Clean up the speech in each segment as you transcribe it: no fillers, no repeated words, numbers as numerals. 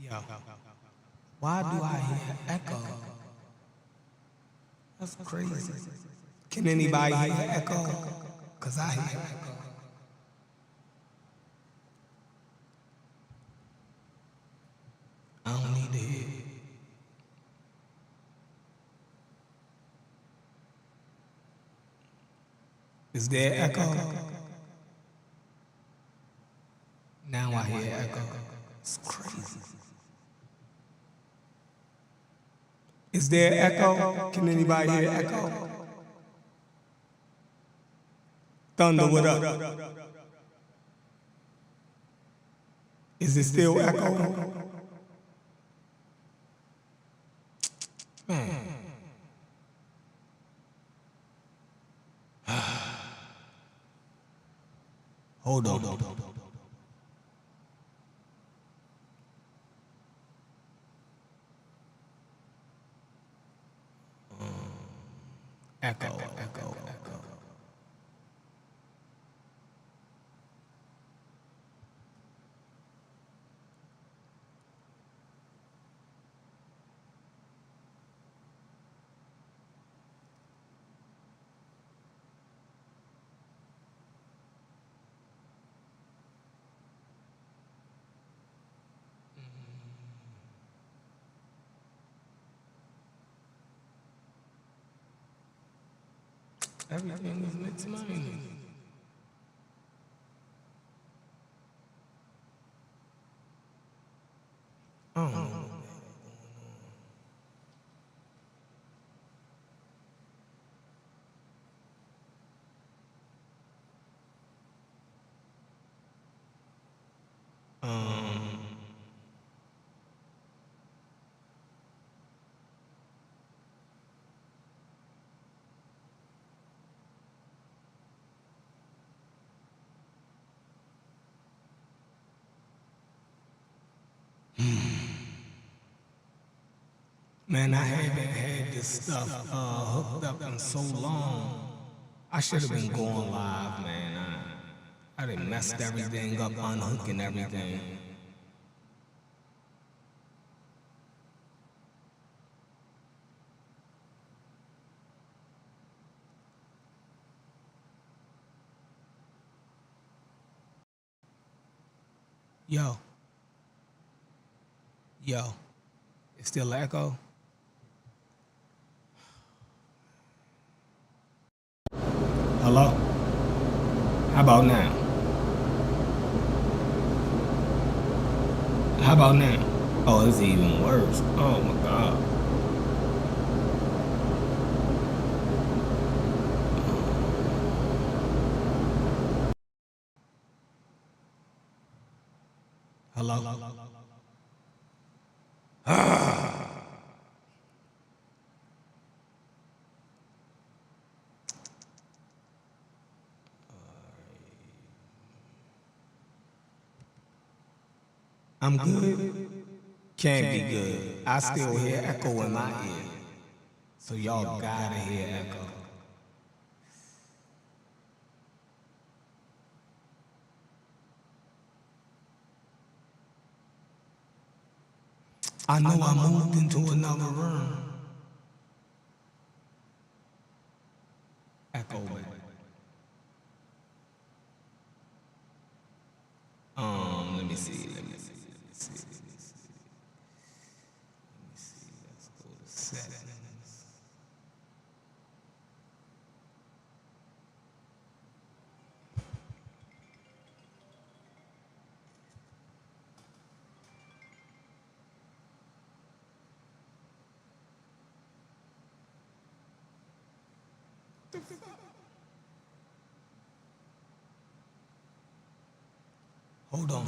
Yo, why do I hear echo? That's crazy. Can anybody hear echo? Cause I hear echo. I don't need to hear it. Is there echo? Now I hear echo. It's crazy. Is there echo? Can anybody hear echo? Thunder, what up? Is it still echo? Man. Hold on. Echo. Everything is mixed minded. Oh. Man, I haven't had this stuff hooked up in so long. I should have been going live, man. I done messed everything up, unhooking everything. Yo. It's still echo? Hello? How about now? How about now? Oh, it's even worse. Oh my God. Hello? I'm good. Can't be good. I still hear echo in my ear. So y'all gotta hear echo. I know I moved into another room. Echo back. Let me see. Let's go to settings. Hold on.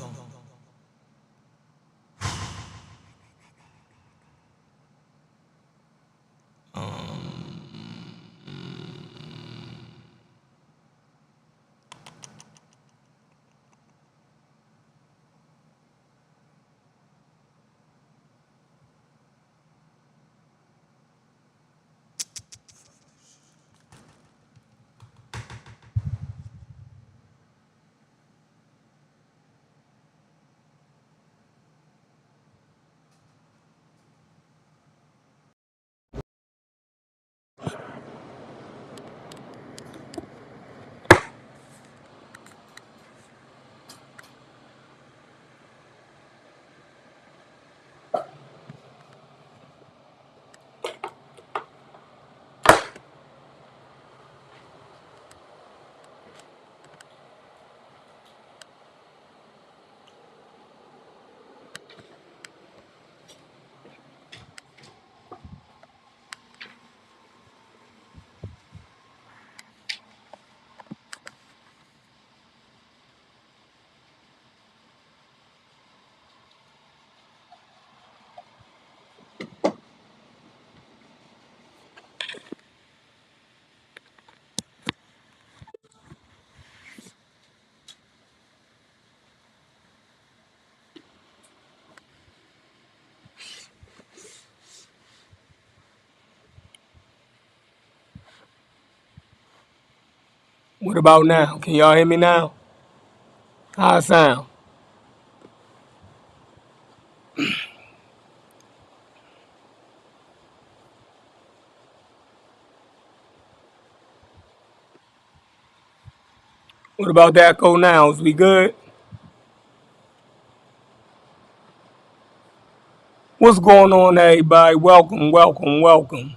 What about now? Can y'all hear me now? How it sound? What about that echo now? Is we good? What's going on, everybody? Welcome, welcome, welcome.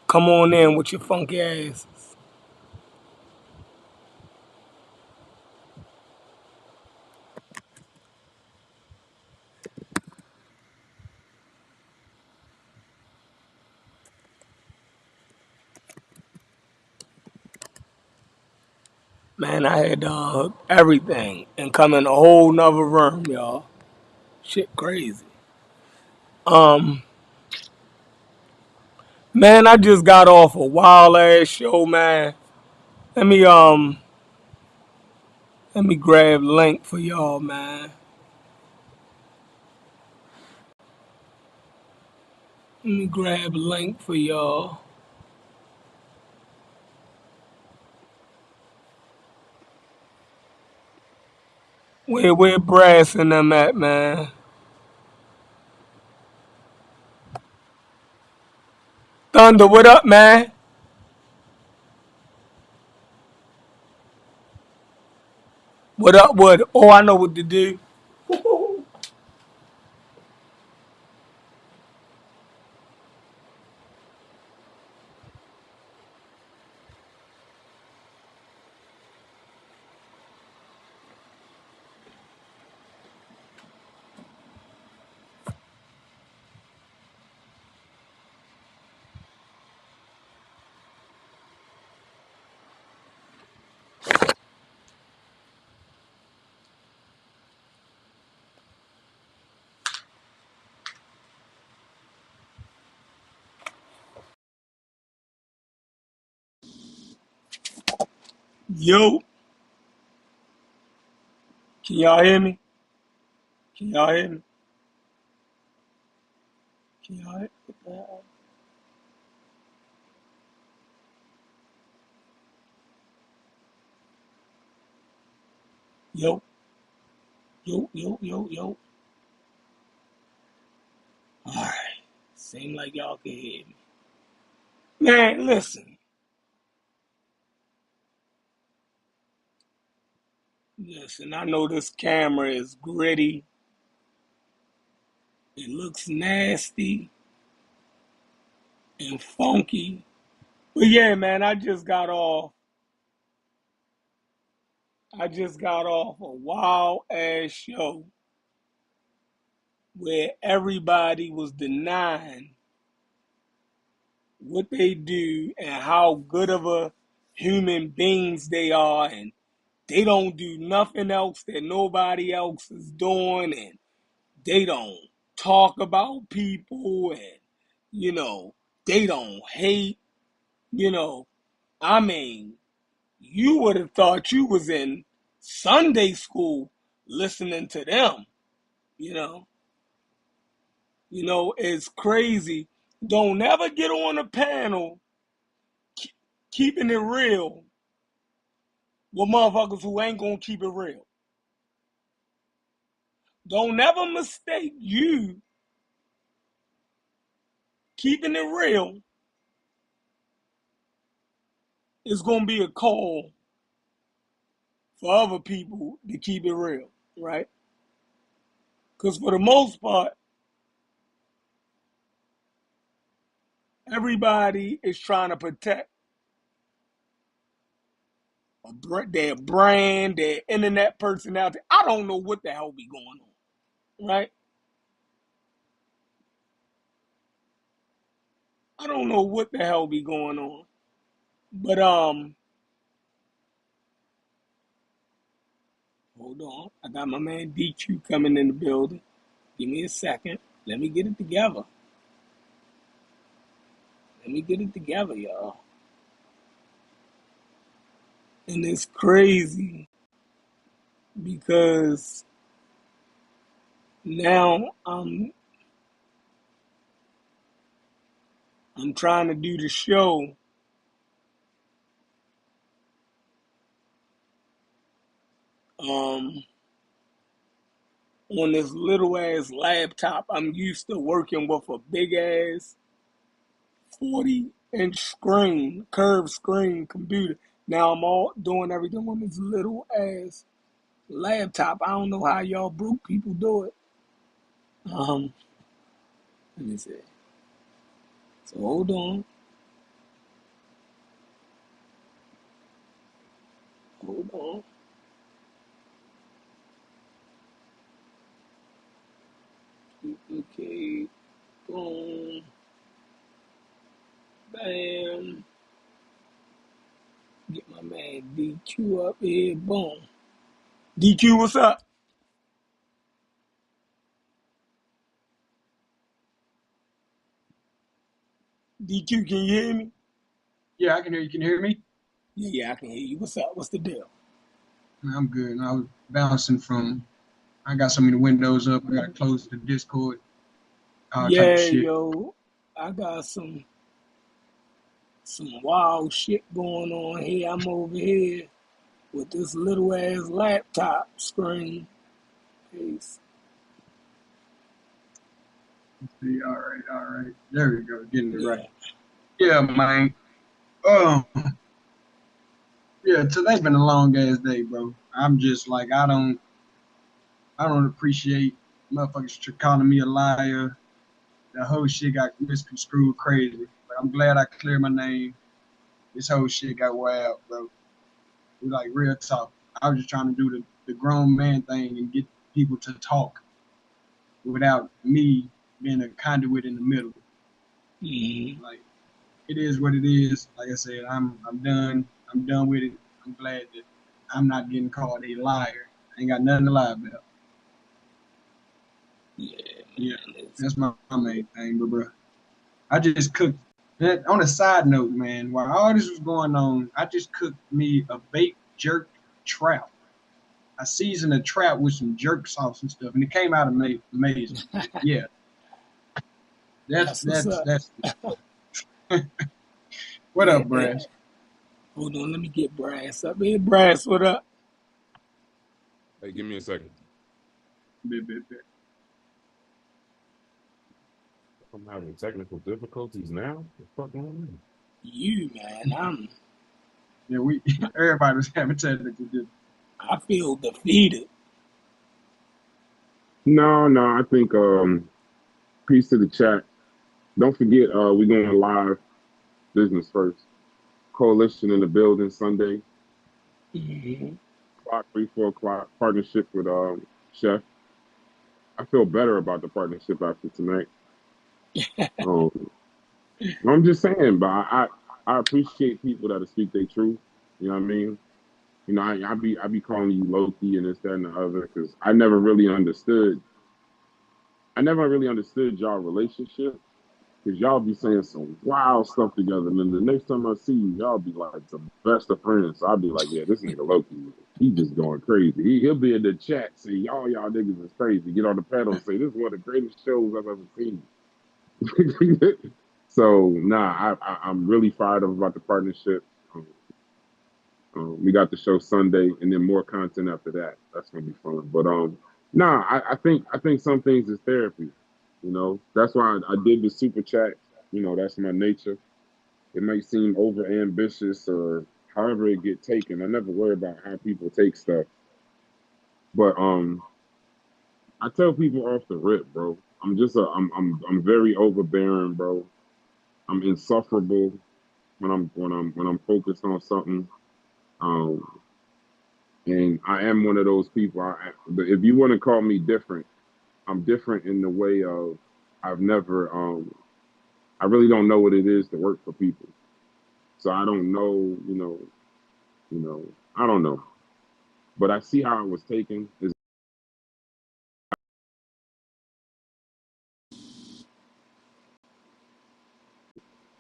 Come on in with your funky ass. Man, I had to unhook everything and come in a whole nother room, y'all. Shit crazy. Um, man, I just got off a wild ass show, man. Let me um let me grab link for y'all, man. Let me grab link for y'all. Where Brass and them at, man? Thunder, what up, man? What up, what? Oh, I know what to do. Yo, can y'all hear me? Can y'all hear me? Can y'all hear me? Yo, yo. Alright. Seem like y'all can hear me. Man, listen. Listen, I know this camera is gritty. It looks nasty and funky. But yeah, man, I just got off a wild ass show where everybody was denying what they do and how good of a human beings they are, and they don't do nothing else that nobody else is doing, and they don't talk about people, and you know they don't hate. you know I mean, you would have thought you was in Sunday school listening to them. you know it's crazy. Don't ever get on a panel keeping it real with motherfuckers who ain't gonna keep it real. Don't ever mistake you keeping it real is gonna be a call for other people to keep it real, right? Because for the most part, everybody is trying to protect their brand, their internet personality. I don't know what the hell be going on, right? I don't know what the hell be going on, but hold on. I got my man DQ coming in the building. Give me a second. Let me get it together. Let me get it together, y'all. And it's crazy because now I'm trying to do the show Um, on this little ass laptop, I'm used to working with a big ass 40-inch screen, curved screen computer. Now I'm all doing everything on this little ass laptop. I don't know how y'all broke people do it. Um, Let me see. So hold on, hold on. Duplicate, boom, bam. Get my man DQ up here, boom. DQ, what's up? DQ, can you hear me? Yeah, I can hear you. Can you hear me? Yeah, I can hear you. What's up? What's the deal? I'm good. I was bouncing from. I got so many windows up. I got to close the Discord. All type of Yeah, shit. yo, I got some wild shit going on here. I'm over here with this little ass laptop screen. Peace. Let's see. All right. There we go. Getting it right. Yeah. Yeah, man. Oh, yeah. Today's been a long ass day, bro. I'm just like I don't appreciate motherfuckers calling me a liar. The whole shit got misconstrued crazy. But I'm glad I cleared my name. This whole shit got wild, bro. We like real talk. I was just trying to do the grown man thing and get people to talk without me being a conduit in the middle. Mm-hmm. Like it is what it is. Like I said, I'm done. I'm done with it. I'm glad that I'm not getting called a liar. I ain't got nothing to lie about. Yeah, Yeah, man. that's my main thing, bro. I just cooked. On a side note, man, while all this was going on, I just cooked me a baked jerk trout. I seasoned the trout with some jerk sauce and stuff, and it came out amazing. Yeah, that's That's what's that's up. that's. What Yeah. up, Brass? Hold on, let me get Brass up here. Brass, what up? Hey, give me a second. Bit. I'm having technical difficulties now. What the fuck going on? You, man. Yeah, we everybody was having technical difficulties. I feel defeated. No, I think peace to the chat. Don't forget we're going live business first. Coalition in the building Sunday, Mm-hmm. clock 3, 4 o'clock. Partnership with Chef. I feel better about the partnership after tonight. Um, I'm just saying, but I appreciate people that speak their truth. You know what I mean? You know, I be calling you Loki and this, that, and the other because I never really understood y'all relationship because y'all be saying some wild stuff together. And then the next time I see you, y'all be like the best of friends. So I'll be like, yeah, this nigga Loki, he just going crazy. He'll be in the chat say, y'all niggas is crazy. Get on the pedal and say, this is one of the greatest shows I've ever seen. So, I'm really fired up about the partnership. Um, we got the show Sunday, and then more content after that. That's gonna be fun. But I think some things is therapy. You know, that's why I did the super chat. You know, that's my nature. It might seem over ambitious or however it get taken. I never worry about how people take stuff. But I tell people off the rip, bro. I'm very overbearing, bro. I'm insufferable when I'm focused on something. Um, And I am one of those people. If you want to call me different, I'm different in the way of I've never, I really don't know what it is to work for people. So I don't know, I don't know. But I see how it was taken. Is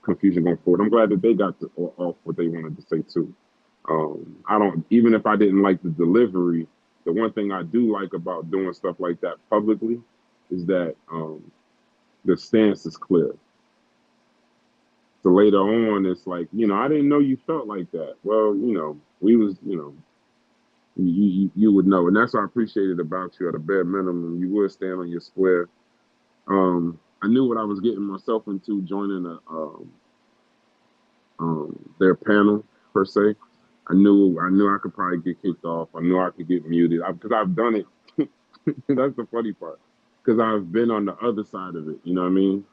confusion going forward. I'm glad that they got off what they wanted to say too. I don't, even if I didn't like the delivery, the one thing I do like about doing stuff like that publicly is that the stance is clear. So later on, it's like, I didn't know you felt like that. Well, we was, you would know. And that's what I appreciated about you. At a bare minimum, you would stand on your square. I knew what I was getting myself into joining their panel per se. I knew I could probably get kicked off. I knew I could get muted because I've done it. That's the funny part, because I've been on the other side of it. You know what I mean?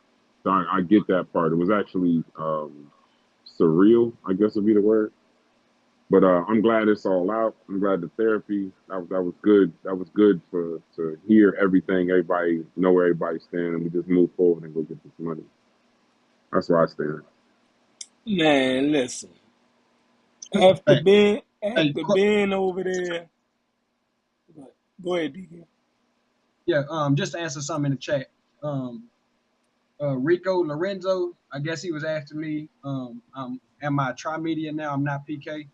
So I get that part. It was actually surreal, I guess would be the word. But I'm glad it's all out. I'm glad the therapy that was good. That was good for to hear everything. Everybody know where everybody stand, and we just move forward and go get this money. That's where I stand. Man, listen. After Hey, being hey, after being over there, go ahead, DK. yeah. Just to answer something in the chat. Um, Rico Lorenzo, I guess he was asking me, am I Trimedia now? I'm not PK.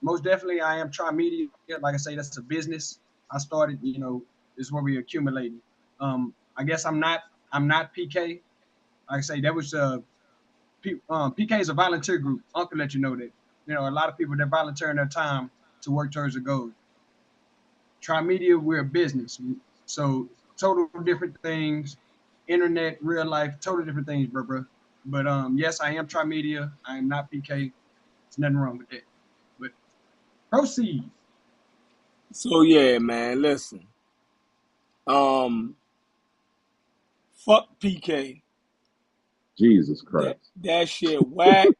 Most definitely, I am Trimedia. Like I say, that's a business. I started, this is where we accumulating. I guess I'm not. I'm not PK. Like I say, that was PK is a volunteer group. Uncle let you know that. A lot of people that volunteer their time to work towards a goal. Trimedia, we're a business, so total different things. Internet, real life, total different things, bro. But yes, I am Trimedia. I am not PK. There's nothing wrong with that. But proceed. So yeah, man, listen. Um, fuck PK. Jesus That Christ. that shit whack.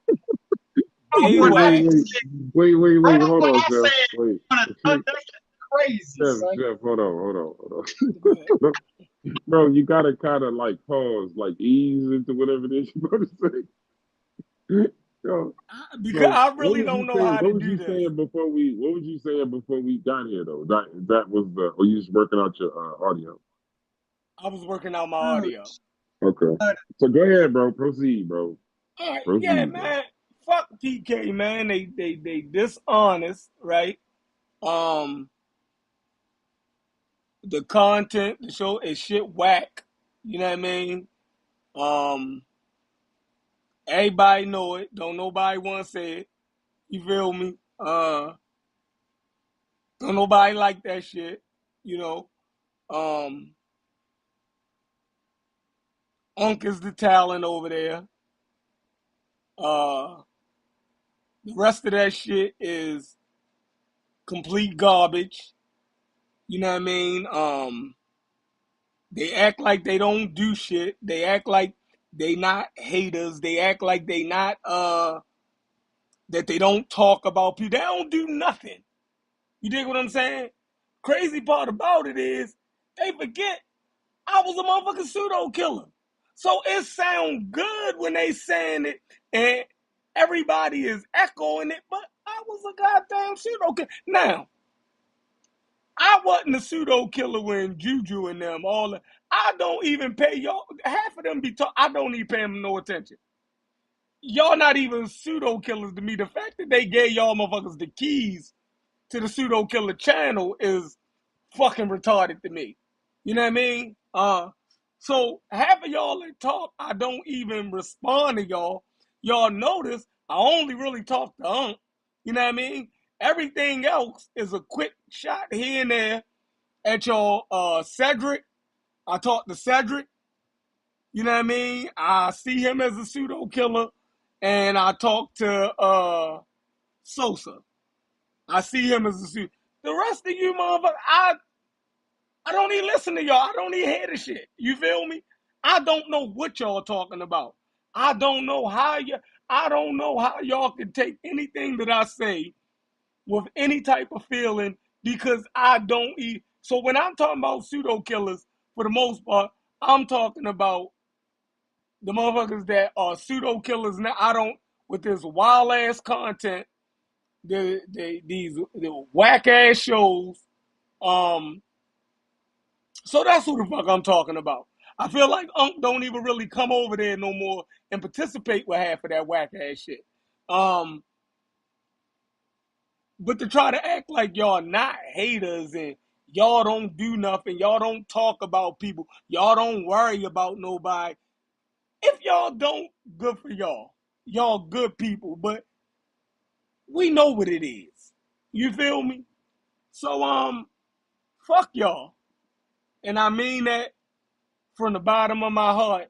Oh, They what I whack. right Hold what on, I Jeff. said. Wait. That's crazy, son. Jeff, hold Go ahead. on. Bro, you gotta kind of like pause, like ease into whatever it is you're about to say. Yo, Because so I what really was don't you know saying? how to do this. What was you saying before we got here though? That was the, or you just working out your audio? I was working out my Uh, audio. Okay. So go ahead, bro. Proceed, bro. All right, yeah, Proceed, bro. man. Fuck PK, man. They dishonest, right? Um, the content, the show is shit whack. You know what I mean? Um, everybody know it. Don't nobody want to say it. You feel me? Don't nobody like that shit. You know. Um, Unk is the talent over there. Uh, the rest of that shit is complete garbage. You know what I mean? They act like they don't do shit. They act like they not haters. They act like they not that they don't talk about people. They don't do nothing. You dig what I'm saying? Crazy part about it is they forget I was a motherfucking pseudo killer. So it sound good when they saying it and everybody is echoing it, but I was a goddamn pseudo killer. Now, I wasn't a pseudo killer when Juju and them all. I don't even pay y'all. Half of them be talk. I don't even pay them no attention. Y'all not even pseudo killers to me. The fact that they gave y'all motherfuckers the keys to the pseudo killer channel is fucking retarded to me. You know what I mean? So half of y'all that talk, I don't even respond to y'all. Y'all notice I only really talk to Unk. You know what I mean? Everything else is a quick shot here and there at your Cedric. I talked to Cedric. You know what I mean? I see him as a pseudo killer, and I talk to Sosa. I see him as a pseudo. The rest of you motherfuckers, I don't even listen to y'all. I don't even hear the shit. You feel me? I don't know what y'all talking about. I don't know how you. I don't know how y'all can take anything that I say with any type of feeling because I don't eat. So when I'm talking about pseudo killers, for the most part, I'm talking about the motherfuckers that are pseudo killers. Now I don't with this wild ass content, these whack ass shows. Um, so that's who the fuck I'm talking about. I feel like Unk don't even really come over there no more and participate with half of that whack ass shit. Um, But to try to act like y'all not haters and y'all don't do nothing, y'all don't talk about people, y'all don't worry about nobody. If y'all don't, good for y'all. Y'all good people, but we know what it is. You feel me? So fuck y'all. And I mean that from the bottom of my heart.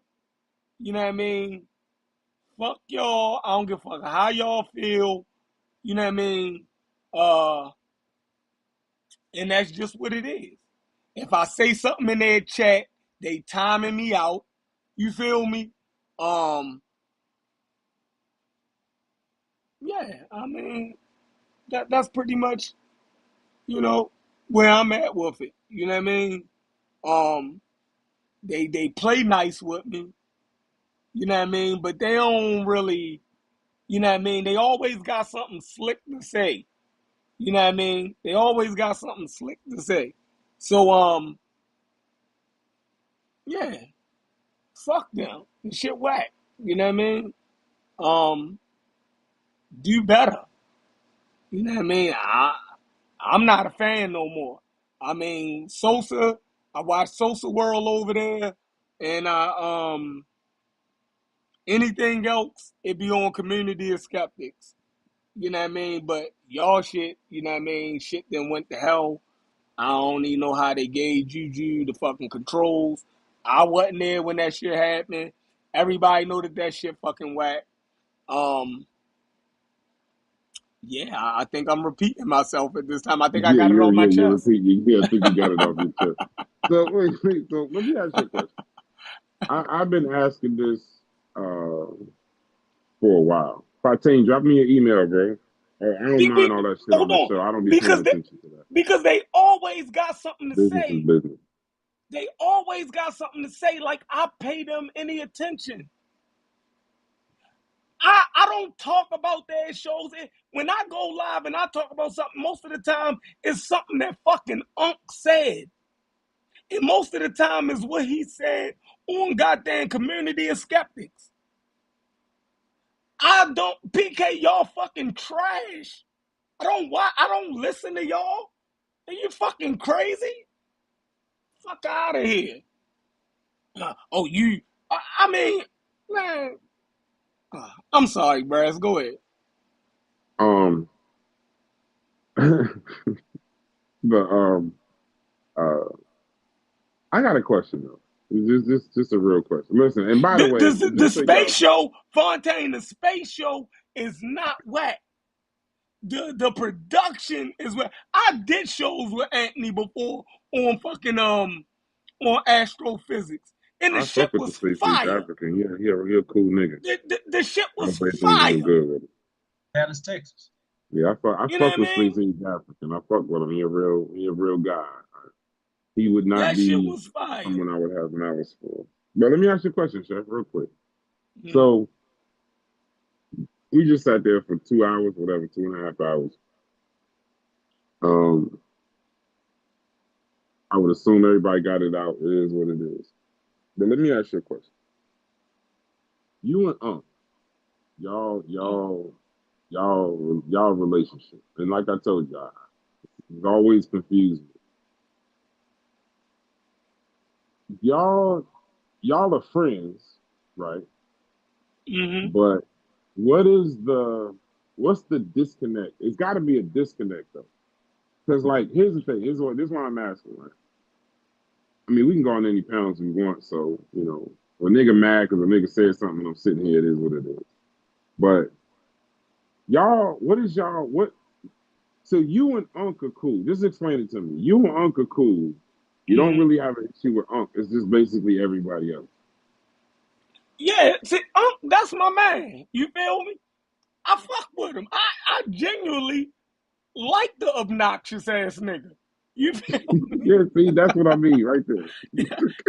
You know what I mean? Fuck y'all. I don't give a fuck how y'all feel. You know what I mean? Uh, and that's just what it is. If I say something in their chat, they timing me out. You feel me? Yeah, I mean that's pretty much, you know, where I'm at with it. You know what I mean? Um, they play nice with me. You know what I mean? But they don't really, you know what I mean? They always got something slick to say. You know what I mean? They always got something slick to say. So yeah, fuck them. The shit whack. You know what I mean? Um, do better. You know what I mean? I'm not a fan no more. I mean, Sosa, I watched Sosa World over there, and anything else, it be on Community of Skeptics. You know what I mean? But y'all shit, you know what I mean? Shit then went to hell. I don't even know how they gave Juju the fucking controls. I wasn't there when that shit happened. Everybody know that shit fucking whack. Um, yeah, I think I'm repeating myself at this time. I think I Yeah, got it off my you're chest. repeating. Yeah, I think you got it off your chest. So wait. So let me ask you a question. I've been asking this for a while. Fontaine, drop me an email, bro. I don't mind all that shit on Hold the on, show. I don't be paying because attention to that. they always got something to Business is say. business. They always got something to say. Like I pay them any attention. I don't talk about their shows. When I go live and I talk about something, most of the time it's something that fucking Unc said. And most of the time is what he said on goddamn Community of Skeptics. I don't PK y'all fucking trash. I don't listen to y'all. Are you fucking crazy? Fuck out of here. Oh, you. I mean, man. I'm sorry, Brass. Go ahead. Um, but uh, I got a question though. Just a real question. Listen, and by the way, The just so space y'all, show, Fontaine, the space show is not whack. The production is whack. I did shows with Anthony before on fucking on astrophysics. And the I shit fuck with the was Space Age fire. African. He a cool nigga. The shit I was don't think things fire. doing good with it. Dallas, Texas. Yeah, I You know fuck what I with Space mean? Age African. I fuck with him. He a real guy. He would not That shit be was fire. someone I would have malice for. But let me ask you a question, Chef, real quick. Mm-hmm. So we just sat there for 2 hours, whatever, 2.5 hours. Um, I would assume everybody got it out. It is what it is. But let me ask you a question. You and y'all, y'all, y'all relationship, and like I told y'all, it's always confused me. Y'all are friends, right? Mm-hmm. But what is what's the disconnect? It's got to be a disconnect though, because like here's the thing. This is what I'm asking. Right? I mean, we can go on any panels we want. So a nigga mad because a nigga said something. I'm sitting here. It is what it is. But y'all, what is y'all what? So you and Unc are cool. Just explain it to me. You and Unc are cool. You don't Mm-hmm. really have an issue with Unc. It's just basically everybody else. Yeah, see, that's my man. You feel me? I fuck with him. I genuinely like the obnoxious ass nigga. You feel me? Yeah, see, that's what I mean right there.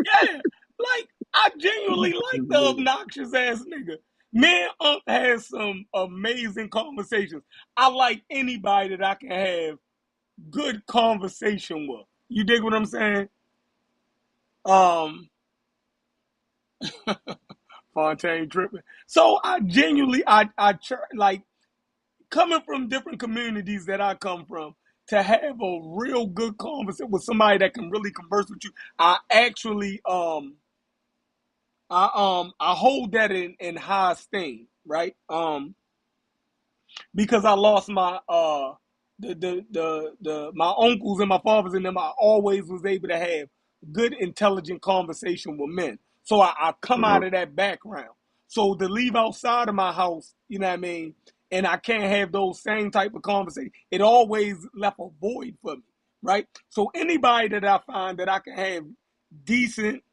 Yeah, like I genuinely like the obnoxious ass nigga. Me and Unc has some amazing conversations. I like anybody that I can have good conversation with. You dig what I'm saying? Um, Fontaine tripping. So I genuinely, like coming from different communities that I come from, to have a real good conversation with somebody that can really converse with you. I actually I hold that in high esteem, right? Because I lost my my uncles and my fathers and them, I always was able to have good, intelligent conversation with men. So I come Uh-huh. out of that background. So to leave outside of my house, you know what I mean, and I can't have those same type of conversations, it always left a void for me, right? So anybody that I find that I can have decent,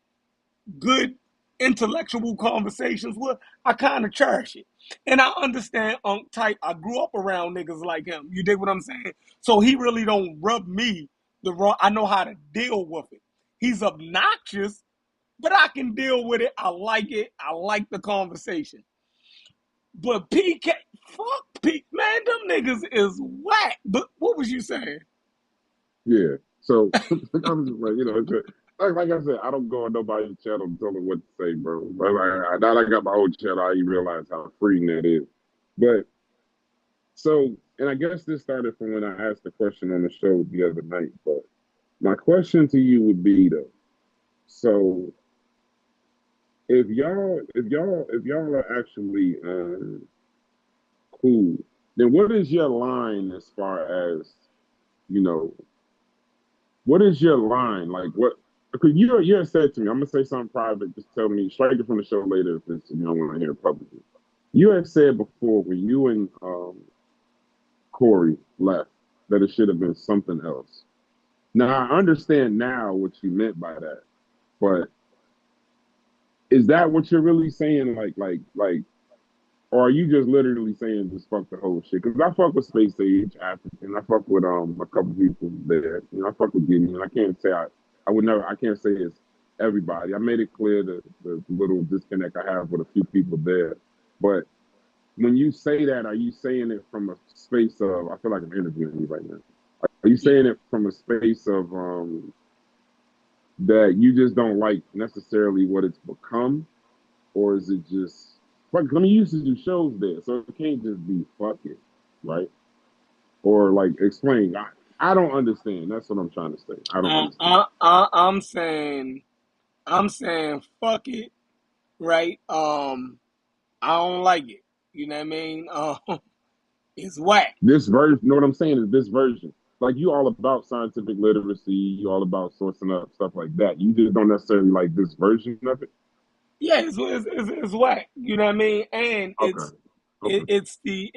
good intellectual conversations with, I kind of cherish it. And I understand Unc type. I grew up around niggas like him. You dig what I'm saying? So he really don't rub me the wrong. I know how to deal with it. He's obnoxious, but I can deal with it. I like it. I like the conversation. But PK, fuck P, man, them niggas is whack. But what was you saying? Yeah. So I'm just like, it's like I said, I don't go on nobody's channel and tell them what to say, bro. But now that I got my own channel, I realize how freeing that is. But so, and I guess this started from when I asked the question on the show the other night. But my question to you would be though, so if y'all are actually cool, then what is your line as far as you know? What is your line? Like what? Because you had said to me, I'm gonna say something private. Just tell me, strike it from the show later if it's, you don't want to hear it publicly. You had said before when you and Corey left that it should have been something else. Now I understand now what you meant by that, but is that what you're really saying? Or are you just literally saying just fuck the whole shit? Because I fuck with Space Age African. I fuck with a couple people there. I fuck with Gideon. I can't say I would never. I can't say it's everybody. I made it clear the little disconnect I have with a few people there. But when you say that, are you saying it from a space of? I feel like I'm interviewing you right now. Are you saying it from a space of that you just don't like necessarily what it's become, or is it just? Like, I mean, you used to do shows there, so it can't just be fuck it, right? Or like explain. I don't understand. That's what I'm trying to say. I don't understand. I'm saying fuck it, right? I don't like it. You know what I mean? It's whack. This version, you know what I'm saying, is this version. Like you all about scientific literacy, you all about sourcing up stuff like that. You just don't necessarily like this version of it. Yeah, it's whack. You know what I mean? And Okay. Okay. it's the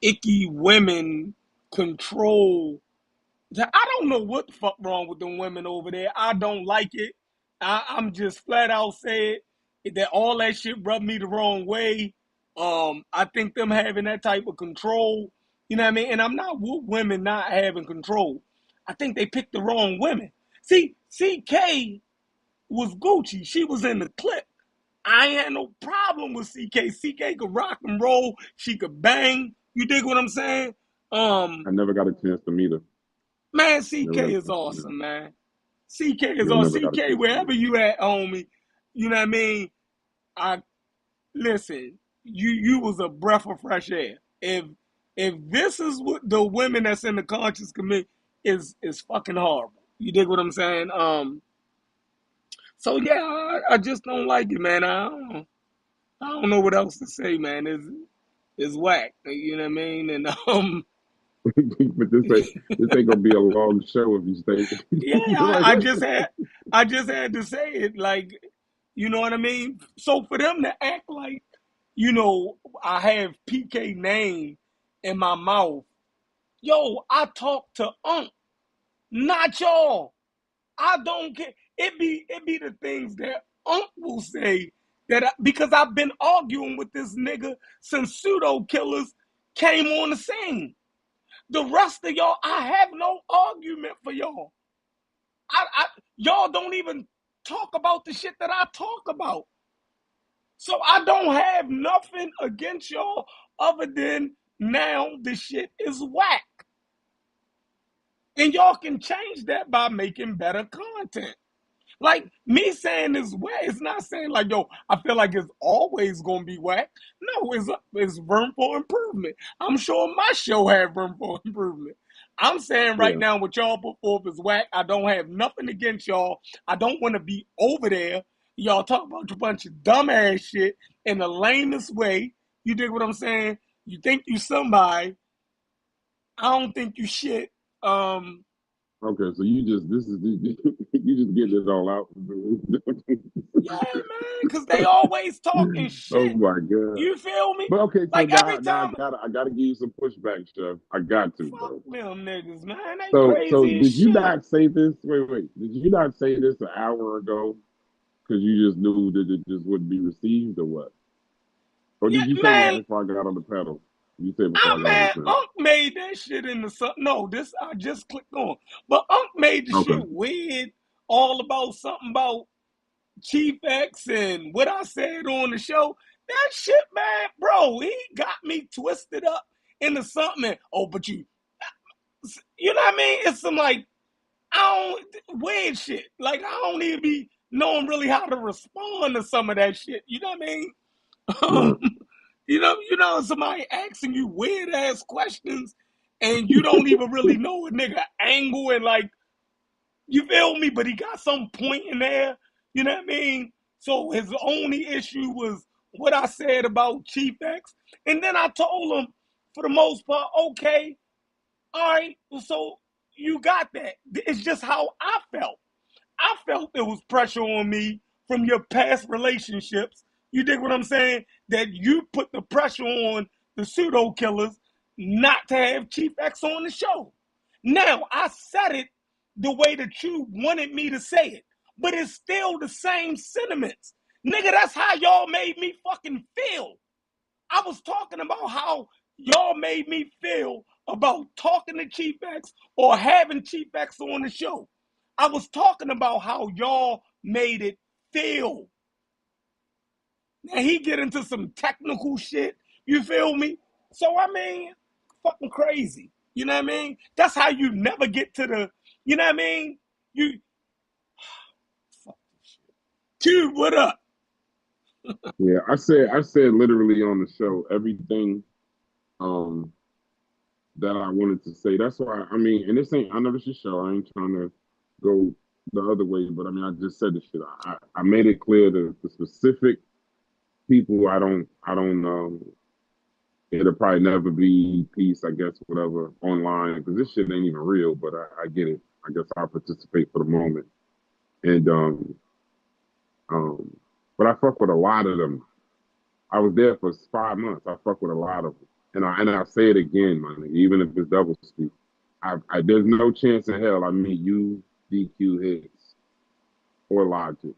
icky women control. I don't know what the fuck wrong with them women over there. I don't like it. I'm just flat out saying that all that shit rubbed me the wrong way. I think them having that type of control, you know what I mean? And I'm not with women not having control. I think they picked the wrong women. See, CK was Gucci. She was in the clip. I ain't had no problem with CK. CK could rock and roll. She could bang. You dig what I'm saying? I never got a chance to meet her. Man, CK Never got a is chance to meet her. awesome, man. CK is Yeah, I awesome. never got a CK, chance to meet wherever her. you at, homie, you know what I mean? I listen, you was a breath of fresh air. If this is what the women that's in the conscious committee is fucking horrible. You dig what I'm saying? So yeah, I just don't like it, man. I don't know what else to say, man. It's whack. You know what I mean? And But this ain't gonna be a long show if you stay. yeah, Like, I just had to say it, like, you know what I mean? So for them to act like, I have PK name in my mouth. Yo, I talk to Unc, not y'all. I don't care. It be the things that Unc will say because I've been arguing with this nigga since Pseudo Killers came on the scene. The rest of y'all, I have no argument for y'all. Y'all don't even talk about the shit that I talk about. So I don't have nothing against y'all other than now the shit is whack. And y'all can change that by making better content. Like me saying this whack, it's not saying like, yo, I feel like it's always gonna be whack. No, it's room for improvement. I'm sure my show had room for improvement. I'm saying right yeah, now what y'all put forth is whack. I don't have nothing against y'all. I don't want to be over there. Y'all talk about a bunch of dumbass shit in the lamest way. You dig what I'm saying? You think you somebody. I don't think you shit. Okay, so you just you just getting it all out. Yeah, man, because they always talking Oh shit. my god. You feel me? But okay, so Like now every now time, I gotta give you some pushback, Chef. I got to, fuck bro. them niggas, man. They So crazy as did you shit. not say this? Wait. Did you not say this an hour ago? Because you just knew that it just wouldn't be received, or what? Or did you Yeah, say this man. before I got on the pedal? You said before I got on the Man, pedal. Unc made that shit in the sun. No, this I just clicked on. But Unc made the Okay. shit weird, all about something about Chief X and what I said on the show. That shit, man, bro, he got me twisted up into something. Oh, but you know what I mean? It's some like, I don't, weird shit. Like, I don't even be knowing really how to respond to some of that shit. You know what I mean? Right. You know, somebody asking you weird ass questions and you don't even really know a nigga angle and like, you feel me? But he got some point in there. You know what I mean? So his only issue was what I said about Chief X. And then I told him, for the most part, okay, all right, so you got that. It's just how I felt. I felt there was pressure on me from your past relationships. You dig what I'm saying? That you put the pressure on the pseudo killers not to have Chief X on the show. Now, I said it the way that you wanted me to say it, but it's still the same sentiments. Nigga, that's how y'all made me fucking feel. I was talking about how y'all made me feel about talking to Chief X or having Chief X on the show. I was talking about how y'all made it feel. Now he get into some technical shit. You feel me? So I mean, fucking crazy. You know what I mean? That's how you never get to the. You know what I mean? You fuck this shit. Dude, what up? Yeah, I said literally on the show everything um that I wanted to say. That's why I mean, and this ain't I know this is your show. I ain't trying to go the other way, but I mean I just said this shit. I made it clear to the specific people I don't it'll probably never be peace, I guess, whatever, online, because this shit ain't even real, but I get it. I guess I'll participate for the moment. And um but I fuck with a lot of them. I was there for 5 months. I fuck with a lot of them. And I'll say it again, man, even if it's double speak. There's no chance in hell I meet you, DQ Hicks, or Logic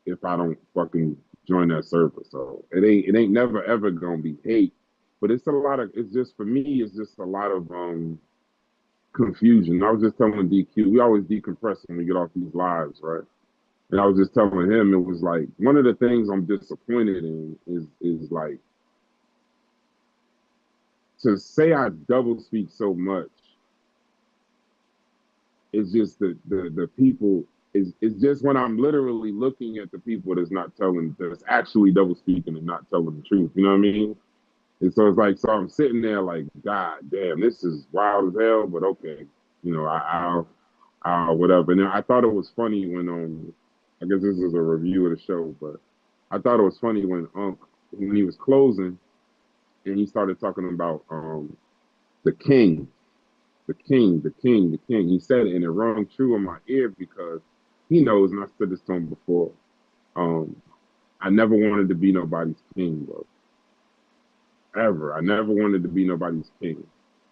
if I don't fucking join that server. So it ain't never ever gonna be hate. But it's just for me, it's just a lot of confusion. I was just telling DQ, we always decompress when we get off these lives, right? And I was just telling him it was like one of the things I'm disappointed in is like to say I double speak so much. It's just the people is it's just when I'm literally looking at the people that's actually double speaking and not telling the truth. You know what I mean? And so it's like so I'm sitting there like, God damn, this is wild as hell, but okay. You know, I'll whatever. And then I thought it was funny when I guess this is a review of the show, but I thought it was funny when he was closing and he started talking about the king, the king. He said it and it rung true in my ear because he knows, and I said this to him before. Um, I never wanted to be nobody's king, bro. Ever. I never wanted to be nobody's king.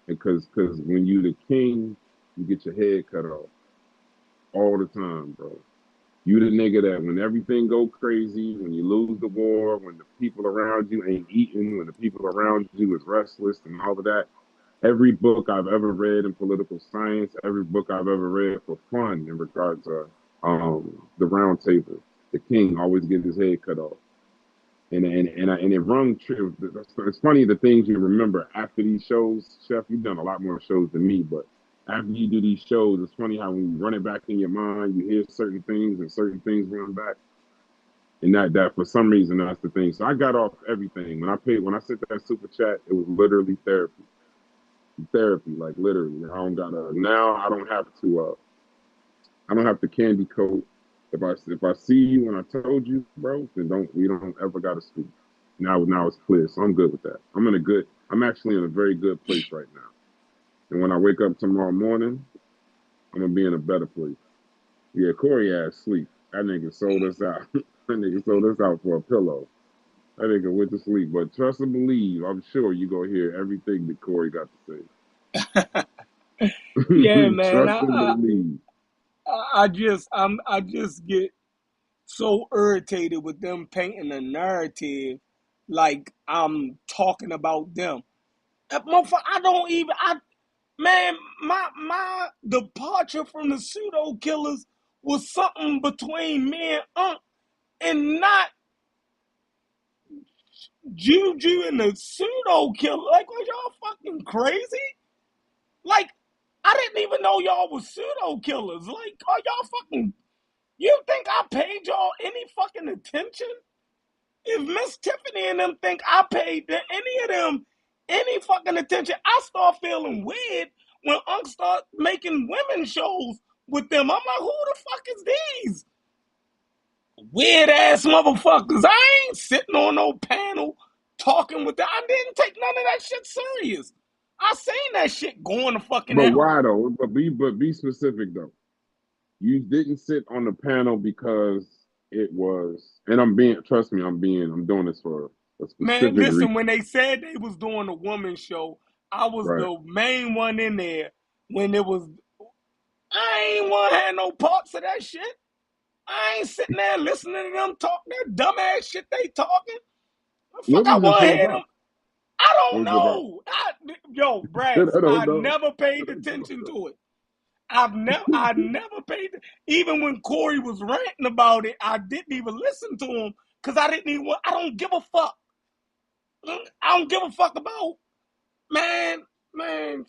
Because when you the king, you get your head cut off all the time, bro. You the nigga that when everything go crazy, when you lose the war, when the people around you ain't eating, when the people around you is restless and all of that. Every book I've ever read in political science, every book I've ever read for fun in regards to the round table, the king always gets his head cut off. And it rung true. It's funny the things you remember after these shows, Chef. You've done a lot more shows than me, but after you do these shows, it's funny how when you run it back in your mind, you hear certain things and certain things run back. And that for some reason that's the thing. So I got off everything. When I sent that super chat, it was literally therapy. Therapy, like literally. I don't have to candy coat. If I see you when I told you, bro, then we don't ever gotta speak. Now it's clear, so I'm good with that. I'm actually in a very good place right now. And when I wake up tomorrow morning, I'm gonna be in a better place. Yeah, Corey ass sleep. That nigga sold us out. That nigga sold us out for a pillow. That nigga went to sleep. But trust and believe, I'm sure you gonna hear everything that Corey got Yeah, to say. man. Trust and believe. I just get so irritated with them painting a narrative like I'm talking about them. Motherfucker, I don't even. Man, my departure from the pseudo killers was something between me and Unc, and not Juju and the pseudo killer. Like, was y'all fucking crazy? Like, I didn't even know y'all was pseudo killers. Like, are y'all fucking? You think I paid y'all any fucking attention? If Miss Tiffany and them think I paid any of them any fucking attention, I start feeling weird when Unc start making women shows with them. I'm like, who the fuck is these weird ass motherfuckers? I ain't sitting on no panel talking with them. I didn't take none of that shit serious. I seen that shit going to fucking But hell. why though? But be specific though. You didn't sit on the panel because it was, and I'm doing this for a Man, specific reason, listen, when they said they was doing a woman show, I was right? the main one in there when it was. I ain't want to have no parts of that shit. I ain't sitting there listening to them talk that dumbass shit they talking. The fuck What I was the want to show hear them. about? I What don't was it about? know. Yo, Brass, I don't I know. never I paid don't attention know. to it. I never paid. Even when Corey was ranting about it, I didn't even listen to him because I didn't even. I don't give a fuck. I don't give a fuck about man, man,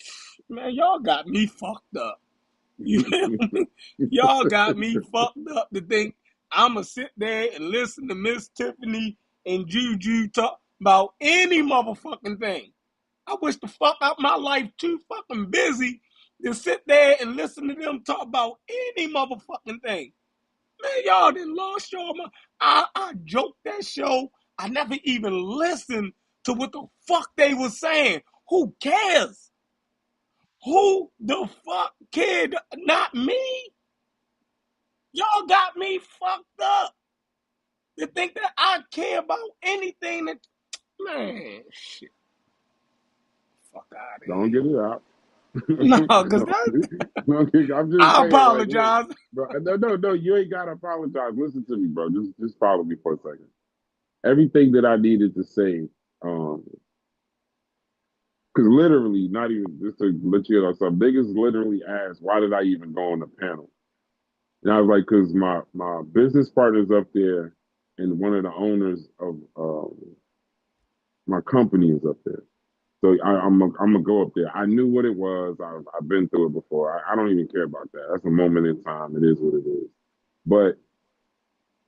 man. Y'all got me fucked up. You feel me? Y'all got me fucked up to think I'ma sit there and listen to Miss Tiffany and Juju talk about any motherfucking thing. I wish the fuck out my life too fucking busy to sit there and listen to them talk about any motherfucking thing. Man, y'all done lost y'all mind. I joked that show. I never even listened to what the fuck they was saying. Who cares? Who the fuck cared? Not me. Y'all got me fucked up to think that I care about anything that, man, shit, fuck out of Don't here. get it out. No, because I'm just I saying, like, look, apologize. bro, no, you ain't gotta apologize. Listen to me, bro. Just follow me for a second. Everything that I needed to say, um, because literally, not even just to let you know something, niggas literally asked, why did I even go on the panel? And I was like, because my business partner's up there, and one of the owners of my company is up there. So I'm gonna go up there. I knew what it was. I've been through it before. I don't even care about that. That's a moment in time. It is what it is. But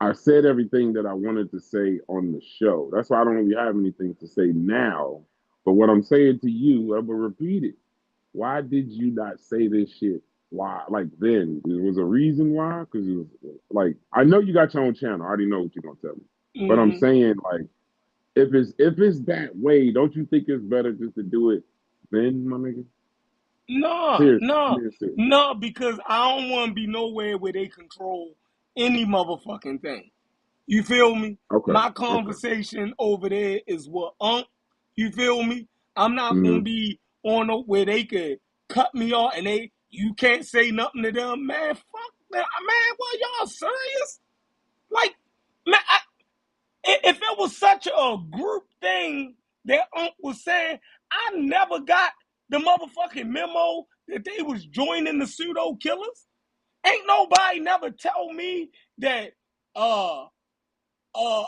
I said everything that I wanted to say on the show. That's why I don't really have anything to say now. But what I'm saying to you, I'm gonna repeat it. Why did you not say this shit? Why, like then? There was a reason why? Because it was like I know you got your own channel. I already know what you're gonna tell me. But I'm Mm-hmm. saying like if it's that way, don't you think it's better just to do it then, my nigga? No, Seriously, I'm no, being serious. no, because I don't want to be nowhere where they control any motherfucking thing. You feel me? Okay, My okay. conversation over there is what Unc. You feel me? I'm not gonna Hmm. be on where they could cut me off and you can't say nothing to them, man. Fuck that, man. What y'all serious? Like, man, if it was such a group thing that Unc was saying, I never got the motherfucking memo that they was joining the pseudo killers. Ain't nobody never tell me that uh uh,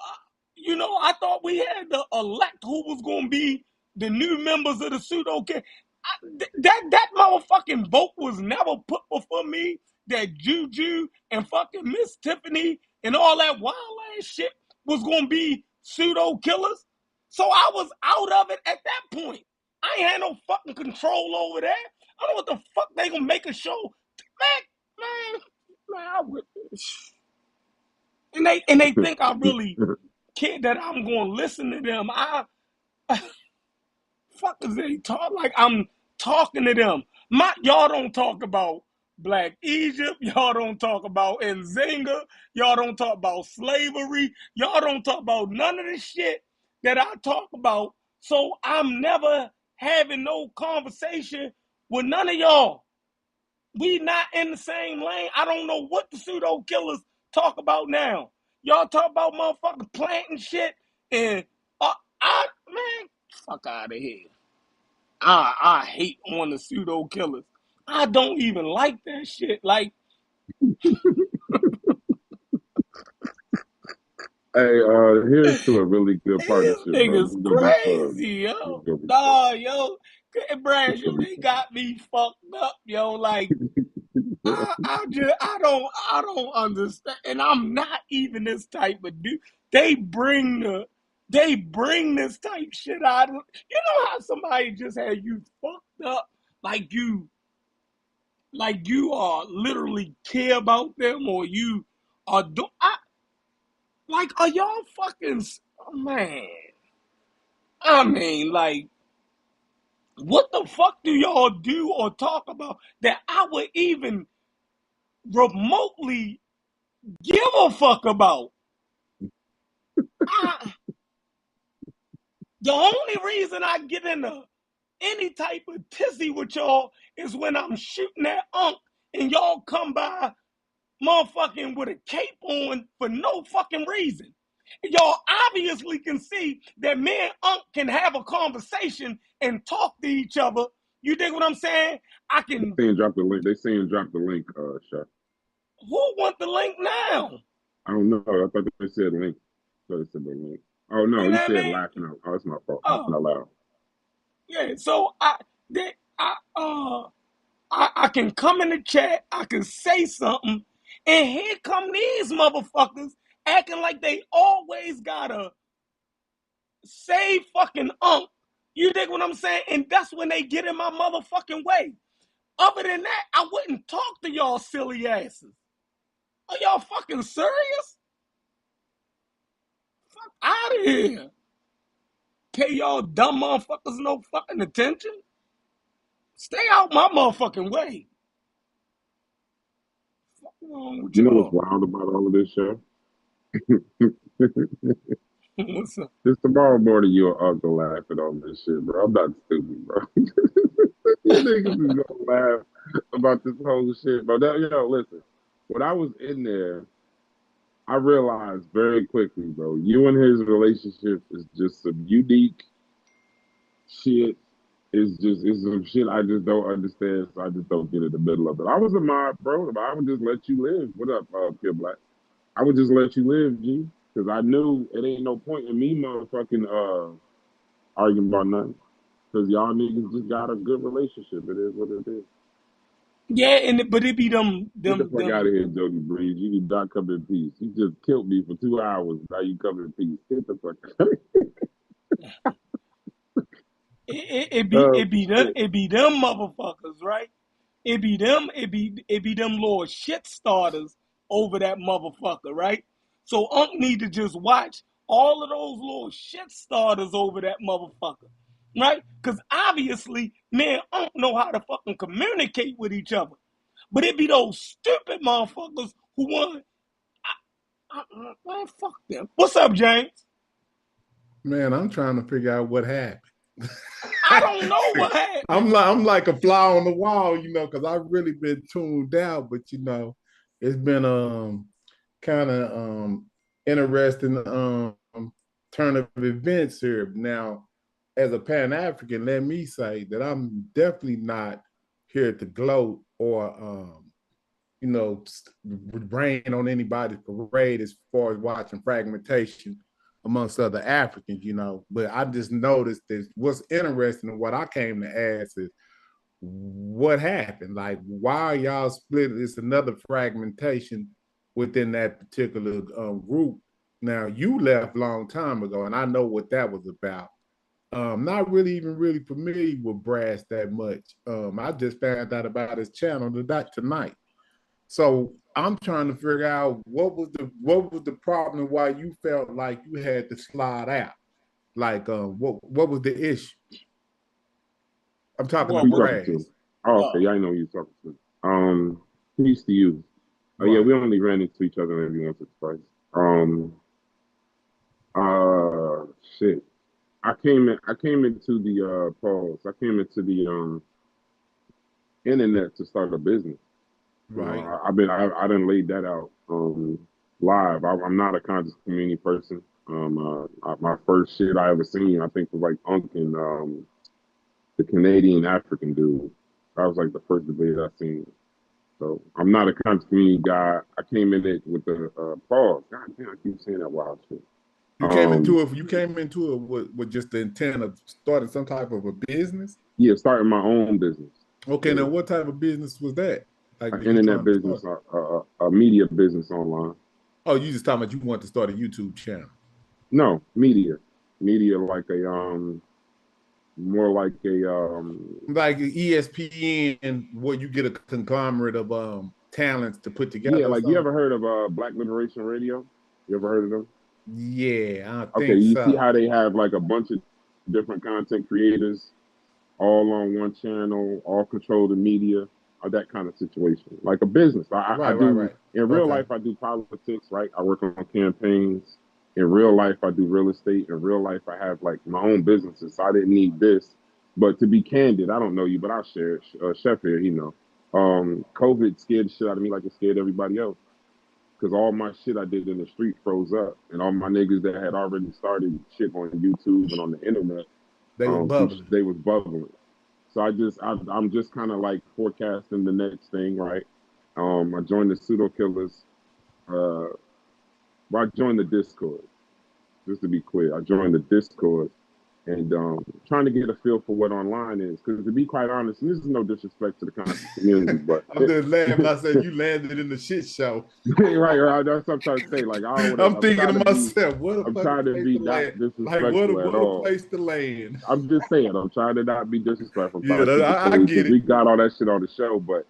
I thought we had to elect who was going to be the new members of the pseudo. That motherfucking vote was never put before me. That Juju and fucking Miss Tiffany and all that wild ass shit was going to be pseudo killers. So I was out of it at that point. I ain't had no fucking control over that. I don't know what the fuck they gonna make a show, man. I would, and they think I really kid that I'm gonna listen to them. Fuck is they talk like I'm talking to them. Y'all don't talk about Black Egypt. Y'all don't talk about Nzinga. Y'all don't talk about slavery. Y'all don't talk about none of the shit that I talk about. So I'm never having no conversation with none of y'all. We not in the same lane. I don't know what the pseudo killers talk about now. Y'all talk about motherfuckers planting shit and man, fuck out of here. I hate on the pseudo killers. I don't even like that shit. Like, Hey, here's to a really good these partnership, bro. This niggas is gonna be fun. crazy, This is yo. gonna be fun. Nah, yo. Brand This is show, gonna be they fun. got me fucked up, yo. Like, I don't understand. And I'm not even this type of dude. They bring this type shit out. You know how somebody just had you fucked up, like you are literally care about them, or you are are y'all fucking, man? I mean, like, what the fuck do y'all do or talk about that I would even remotely give a fuck about? I, the only reason I get into any type of tizzy with y'all is when I'm shooting that unk and y'all come by motherfucking with a cape on for no fucking reason. Y'all obviously can see that me and Unk can have a conversation and talk to each other. You dig what I'm saying? I can. Saying drop the link. They saying drop the link, Chef. Who want the link now? I don't know. I thought they said link. I thought they said the link. Oh no, You know he what I said mean? laughing out. Oh, that's my fault. Laughing Oh, out loud. yeah. So I can come in the chat, I can say something, and here come these motherfuckers acting like they always gotta say fucking You dig what I'm saying? And that's when they get in my motherfucking way. Other than that, I wouldn't talk to y'all silly asses. Are y'all fucking serious? Fuck out of here. Pay y'all dumb motherfuckers no fucking attention. Stay out my motherfucking way. What's wrong with You know what's y'all? wild about all of this, Chef? What's up? Just tomorrow morning, you'll uncle laugh at all this shit, bro. I'm not stupid, bro. You niggas is gonna laugh about this whole shit, bro. Listen. When I was in there, I realized very quickly, bro. You and his relationship is just some unique shit. It's some shit I just don't understand, so I just don't get in the middle of it. I was a mob, bro. I would just let you live. What up, Kid Black? I would just let you live, G, because I knew it ain't no point in me motherfucking arguing about nothing. Because y'all niggas just got a good relationship. It is what it is. Yeah, but it be Get the fuck out of here, Jody Breeze. You did not come in peace. You just killed me for 2 hours. Now you come in peace. Get the fuck out of here. Oh, shit. it be them motherfuckers, right? It be them little shit starters over that motherfucker, right? So Unc need to just watch all of those little shit starters over that motherfucker, right? Because obviously, me and Unc know how to fucking communicate with each other. But it be those stupid motherfuckers who want, man, fuck them. What's up, James? Man, I'm trying to figure out what happened. I don't know what happened. I'm like a fly on the wall, because I've really been tuned out, but it's been kind of interesting turn of events here. Now, as a Pan-African, let me say that I'm definitely not here to gloat or rain on anybody's parade as far as watching fragmentation amongst other Africans, But I just noticed that what's interesting and what I came to ask is what happened? Like, why are y'all split? It's another fragmentation within that particular group. Now, you left a long time ago, and I know what that was about. Not really even really familiar with Brass that much. I just found out about his channel tonight. So I'm trying to figure out what was the problem and why you felt like you had to slide out. Like, what was the issue? I'm talking to What Who you was talking Brad. to? Oh, okay. oh Yeah, I know who you talking to. Who used to use? Oh, yeah, Right. we only ran into each other maybe once or twice. Shit. I came into the pause. I came into the internet to start a business. You know, Right. I didn't lay that out live. I'm not a conscious community person. My first shit I ever seen, I think, was like Unc and the Canadian African dude. That was like the first debate I seen. So I'm not a conscious community guy. I came in it with the pause. God damn, I keep saying that wild shit. You came Um, into it. You came into it with just the intent of starting some type of a business. yeah, starting my own business. Okay, Yeah, now what type of business was that? Like, an that you internet trying to business, start? a media business online. Oh, you just talking about you want to start a YouTube channel. No, media like a more like a Like ESPN, where you get a conglomerate of talents to put yeah, together or like you something. ever heard of Black Liberation Radio? You ever heard of them? Yeah, I Okay, think you see so. how they have like a bunch of different content creators all on one channel, all control the media, or that kind of situation. Like a business. I Right, right, do right. in real Okay. life I do politics, right? I work on campaigns. In real life I do real estate. In real life I have like my own businesses. So I didn't need this. But to be candid, I don't know you, but I'll share it. Chef here, you know. COVID scared the shit out of me like it scared everybody else. Because all my shit I did in the street froze up. And all my niggas that had already started shit on YouTube and on the internet, They was bubbling. they was bubbling. So I'm just kind of like forecasting the next thing, right? I joined the Pseudo Killers. Uh, well, I joined the Discord. Just to be clear, I joined the Discord and trying to get a feel for what online is. Because to be quite honest, and this is no disrespect to the conscious community, but I'm just laughing. I said you landed in the shit show. right. That's what I'm trying to say. Like I'm thinking to myself, what a I'm fucking trying to place be to not land. Like, disrespectful at what a all. place to land. I'm just saying, I'm trying to not be disrespectful. I'm Yeah, trying to keep it I cool get because it. we got all that shit on the show, but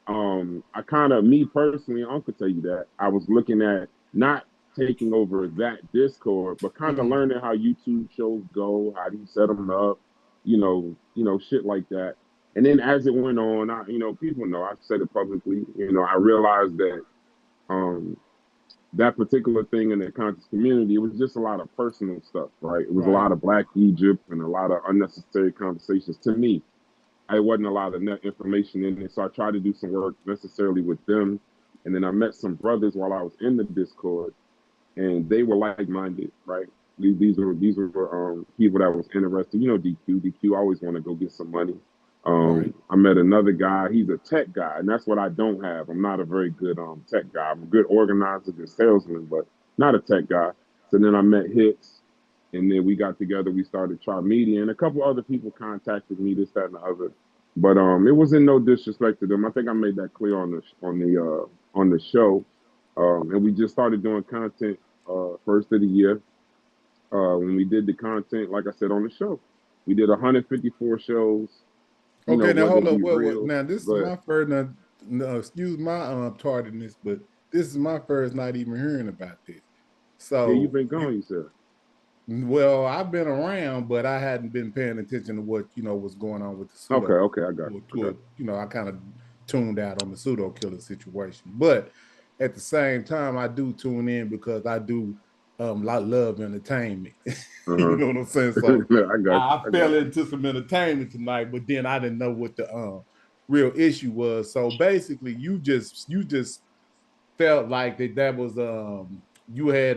I kind of, me personally, Uncle tell you that I was looking at not taking over that Discord, but kind of Mm-hmm. learning how YouTube shows go, how do you set them up, shit like that. And then as it went on, people know I've said it publicly. I realized that um, that particular thing in the conscious community, it was just a lot of personal stuff, right? It was a Right. lot of Black Egypt and a lot of unnecessary conversations to me. I wasn't a lot of net information in it. So I tried to do some work necessarily with them. And then I met some brothers while I was in the Discord, and they were like-minded, right? These were people that was interested. DQ. DQ always want to go get some money. Right. I met another guy. He's a tech guy, and that's what I don't have. I'm not a very good tech guy. I'm a good organizer, good salesman, but not a tech guy. So then I met Hicks, and then we got together. We started Try Media, and a couple other people contacted me, this, that, and the other. But it was in no disrespect to them. I think I made that clear on the show. And we just started doing content first of the year. When we did the content, like I said on the show, we did 154 shows. Okay, now Whether hold it up. be Well, real, now this is but my first. Now, no, excuse my tardiness, but this is my first not even hearing about this. yeah, you've So been you, gone. You said well, I've been around, but I hadn't been paying attention to what was going on with the okay, pseudo. I got you. I got I kind of tuned out on the pseudo killer situation, but at the same time, I do tune in because I do love entertainment. you. You know what I'm saying? So I got you. I I got fell into some entertainment tonight, but then I didn't know what the real issue was. So basically, you just felt like that was you had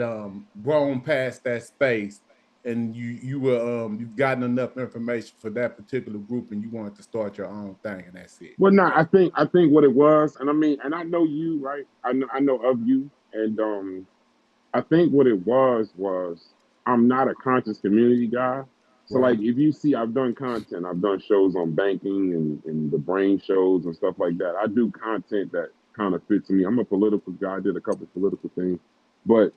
grown past that space and you've gotten enough information for that particular group and you wanted to start your own thing and that's it. Well, no, I think what it was, and I mean, and I know you, right? I know of you, and I think what it was I'm not a conscious community guy. So like Right. if you see I've done content, I've done shows on banking and the brain shows and stuff like that. I do content that kind of fits me. I'm a political guy, I did a couple political things. But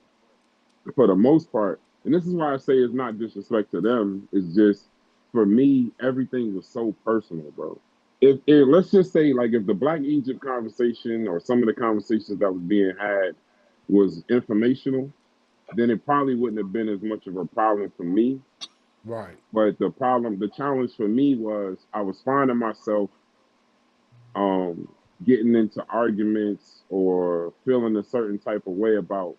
for the most part, and this is why I say it's not disrespect to them, it's just for me, everything was so personal, bro. if let's just say like if the Black Egypt conversation or some of the conversations that was being had was informational, then it probably wouldn't have been as much of a problem for me. Right. But the challenge for me was I was finding myself um getting into arguments or feeling a certain type of way about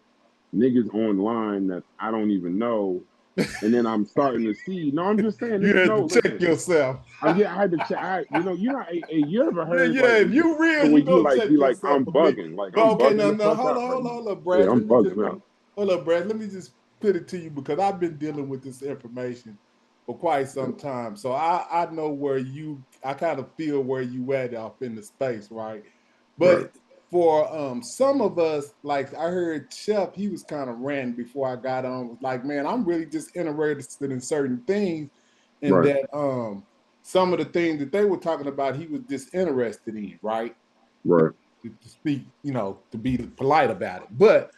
niggas online that I don't even know. And then I'm starting to see. No, I'm just saying You this. had No, to check listen. yourself. Yeah, I had to check. You ever Yeah, heard yeah. like If you real, you when you go like check be like yourself I'm a bit. bugging, like But I'm okay, bugging no, the no, fuck hold out, on, like hold on, hold on, yeah, Brad. I'm bugging out. Hold up, Brad. Let me just put it to you because I've been dealing with this information for quite some time. So I know where I kind of feel where you at off in the space, right? Right. But for some of us, like I heard Chef, he was kind of ranting before I got on. Was like, man, I'm really just interested in certain things, and Right. that some of the things that they were talking about, he was disinterested in, right? Right. To speak, to be polite about it, but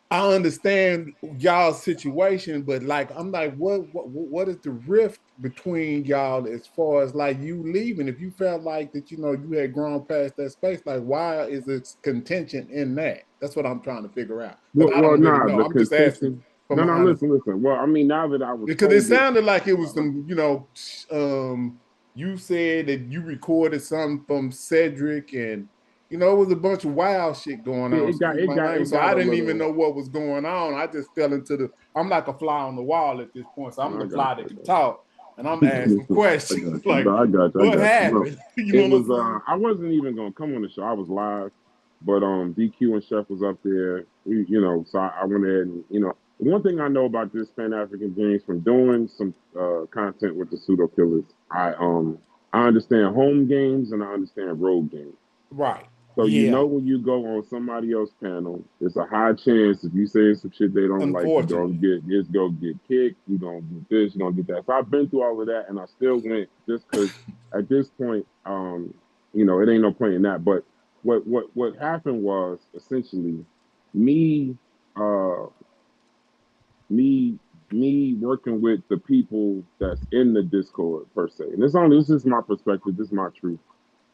I understand y'all's situation, but like I'm like, what is the rift between y'all as far as like you leaving? If you felt like that, you had grown past that space, like why is there contention in that? That's what I'm trying to figure out because I Well, don't really nah, know. the I'm just asking contention. from No, an no, honest listen. Well, I mean, now that I was because it told it, sounded like it was some, you said that you recorded something from Cedric and it was a bunch of wild shit going yeah, on. Excuse my language. it So got I a didn't even little. know what was going on. I just fell into I'm like a fly on the wall at this point. So I'm I the got fly you. that I can got talk and I'm you. asking I questions got you. like, No, I got you. I what got you. No, happened? You know it what I'm was. saying? I wasn't even gonna come on the show. I was live, but DQ and Chef was up there. So I went ahead and one thing I know about this Pan African Dreams from doing some content with the Pseudo Killers, I understand home games and I understand road games. Right. So Yeah. when you go on somebody else's panel, it's a high chance if you say some shit they don't like, Unfortunately. it's gonna get kicked, you gonna do this, you gonna get that. So I've been through all of that and I still went just because at this point, it ain't no point in that. But what happened was essentially me uh me me working with the people that's in the Discord per se. And this is my perspective, this is my truth,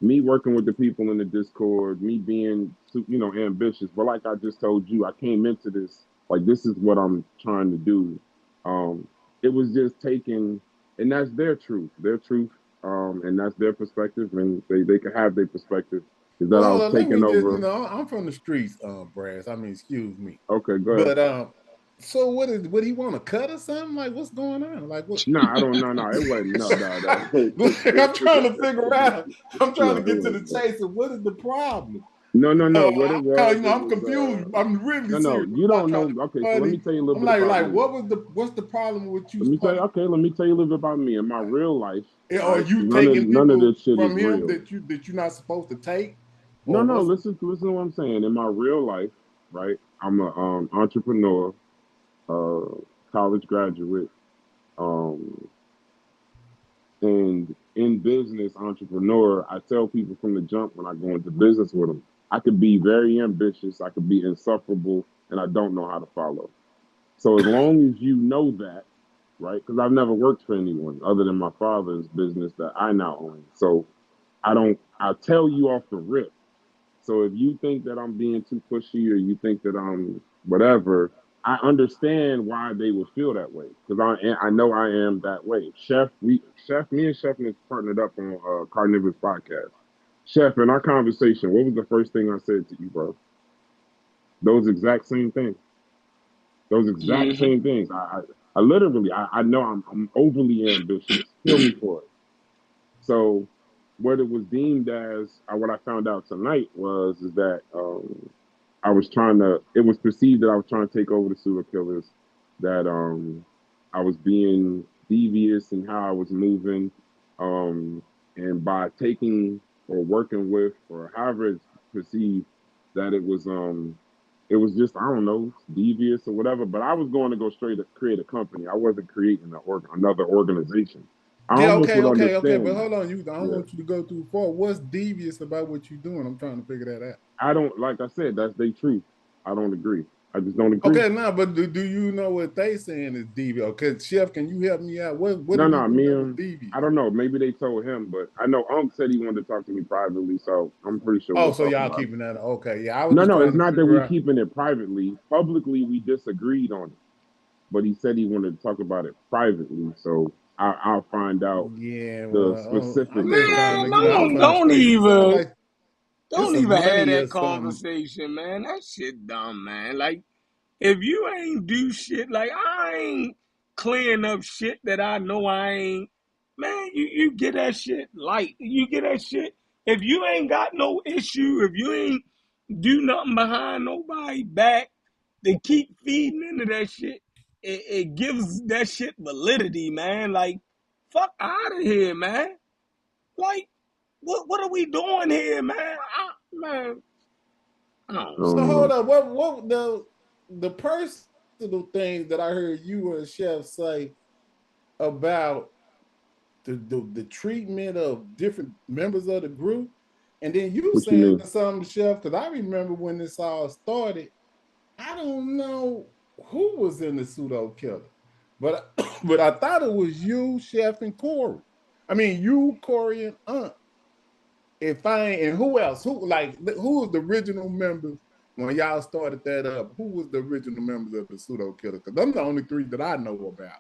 me working with the people in the Discord, me being, ambitious. But like I just told you, I came into this like this is what I'm trying to do. Um, it was just taking, and that's their truth, and that's their perspective, and they can have their perspective. Is that Well, I hold was on. Let taking me just, over? I'm from the streets, Brass. I mean, excuse me. Okay, go ahead. But so would he want to cut or something? Like, what's going on? Like, what? No, I don't. No, it wasn't. No, no, no. Like, I'm trying to figure out. I'm trying No, to it get to the wasn't. chase of what is the problem. No, no, no. What it was, it I'm was. confused. I'm really No, no. serious. You I'm not don't trying know. to Okay, be so let me funny. tell you a little I'm bit about like, me. what's the problem with you? Let me tell you. Okay, let me tell you a little bit about me. In my real life, Are right? you None of taking none of people this shit is from him real. that you're not supposed to take, No, or no. what's? Listen to what I'm saying. In my real life, right? I'm a entrepreneur, uh, college graduate, um, and in business, entrepreneur. I tell people from the jump when I go into business with them, I could be very ambitious, I could be insufferable, and I don't know how to follow. So as long as you know that, right? Because I've never worked for anyone other than my father's business that I now own. So I don't. I tell you off the rip. So if you think that I'm being too pushy or you think that I'm whatever, I understand why they would feel that way because I know I am that way. Me and Chef is partnered up on Carnivorous podcast. Chef, in our conversation, what was the first thing I said to you, bro? Those exact same things. Those exact Mm-hmm. same things. I literally, I know I'm overly ambitious. Kill me for it. So what it was deemed as, what I found out tonight was is that I was trying to. It was perceived that I was trying to take over the Pseudo Killers. That I was being devious in how I was moving, um, and by taking or working with or however it's perceived that it was just I don't know devious or whatever. But I was going to go straight to create a company. I wasn't creating another organization. I Yeah, almost okay, would okay, okay. understand But that. hold on, I don't Yeah. want you to go too far. What's devious about what you're doing? I'm trying to figure that out. I don't like I said, that's their truth. I don't agree. I just don't agree. Okay, now, but do you know what they saying is devious? Okay, Chef, can you help me out? What do No, people me know is and devious? I don't know. Maybe they told him, but I know Unc said he wanted to talk to me privately, so I'm pretty sure Oh, we'll so talk y'all about it. keeping that? Okay, yeah, I was No, just no, it's trying to not that figure we out. keeping it privately. Publicly, we disagreed on it, but he said he wanted to talk about it privately. So I'll find out Yeah, the well, I'm specifics just of trying Man, to, what I'm he trying to don't straight. It sounds even like it's don't a even have money or that something. conversation, man. That shit dumb, man. Like, if you ain't do shit, like I ain't clearing up shit that I know I ain't, man, you get that shit light. You get that shit. If you ain't got no issue, if you ain't do nothing behind nobody back, they keep feeding into that shit. It gives that shit validity, man. Like, fuck out of here, man. Like, what are we doing here, man? Man, I don't I know. So don't hold know. up, what the personal things that I heard you and Chef say about the treatment of different members of the group, and then you What you saying mean? something, Chef, because I remember when this all started. I don't know who was in the pseudo killer, but but I thought it was you, Chef, and Corey. I mean, you, Corey, and Aunt. If I ain't, and who else? Who was the original members when y'all started that up? Who was the original members of the pseudo killer? Because I'm the only three that I know about.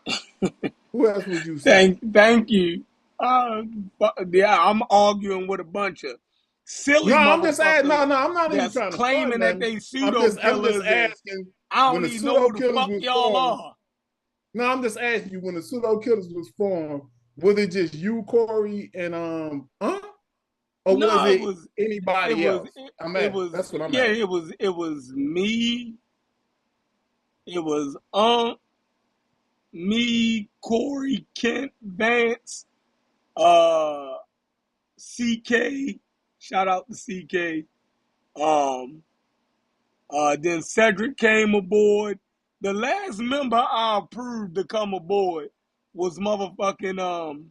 Who else would you say? Thank you. Yeah, I'm arguing with a bunch of silly No, I'm just saying. motherfuckers No, I'm not even that's trying to start claiming that nothing. they I'm pseudo just killers, and asking I when don't the even know pseudo who the killers fuck was y'all formed. are. No, I'm just asking you when the pseudo killers was formed. Was it just you, Corey, and or was No, it anybody else? That's what I'm yeah, asking. it was me, it was me, Corey, Kent, Vance, uh, CK, shout out to CK, um, then Cedric came aboard. The last member I approved to come aboard was motherfucking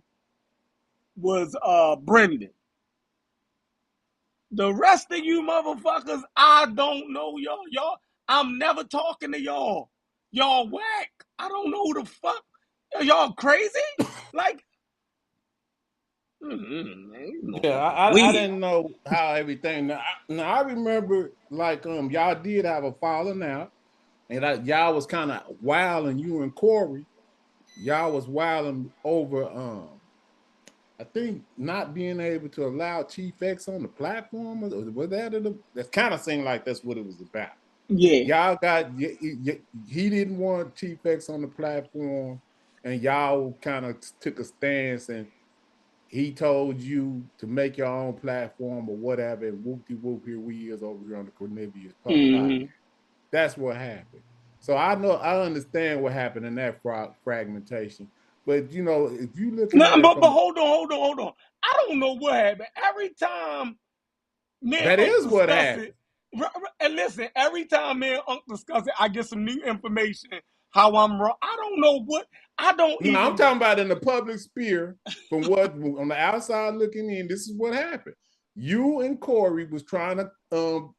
was Brendan. The rest of you motherfuckers, I don't know y'all. I'm never talking to y'all. Y'all whack. I don't know who the fuck. Y'all crazy? Like, man, these Yeah, motherfuckers I weird. didn't know how everything. Now I remember like y'all did have a falling out, and y'all was kind of wilding. You and Corey, y'all was wilding over I think not being able to allow Chief X on the platform. Was that it? That kind of seemed like that's what it was about. Yeah. Y'all got he didn't want Chief X on the platform, and y'all kind of took a stance, and he told you to make your own platform or whatever. And whoop de whoop, here we is over here on the Cornelius podcast. Mm-hmm. That's what happened. So I understand what happened in that fragmentation. But you know, if you looking Nah, at it but from hold on. I don't know what happened. Every time me and that Unc is what discuss it, happened. and listen, every time me and Unc discuss it, I get some new information how I'm wrong. I don't know what I don't No, I'm even. talking about in the public sphere, from what on the outside looking in, this is what happened. You and Corey was trying to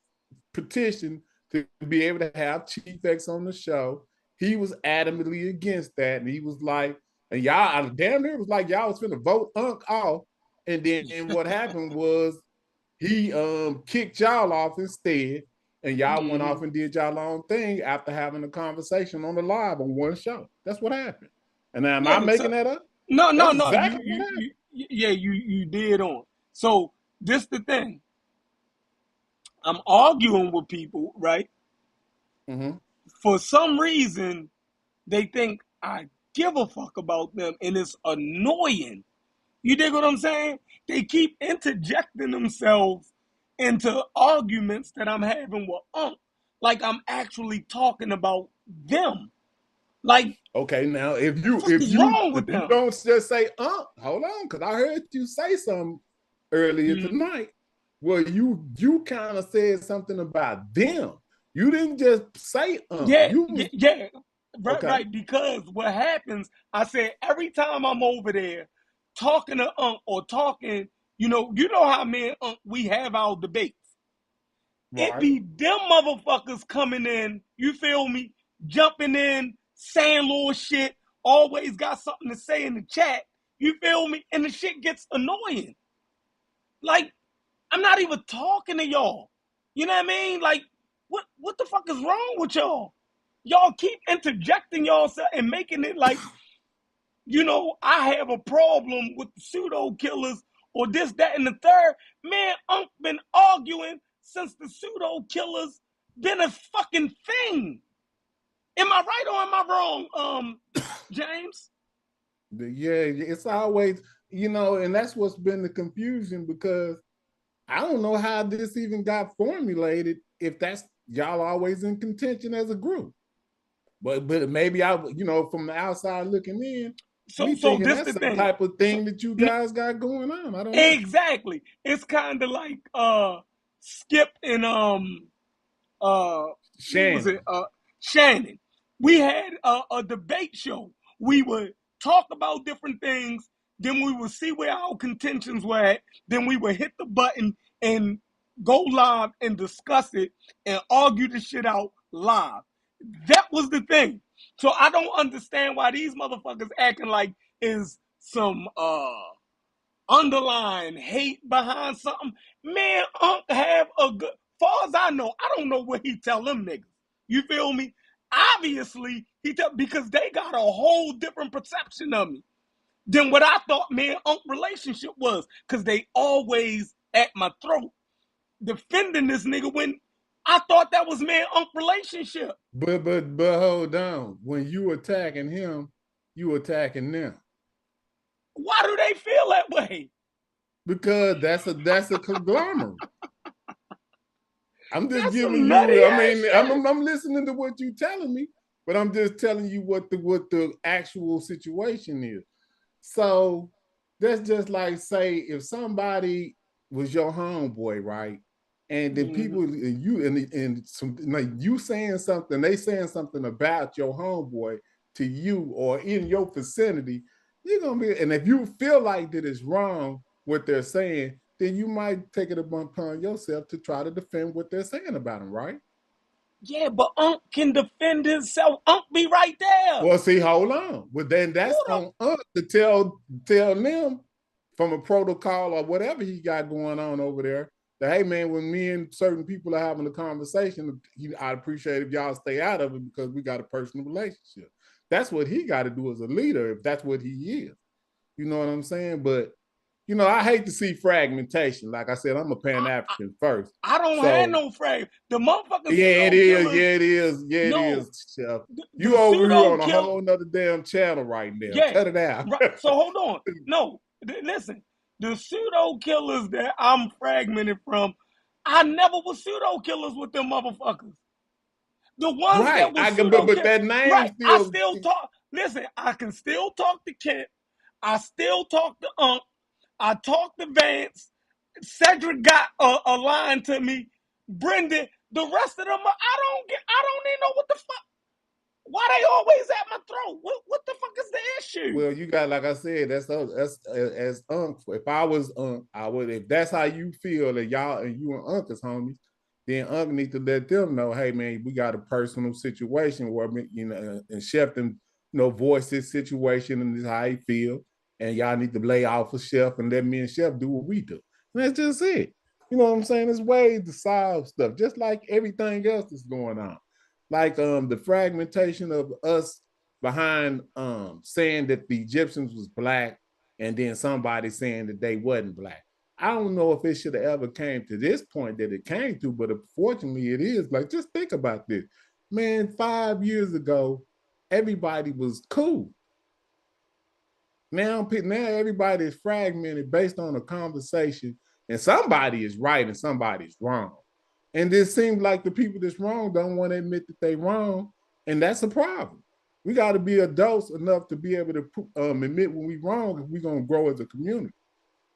petition to be able to have Chief X on the show. He was adamantly against that, and he was like, and y'all damn near was like y'all was finna vote Unc off. And then what happened was he kicked y'all off instead, and y'all went off Mm-hmm. and did y'all own thing after having a conversation on the live on one show. That's what happened. And am I Yeah. So making that up? no. That's No. exactly what happened. Yeah. You did on. So this the thing. I'm arguing with people, right? Mm-hmm. For some reason, they think I give a fuck about them, and it's annoying. You dig what I'm saying? They keep interjecting themselves into arguments that I'm having with like I'm actually talking about them. Like, Okay, now fuck is wrong if with you them? don't just say hold on, because I heard you say something earlier Mm, tonight. Well, you kind of said something about them. You didn't just say You was yeah. okay. Right. Because what happens, I said every time I'm over there talking to or talking, you know how me and we have our debates. It Right. be them motherfuckers coming in, you feel me, jumping in, saying little shit, always got something to say in the chat, you feel me, and the shit gets annoying. Like, I'm not even talking to y'all. You know what I mean? Like, what the fuck is wrong with y'all? Y'all keep interjecting yourself and making it like, you know, I have a problem with the pseudo killers or this, that, and the third. Man, Unc been arguing since the pseudo killers been a fucking thing. Am I right or am I wrong, James? Yeah, it's always, you know, and that's what's been the confusion, because I don't know how this even got formulated if that's y'all always in contention as a group. But maybe I, you know, from the outside looking in, we So thinking this that's the some thing. type of thing that you guys got going on. I don't know. Exactly. It's kind of like Skip and what was it? Shannon. Shannon. We had a debate show. We would talk about different things, then we would see where our contentions were at, then we would hit the button and go live and discuss it and argue the shit out live. That was the thing. So I don't understand why these motherfuckers acting like is some underlying hate behind something. Man, Unc have a good, far as I know, I don't know what he tell them niggas. You feel me? Obviously, he tell, because they got a whole different perception of me than what I thought me and Unc relationship was. Cause they always at my throat defending this nigga when I thought that was me and Unc relationship. But hold on. When you attacking him, you attacking them. Why do they feel that way? Because that's a conglomerate. I'm just That's giving some nutty you. I ass mean, shit. I'm listening to what you're telling me, but I'm just telling you what the actual situation is. So that's just like, say, if somebody was your homeboy, right? And then people and you and some, like, you saying something, they saying something about your homeboy to you or in your vicinity, you're gonna be, and if you feel like that it's wrong what they're saying, then you might take it upon yourself to try to defend what they're saying about him, right? Yeah, but Unc can defend himself. Unc be right there. Well, see, hold on. Well, then Who that's the on us to tell them from a protocol or whatever he got going on over there, that, hey man, when me and certain people are having a conversation, I'd appreciate if y'all stay out of it because we got a personal relationship. That's what he got to do as a leader, if that's what he is. You know what I'm saying? But you know, I hate to see fragmentation. Like I said, I'm a Pan African first. I don't have So no frag. The motherfucking yeah, it pseudo is. killers. Yeah, it is. Yeah, it No, is, Chef. You the over here pseudo on a kill. whole nother damn channel right now. Yeah. Cut it out. Right. So hold on. No, listen. The pseudo killers that I'm fragmented from, I never was pseudo killers with them motherfuckers. The ones Right. that was pseudo But killers. that name Right. I still. still talk. Listen, I can still talk to Kent. I still talk to Unc. I talked to Vance. Cedric got a line to me. Brendan, the rest of them, I don't even know what the fuck. Why they always at my throat? What the fuck is the issue? Well, you got, like I said, that's as Unc. If I was Unc, I would. If that's how you feel that y'all and you and Unc is homies, then Unc need to let them know, hey man, we got a personal situation where, you know, and Chef them, you know, voice his situation and this is how he feel, and y'all need to lay off of Chef and let me and Chef do what we do. And that's just it. You know what I'm saying? There's ways to solve stuff, just like everything else that's going on. Like the fragmentation of us behind saying that the Egyptians was black and then somebody saying that they wasn't black. I don't know if it should have ever came to this point that it came to, but unfortunately it is. Like, just think about this. Man, 5 years ago, everybody was cool. Now everybody is fragmented based on a conversation, and somebody is right and somebody's wrong. And it seems like the people that's wrong don't want to admit that they wrong, and that's a problem. We got to be adults enough to be able to admit when we wrong if we're gonna grow as a community.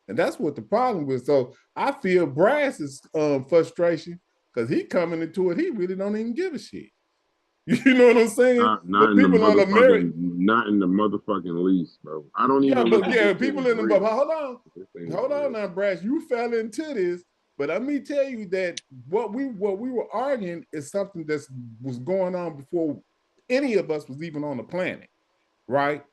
And that's what the problem is. So I feel Brass's frustration because he coming into it, he really don't even give a shit. You know what I'm saying? Not But in the people on motherfucking, America, not in the motherfucking least, bro. I don't yeah, even but look at yeah, this shit people as in the, but real. hold on now, Brass, you fell into this But let me tell you that what we were arguing is something that was going on before any of us was even on the planet, right?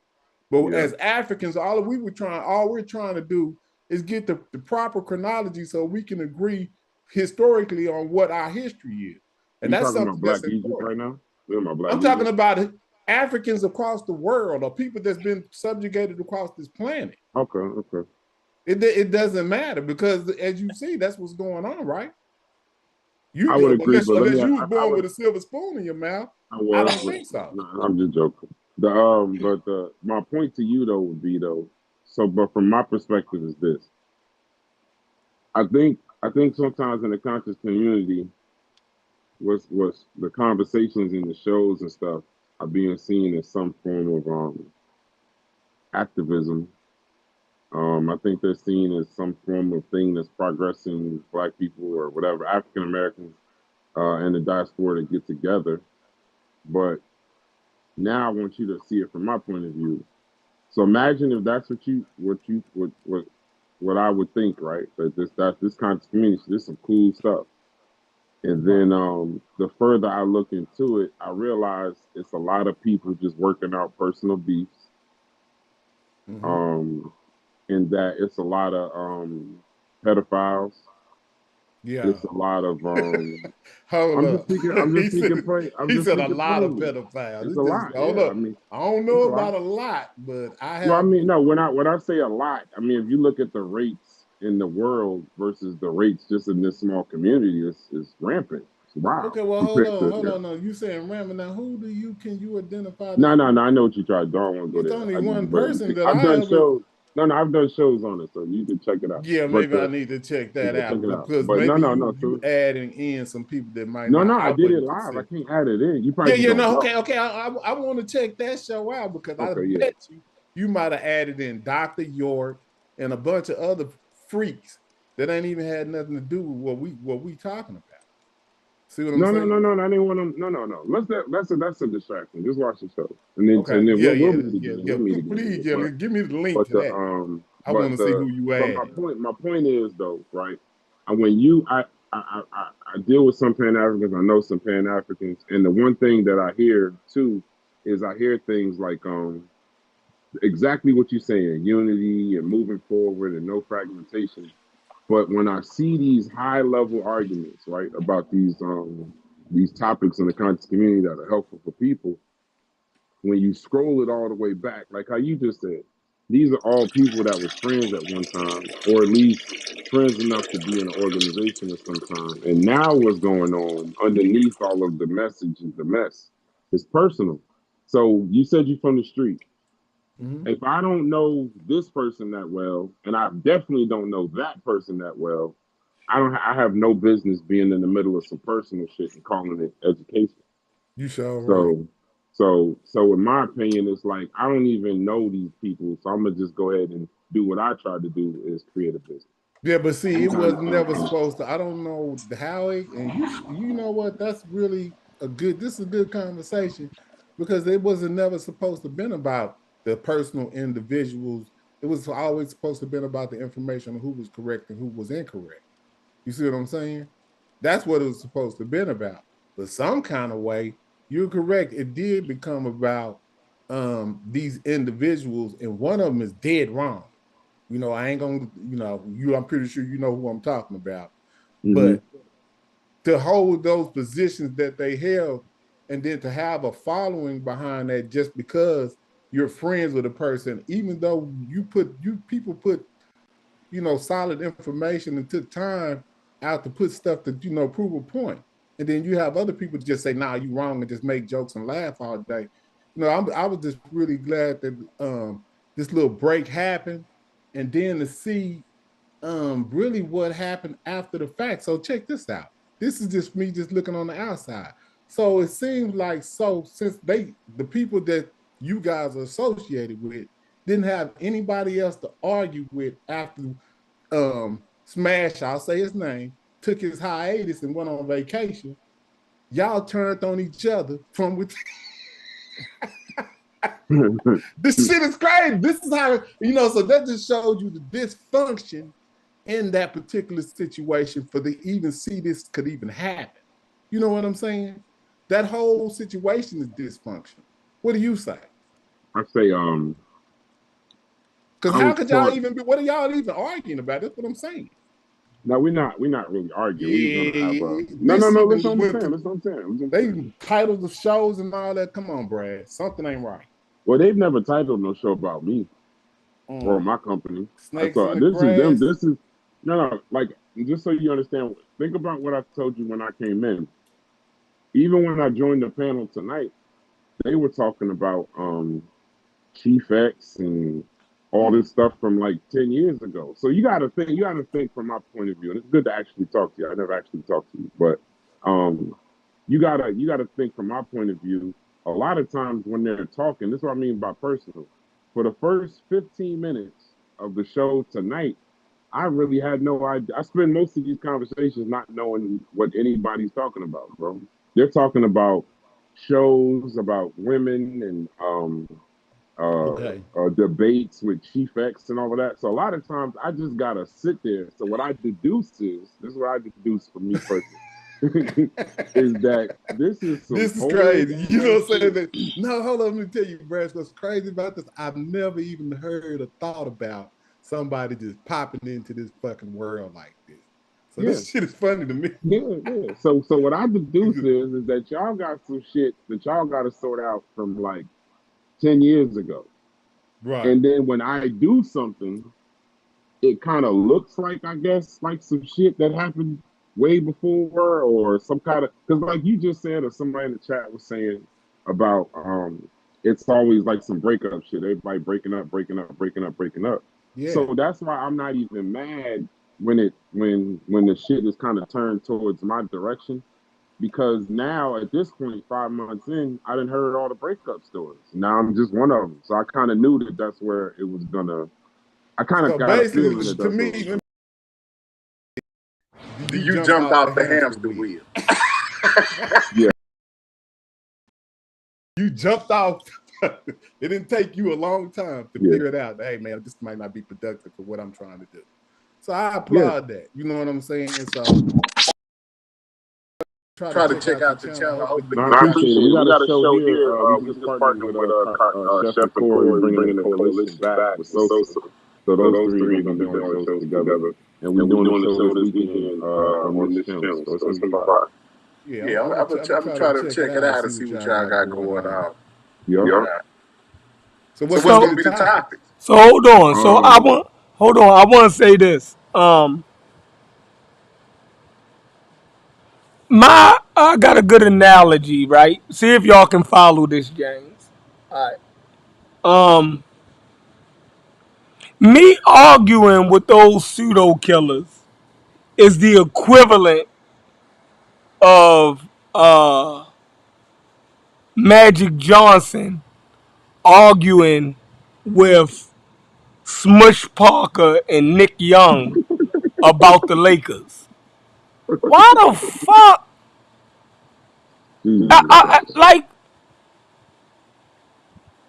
But Yeah. as Africans, all we're trying to do is get the proper chronology so we can agree historically on what our history is. And You that's talking about something Black that's Egypt important. right now? You talking about Black I'm talking Egypt? about Africans across the world or people that's been subjugated across this planet. Okay, okay. It doesn't matter because as you see, that's what's going on, right? I would agree, Unless but let me. you was I born would. with a silver spoon in your mouth, I I was, don't but think so. no, I'm just joking. But my point to you though would be though. So, but from my perspective is this. I think sometimes in the conscious community, what's the conversations and the shows and stuff are being seen as some form of activism. I think they're seen as some form of thing that's progressing Black people or whatever African Americans and the diaspora to get together. But now I want you to see it from my point of view. So imagine if that's what I would think, right? That this kind of community, this is some cool stuff. And then the further I look into it, I realize it's a lot of people just working out personal beefs. Mm-hmm. Um, and that it's a lot of pedophiles. Yeah. It's a lot of Hold I'm just up. speaking I'm just he said speaking plain I'm he just said a speaking lot of plainly. pedophiles. It's This a just lot, hold yeah. I up. mean I don't it's know a lot. about a lot, but I No, I have. mean no, when I say a lot, I mean if you look at the rates in the world versus the rates just in this small community, it's rampant. It's wild Okay, well, compared to hold yeah. on. No, you saying Raymond? Now, can you identify the No, no, freak? no. I know what you tried. Don't want to go It's there. only I just, one but person that I've I done ever. shows. No, no, I've done shows on it, so you can check it out. Yeah, But maybe I need to check that yeah, check out it out. because But no, maybe no, no. you So adding in some people that might no, not. no. I I did it wouldn't live. I consider. can't add it in. You probably Yeah, just yeah, don't no, know. okay, okay. I want to check that show out because I Okay, yeah. bet you might have added in Dr. York and a bunch of other freaks that ain't even had nothing to do with what we talking about. See what I'm No, no, saying? no, no. I didn't want to. No, no, no. That's a distraction. Just watch the show, and Okay, then yeah, we'll yeah, meet yeah, again. yeah. We'll meet again. Please, Yeah. yeah, give me the link But to that. I want to see who you but added. my point is though, right? When I deal with some Pan Africans, I know some Pan Africans, and the one thing that I hear too is I hear things like exactly what you're saying, unity and moving forward and no fragmentation. But when I see these high level arguments, right, about these topics in the conscious community that are helpful for people, when you scroll it all the way back, like how you just said, these are all people that was friends at one time, or at least friends enough to be in an organization at some time. And now what's going on underneath all of the message is the mess. It's personal. So you said you're from the street. Mm-hmm. If I don't know this person that well, and I definitely don't know that person that well, I have no business being in the middle of some personal shit and calling it education. You sure right. So so in my opinion, it's like I don't even know these people, so I'm gonna just go ahead and do what I try to do is create a business. Yeah, but see, I'm it kind was of never supposed to. I don't know how it, and you know what? That's really a good. This is a good conversation because it wasn't never supposed to been about the personal individuals. It was always supposed to been about the information of who was correct and who was incorrect. You see what I'm saying? That's what it was supposed to been about. But some kind of way, you're correct. It did become about these individuals, and one of them is dead wrong. You know, I ain't gonna, I'm pretty sure you know who I'm talking about. hmm But to hold those positions that they held and then to have a following behind that just because you're friends with a person, even though people put, solid information and took time out to put stuff to, prove a point. And then you have other people just say, nah, you wrong and just make jokes and laugh all day. I was just really glad that this little break happened and then to see really what happened after the fact. So check this out. This is just me just looking on the outside. So it seems like since the people that you guys are associated with didn't have anybody else to argue with after Smash, I'll say his name, took his hiatus and went on vacation. Y'all turned on each other from within. This shit is crazy. This is how, so that just showed you the dysfunction in that particular situation for the even see this could even happen. You know what I'm saying? That whole situation is dysfunctional. What do you say? I say, Because I how was could y'all taught. even be? What are y'all even arguing about? That's what I'm saying. No, we're not really arguing. We was gonna have a This no. shit Listen, what I'm went saying. through. Listen, what I'm saying. Listen what I'm They saying. titles of shows and all that. Come on, Brad. Something ain't right. Well, they've never titled no show about me or Mm. my company. Snakes So in the this is them. grass. This is no. Like just so you understand. Think about what I told you when I came in. Even when I joined the panel tonight, they were talking about Chief X and all this stuff from like 10 years ago. So you gotta think from my point of view, and it's good to actually talk to you. I never actually talked to you, but you gotta think from my point of view. A lot of times when they're talking, this is what I mean by personal. For the first 15 minutes of the show tonight, I really had no idea. I spend most of these conversations not knowing what anybody's talking about, bro. They're talking about shows, about women, and Okay. debates with Chief X and all of that. So a lot of times I just gotta sit there. So what I deduce is this is what I deduce for me personally is that this is some This is old crazy. You know ass what I'm shit. saying? No, hold on. Let me tell you, Brad, what's crazy about this. I've never even heard or thought about somebody just popping into this fucking world like this. So Yeah, this shit is funny to me. yeah. So what I deduce is that y'all got some shit that y'all got to sort out from like 10 years ago, Right. and then when I do something, it kind of looks like I guess like some shit that happened way before or some kind of because like you just said or somebody in the chat was saying about it's always like some breakup shit. Everybody breaking up. Yeah. So that's why I'm not even mad when the shit is kind of turned towards my direction because now at this point 5 months in I didn't heard all the breakup stories. Now I'm just one of them. So I kind of knew that that's where it was gonna I kind of So got a feeling basically, that to that's me, what was you You jumped jumped off the off the hamster hamster wheel. wheel. yeah. You jumped off. It didn't take you a long time to Yeah, figure it out. Hey, man, this might not be productive for what I'm trying to do. So I yeah. applaud that. You know what I'm saying? So try to Try to check check out the out the channel. channel. Hopefully, Hopefully, No, you I no, I got appreciate it. appreciate We it. We got a got a show show here. here. We We just just partnered partnered with with Chef Chef Decoy, Decoy, bringing bringing the the coalition coalition back back with with Sosa. Sosa. So So those those three are three gonna are be gonna be doing doing shows shows together, together, and we're and we're doing the doing the show show this this weekend weekend on on this this channel. channel. So it's So gonna it's be gonna be fire. fire. Yeah, Yeah, I'm gonna try to check it out and see what y'all got going on. Yep. Yeah. So So what's what's gonna be So gonna the be the topic? topic? so hold on. So I Um. want hold on. I want to say this. I got a good analogy, right? See if y'all can follow this, James. All right. Me arguing with those pseudo killers is the equivalent of Magic Johnson arguing with Smush Parker and Nick Young about the Lakers. Why the fuck? Jesus Christ. Like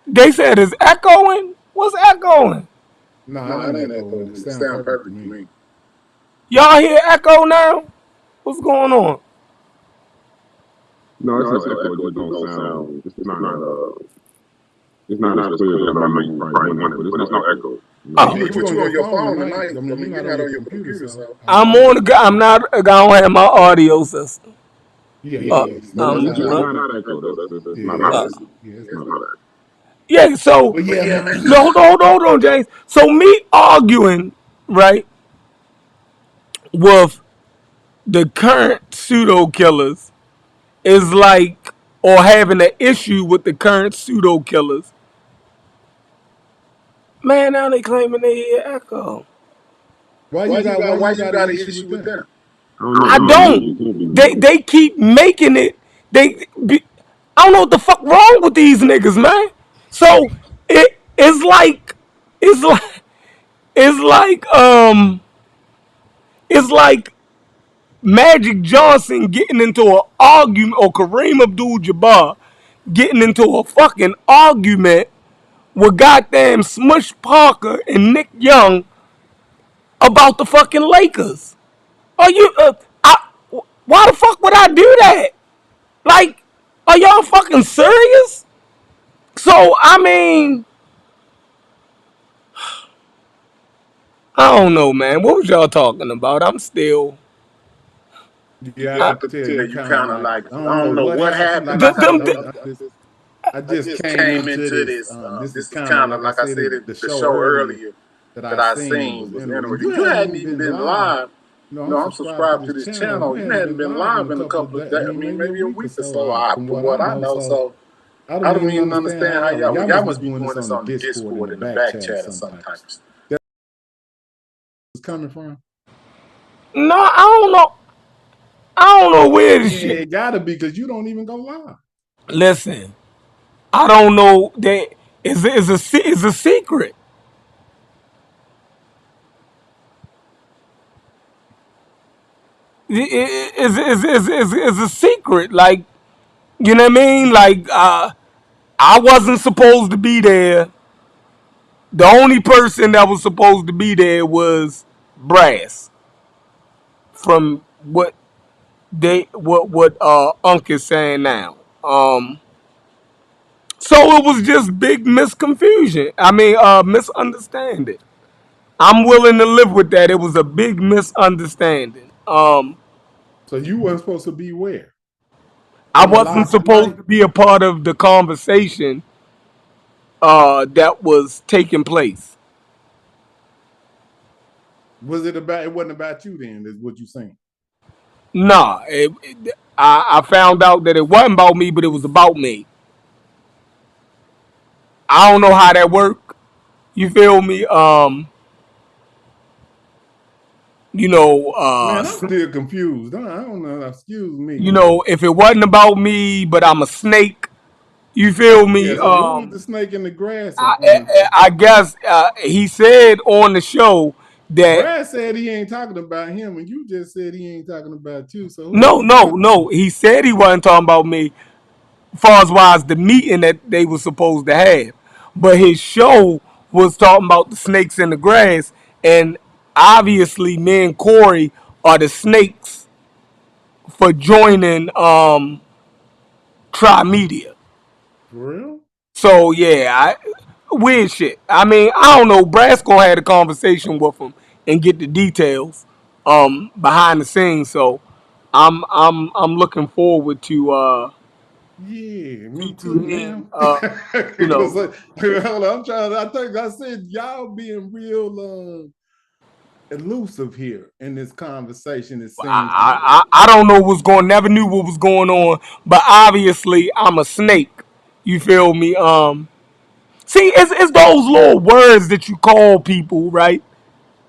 they said, is echoing. What's echoing? No, it No, ain't it ain't echoing. echoing. It It sounds sounds perfect to perfect to me. me. Y'all hear echo now? What's going on? No, it's No, no it's no echo. It echo. just It just don't don't sound. sound. It's It's not not It's It's not as not as clear as clear as I I know know you you probably probably wanted, wanted, but it's but no it's no echo. echo. No. Yeah, Oh, but you on You your on your phone phone tonight. tonight. I I mean, you're mean, not you're on not your on your computer, computer, so so I don't I'm know. on the. I'm not. I don't have my audio system. Yeah, yeah, yeah. yeah. So No, it Um. it's sounds uh, not an echo. Echo. That's yeah, not it's an not. uh, echo. Yeah, it's It's not. not. yeah. So But But yeah, yeah, man. man. no, hold on, James. So me arguing right with the current pseudo killers is like, or having an issue with the current pseudo killers. Man, now they claiming they hear echo. Why Why you you got an got an issue with issue with them? them? I don't know. I It can't be don't. me. It can't be They me. they keep making it. I don't know what the fuck wrong with these niggas, man. So it's like it's like it's like it's like Magic Johnson getting into an argument, or Kareem Abdul-Jabbar getting into a fucking argument with goddamn Smush Parker and Nick Young about the fucking Lakers. Are you? Why the fuck would I do that? Like, are y'all fucking serious? So I mean, I don't know, man. What was y'all talking about? I'm still. Yeah, I I could could tell tell you you kind of kind of like like I I don't know don't know what what happened. happened. Like I Like said, I I just just came came into into this. this. This is This is kind of kind of like I like I said. said. The The show show earlier earlier that that I I seen seen was was interesting. interesting. You You hadn't hadn't even even been been live. live. You know, You know, I'm I'm subscribed to subscribed to this this channel. channel. You You hadn't hadn't been been live in live a in a couple of couple of days. I days. I mean, mean, maybe a maybe a week or week or so, so, from from what I what I know. know. So So I don't I don't even even understand how understand how y'all. Y'all y'all must be must be doing this doing this on the on the Discord in Discord the in the back back chat or chat or some some type of type of stuff. stuff. That's coming from. No, I don't know. I don't know where this Yeah, shit. it gotta be because you don't even go live. Listen, I don't know that is a secret. Is a secret. Like, you know what I mean? Like, I wasn't supposed to be there. The only person that was supposed to be there was Brass. From what Unc is saying now. So it was just big misconfusion. I mean, misunderstanding. I'm willing to live with that. It was a big misunderstanding. So you wasn't supposed to be where I on the wasn't live supposed tonight. to be a part of the conversation that was taking place. Was it about? It wasn't about you then. Is what you saying? Nah, I found out that it wasn't about me, but it was about me. I don't know how that worked. You feel me? You know, Man, I'm still confused. I don't know. Excuse me. if it wasn't about me, but I'm a snake. You feel Yeah. me? So who was the snake in the grass? I guess he said on the show that Brad said he ain't talking about him, and you just said he ain't talking about you. So who was no, he no, talking no. about? He said he wasn't talking about me, far as wise the meeting that they were supposed to have, but his show was talking about the snakes in the grass, and obviously, me and Corey are the snakes for joining Tri Media. For real? So yeah, weird shit. I mean, I don't know. Brasco had a conversation with him and get the details behind the scenes. So I'm looking forward to Yeah, me too now. hearing you Because know. hold on, I'm trying. I think I said y'all being real elusive here in this conversation. It seems to me. I don't know what's going. Never knew what was going on, but obviously I'm a snake. You feel me? See, it's those little words that you call people, right?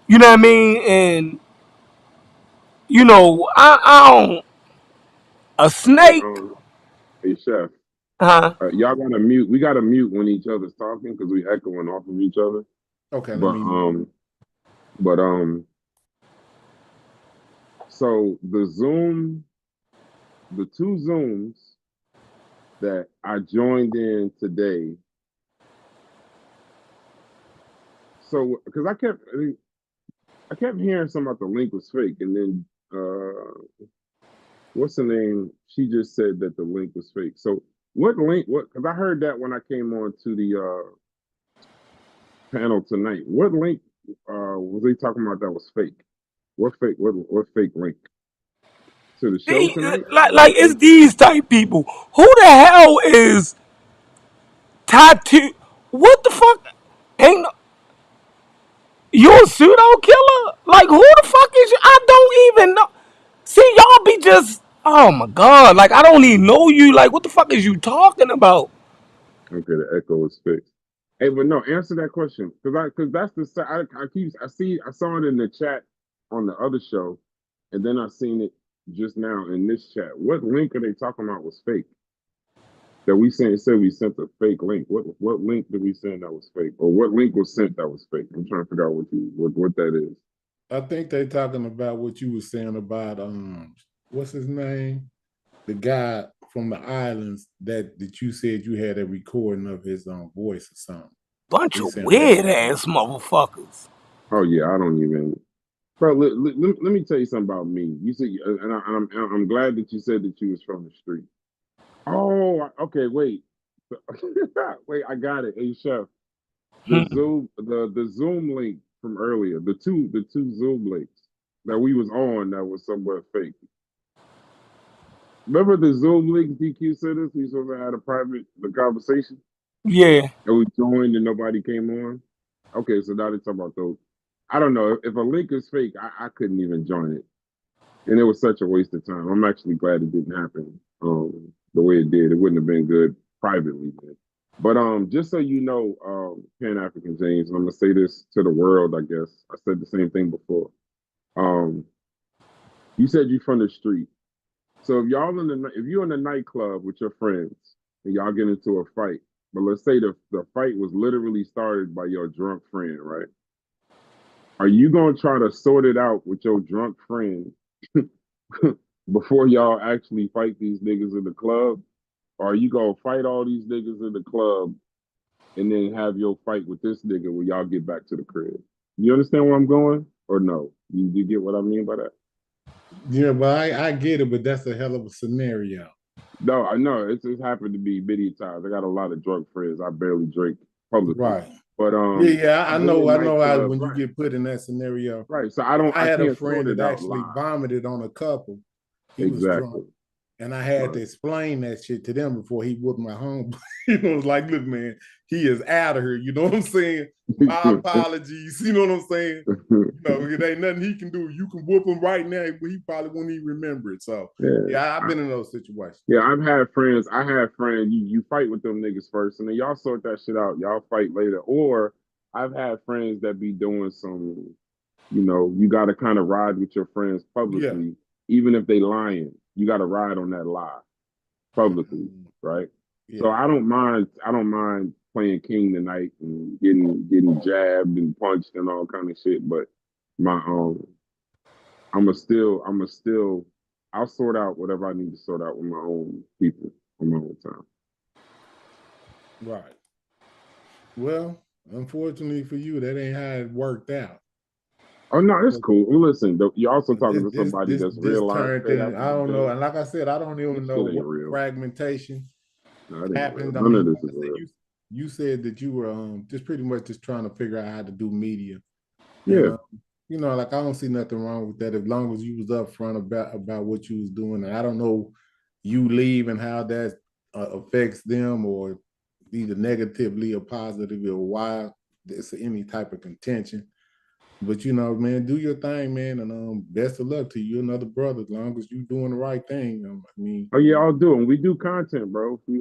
You know what I mean? And I don't a Hey, snake, hey, chef. huh? Y'all gotta mute. We gotta mute when each other's talking because we echoing off of each other. Okay, let But me mute. but so the two Zooms that I joined in today. So because I kept hearing something about the link was fake, and then what's the name? She just said that the link was fake. So what link? What? Because I heard that when I came on to the panel tonight. What link was they talking about that was fake? What fake? What fake link to the show See, tonight? like it's these type people. Who the hell is tattoo? What the fuck? Ain't no, you a pseudo killer? Like who the fuck is you? I don't even know. See, y'all be just. Oh my god! Like I don't even know you. Like what the fuck is you talking about? Okay, the echo is fixed. Hey, but no, answer that question because that's I saw it in the chat on the other show, and then I seen it just now in this chat. What link are they talking about was fake? That we said we sent a fake link. What link did we send that was fake, or what link was sent that was fake? I'm trying to figure out what that is. I think they talking about what you were saying about what's his name? The guy from the islands that you said you had a recording of his voice or something. Bunch They of saying that. weird ass motherfuckers. Oh yeah, I don't even. Bro, let me tell you something about me. You said, and I'm glad that you said that you was from the street. Oh, okay, wait. Wait, I got it. Hey, chef, the Zoom link from earlier, the two Zoom links that we was on that was somewhere fake. Remember the Zoom link DQ sent us? We supposed to have a private the conversation, Yeah. and we joined and nobody came on. Okay, so now they're talking about those. I don't know if a link is fake. I couldn't even join it, and it was such a waste of time. I'm actually glad it didn't happen the way it did. It wouldn't have been good privately, man. But just so you know, Pan African James, and I'm gonna say this to the world. I guess I said the same thing before. Um, you said you from the street. So if you're in a nightclub with your friends and y'all get into a fight, but let's say the fight was literally started by your drunk friend, right? Are you gonna try to sort it out with your drunk friend before y'all actually fight these niggas in the club? Or are you gonna fight all these niggas in the club and then have your fight with this nigga when y'all get back to the crib? You understand where I'm going? Or no? You get what I mean by that? Yeah, but I get it, but that's a hell of a scenario. No, I know it's happened to me many times. I got a lot of drunk friends. I barely drink publicly, Right. but Yeah, I've I been in know how nightclubs, when you right? get put in that scenario. Right. So I I had a can't sort friend it that out actually live. vomited on a couple. He was drunk. Exactly. And I had to Right. explain that shit to them before he whooped my home. You know, it's like, look, man, he is out of here. You know what I'm saying? My apologies. You know what I'm saying? You know, it ain't nothing he can do. You can whoop him right now, but he probably won't even remember it. So, Yeah. yeah, I've been in those situations. Yeah, I've had friends. I had friends. You fight with them niggas first, and then y'all sort that shit out. Y'all fight later. Or I've had friends that be doing some. You got to kind of ride with your friends Yeah. publicly, even if they lying. You got to ride on that lie publicly, right? So Yeah. I don't mind. I don't mind playing king tonight and getting jabbed and punched and all kind of shit. But my I'm a still I'll sort out whatever I need to sort out with my own people on my own time. Right. Well, unfortunately for you, that ain't how it worked out. Oh no, it's cool. Well, listen, you're also talking to This somebody this that's this real life turned straight in, after I the don't know. day. And like I said, I don't even This know shit ain't what real. fragmentation No, it ain't real. happened. I None mean, of this like I is said, real. you said that you were just pretty much just trying to figure out how to do media. And Yeah. you know, like I don't see nothing wrong with that as long as you was upfront about what you was doing. And I don't know you leave and how that affects them or either negatively or positively or why there's any type of contention. But you know, man, do your thing, man, and best of luck to you, another brother. As long as you doing the right thing, I mean, Oh yeah, I'll do. And we do content, bro. We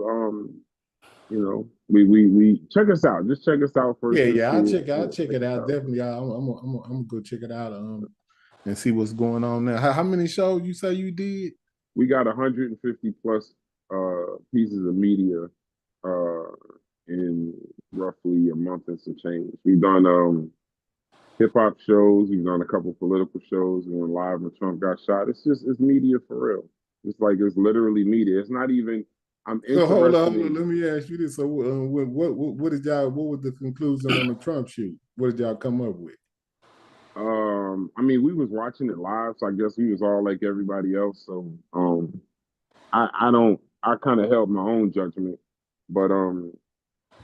check us out. Just check us out first and yeah, see. I'll Yeah, check check it us out. out. Definitely, I'm gonna go check it out, and see what's going on now. How many shows you say you did? We got 150 plus pieces of media uh in roughly a month and some change. We've done hip hop shows, we've done a couple political shows, we went live when Trump got shot. It's media for real. It's literally media. It's not even I'm So interested hold on. in Let me ask you this. So, what did y'all? What was the conclusion on the Trump shoot? What did y'all come up with? I mean we was watching it live, so I guess we was all like everybody else. So I don't I kind of held my own judgment. But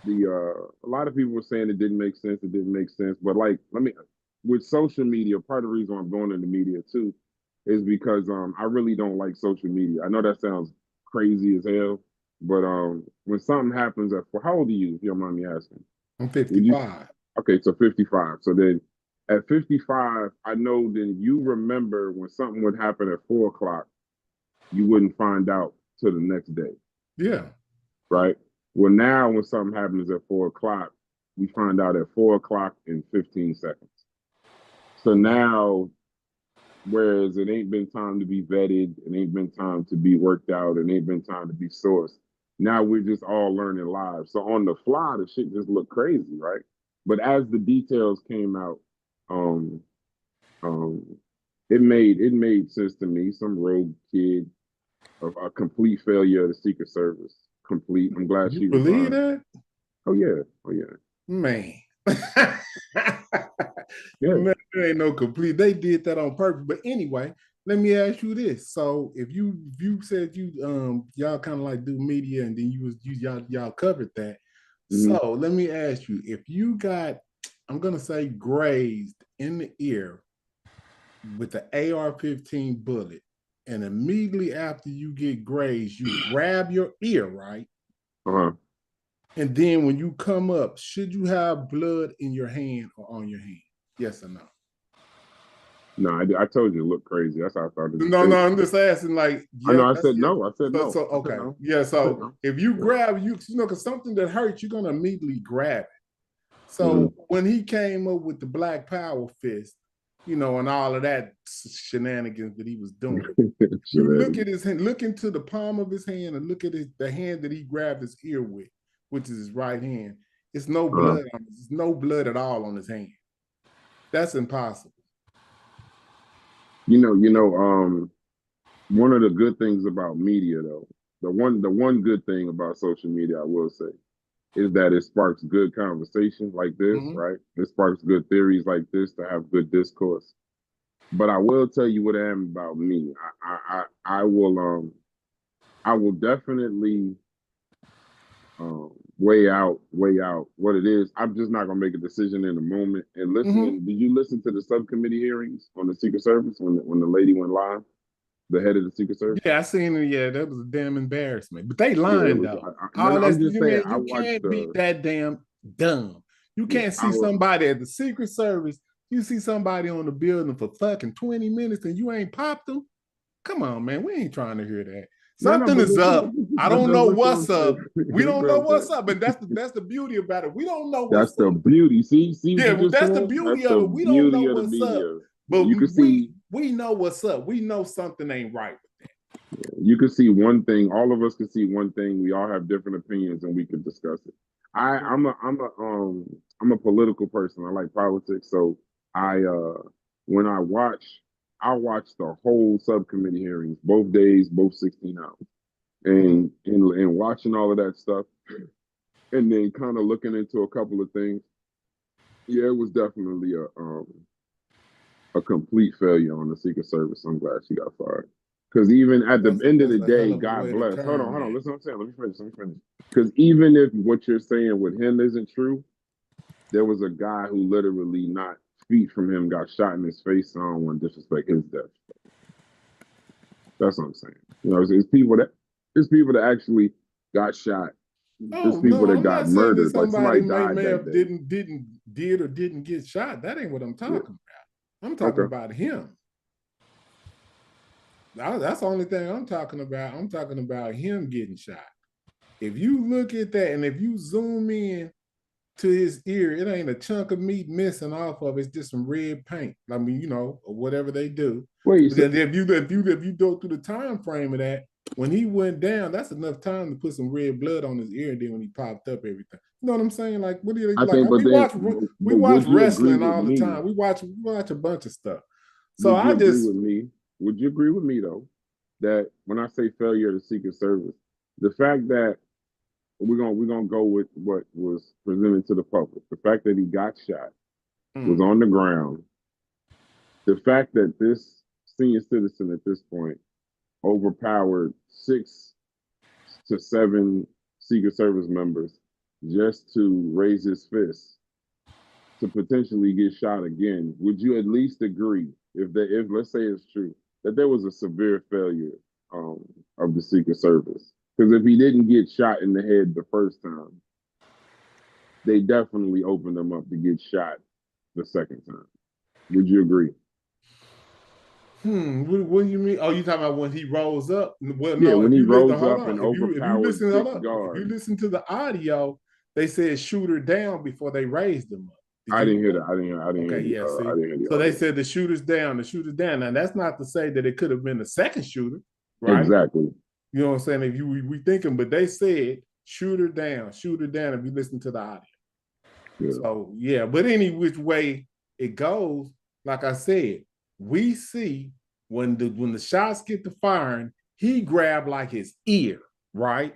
the a lot of people were saying it didn't make sense, it didn't make sense. But like let me with social media, part of the reason why I'm going into media too is because I really don't like social media. I know that sounds crazy as hell, but when something happens at how old are you, if you don't mind me asking? I'm Would you 55. okay, so 55. So then at 55, I know then you remember when something would happen at 4 o'clock, you wouldn't find out till the next day, Yeah. right? Well, now when something happens at 4 o'clock, we find out at 4 o'clock in 15 seconds. So now, whereas it ain't been time to be vetted, it ain't been time to be worked out, it ain't been time to be sourced. Now we're just all learning live. So on the fly, the shit just looked crazy, right? But as the details came out, um, um, it made sense to me. Some rogue kid, a complete failure of the Secret Service. Complete. I'm glad You she believe resigned. that? Oh yeah, oh yeah. Man. Yeah. Man, there ain't no complete. They did that on purpose. But anyway, let me ask you this. So if you said you y'all kind of like do media and then y'all covered that. Mm-hmm. So let me ask you, if you got, I'm gonna say grazed in the ear with the AR-15 bullet, and immediately after you get grazed, you grab your ear, right? Uh-huh. And then when you come up, should you have blood in your hand or on your hand? Yes or no? No, I told you it looked crazy. That's how I started the No, debate. I'm just asking, like, I yeah, know. I that's said it. no. I said no. So I said okay. no. Yeah, so no. if you grab, you know, because something that hurts, you're going to immediately grab it. So Mm-hmm. when he came up with the Black Power fist, you know, and all of that shenanigans that he was doing, you look at his hand, look into the palm of his hand and look at the hand that he grabbed his ear with, which is his right hand. It's no blood on it. There's no blood at all on his hand. That's impossible. You know, one of the good things about media, though, the one good thing about social media, I will say, is that it sparks good conversation like this, right? It sparks good theories like this to have good discourse. But I will tell you what I am about me. I will definitely weigh out what it is. I'm just not gonna make a decision in the moment. And listening, did you listen to the subcommittee hearings on the Secret Service when the lady went live, the head of the Secret Service? Yeah, I seen it. Yeah, that was a damn embarrassment. But they lying though. I'm just saying. I You watched can't be that damn dumb. You can't see somebody at the Secret Service. You see somebody on the building for fucking 20 minutes and you ain't popped them. Come on, man. We ain't trying to hear that. Something is up. I don't know what's up. We don't know what's up, and that's the beauty about it. We don't know what's up. That's the beauty. See what Yeah, you just that's said? the beauty That's of the it. We don't know beauty of the what's up, media. but You can see. we know what's up. We know something ain't right with that. You can see one thing. All of us can see one thing. We all have different opinions, and we can discuss it. I'm a political person. I like politics, so when I watch the whole subcommittee hearings, both days, both 16 hours, and watching all of that stuff, and then kind of looking into a couple of things. Yeah, it was definitely a complete failure on the Secret Service. I'm glad she got fired. Because even at the end of the day, God bless. Hold on. Listen what I'm saying. Let me finish. Because even if what you're saying with him isn't true, there was a guy who literally not feet from him got shot in his face. So I don't want to disrespect his death. That's what I'm saying. You know, it's people that actually got shot. There's people that got murdered. Like somebody died that day. Didn't get shot. That ain't what I'm talking about. I'm talking about him. That's the only thing I'm talking about. I'm talking about him getting shot. If you look at that and if you zoom in to his ear, it ain't a chunk of meat missing off of it. It's just some red paint. I mean, you know, or whatever they do. Wait, so if you go through the time frame of that, when he went down, that's enough time to put some red blood on his ear. And then when he popped up, everything. You know what I'm saying? Like, what do you like? We watch wrestling all the time. We watch a bunch of stuff. So would you agree with me though that when I say failure of the Secret Service, the fact that we're gonna go with what was presented to the public, the fact that he got shot, was on the ground, the fact that this senior citizen at this point overpowered 6 to 7 Secret Service members just to raise his fist to potentially get shot again, would you at least agree, if let's say it's true, that there was a severe failure of the Secret Service? Because if he didn't get shot in the head the first time, they definitely opened him up to get shot the second time. Would you agree? What do you mean? Oh, you talking about when he rose up? Well, yeah, no, when he rose up and overpowered 6 guards. If you listen to the audio, they said shoot her down before they raised him up. I didn't hear that. I didn't hear the so they said the shooter's down. Now that's not to say that it could have been the second shooter, right? Exactly. You know what I'm saying? If we thinking, but they said shoot her down. If you listen to the audio. Yeah. So yeah, but any which way it goes, like I said, we see when the shots get to firing, he grabbed like his ear, right?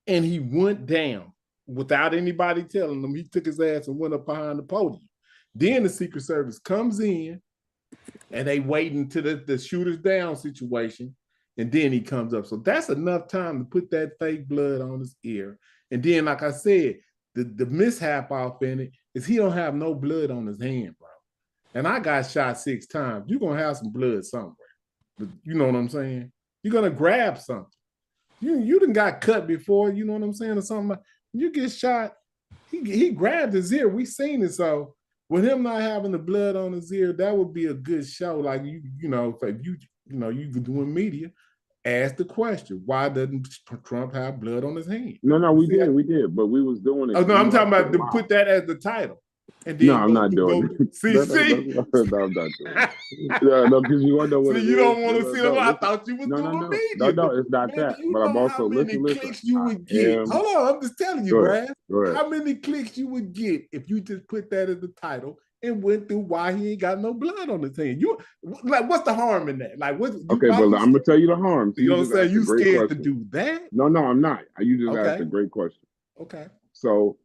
And he went down without anybody telling him. He took his ass and went up behind the podium. Then the Secret Service comes in and they wait until the shooter's down situation, and then he comes up. So that's enough time to put that fake blood on his ear. And then, like I said, the mishap off in it is he don't have no blood on his hand, bro. And I got shot 6 times. You're gonna have some blood somewhere. But you know what I'm saying? You're gonna grab something. You done got cut before, you know what I'm saying, or something. You get shot, he grabbed his ear. We seen it. So with him not having the blood on his ear, that would be a good show. Like you know, if you doing media, ask the question: why doesn't Trump have blood on his hand? No, we did, but we was doing it. Oh no, I'm talking about to put that as the title. And then no, I'm not doing it. See, no, I'm not doing it. No, because you want to know what so it you is. don't want to see them. I thought you was doing media. No, it's not that. But I'm also listening. Clicks you would get. Hold on, I'm just telling you, Brad. How many clicks you would get if you just put that as the title and went through why he ain't got no blood on his hand? You like, what's the harm in that? Like, what? Okay, but I'm gonna tell you the harm. So you don't say you scared to do that? No, I'm not. You just asked a great question. Okay. So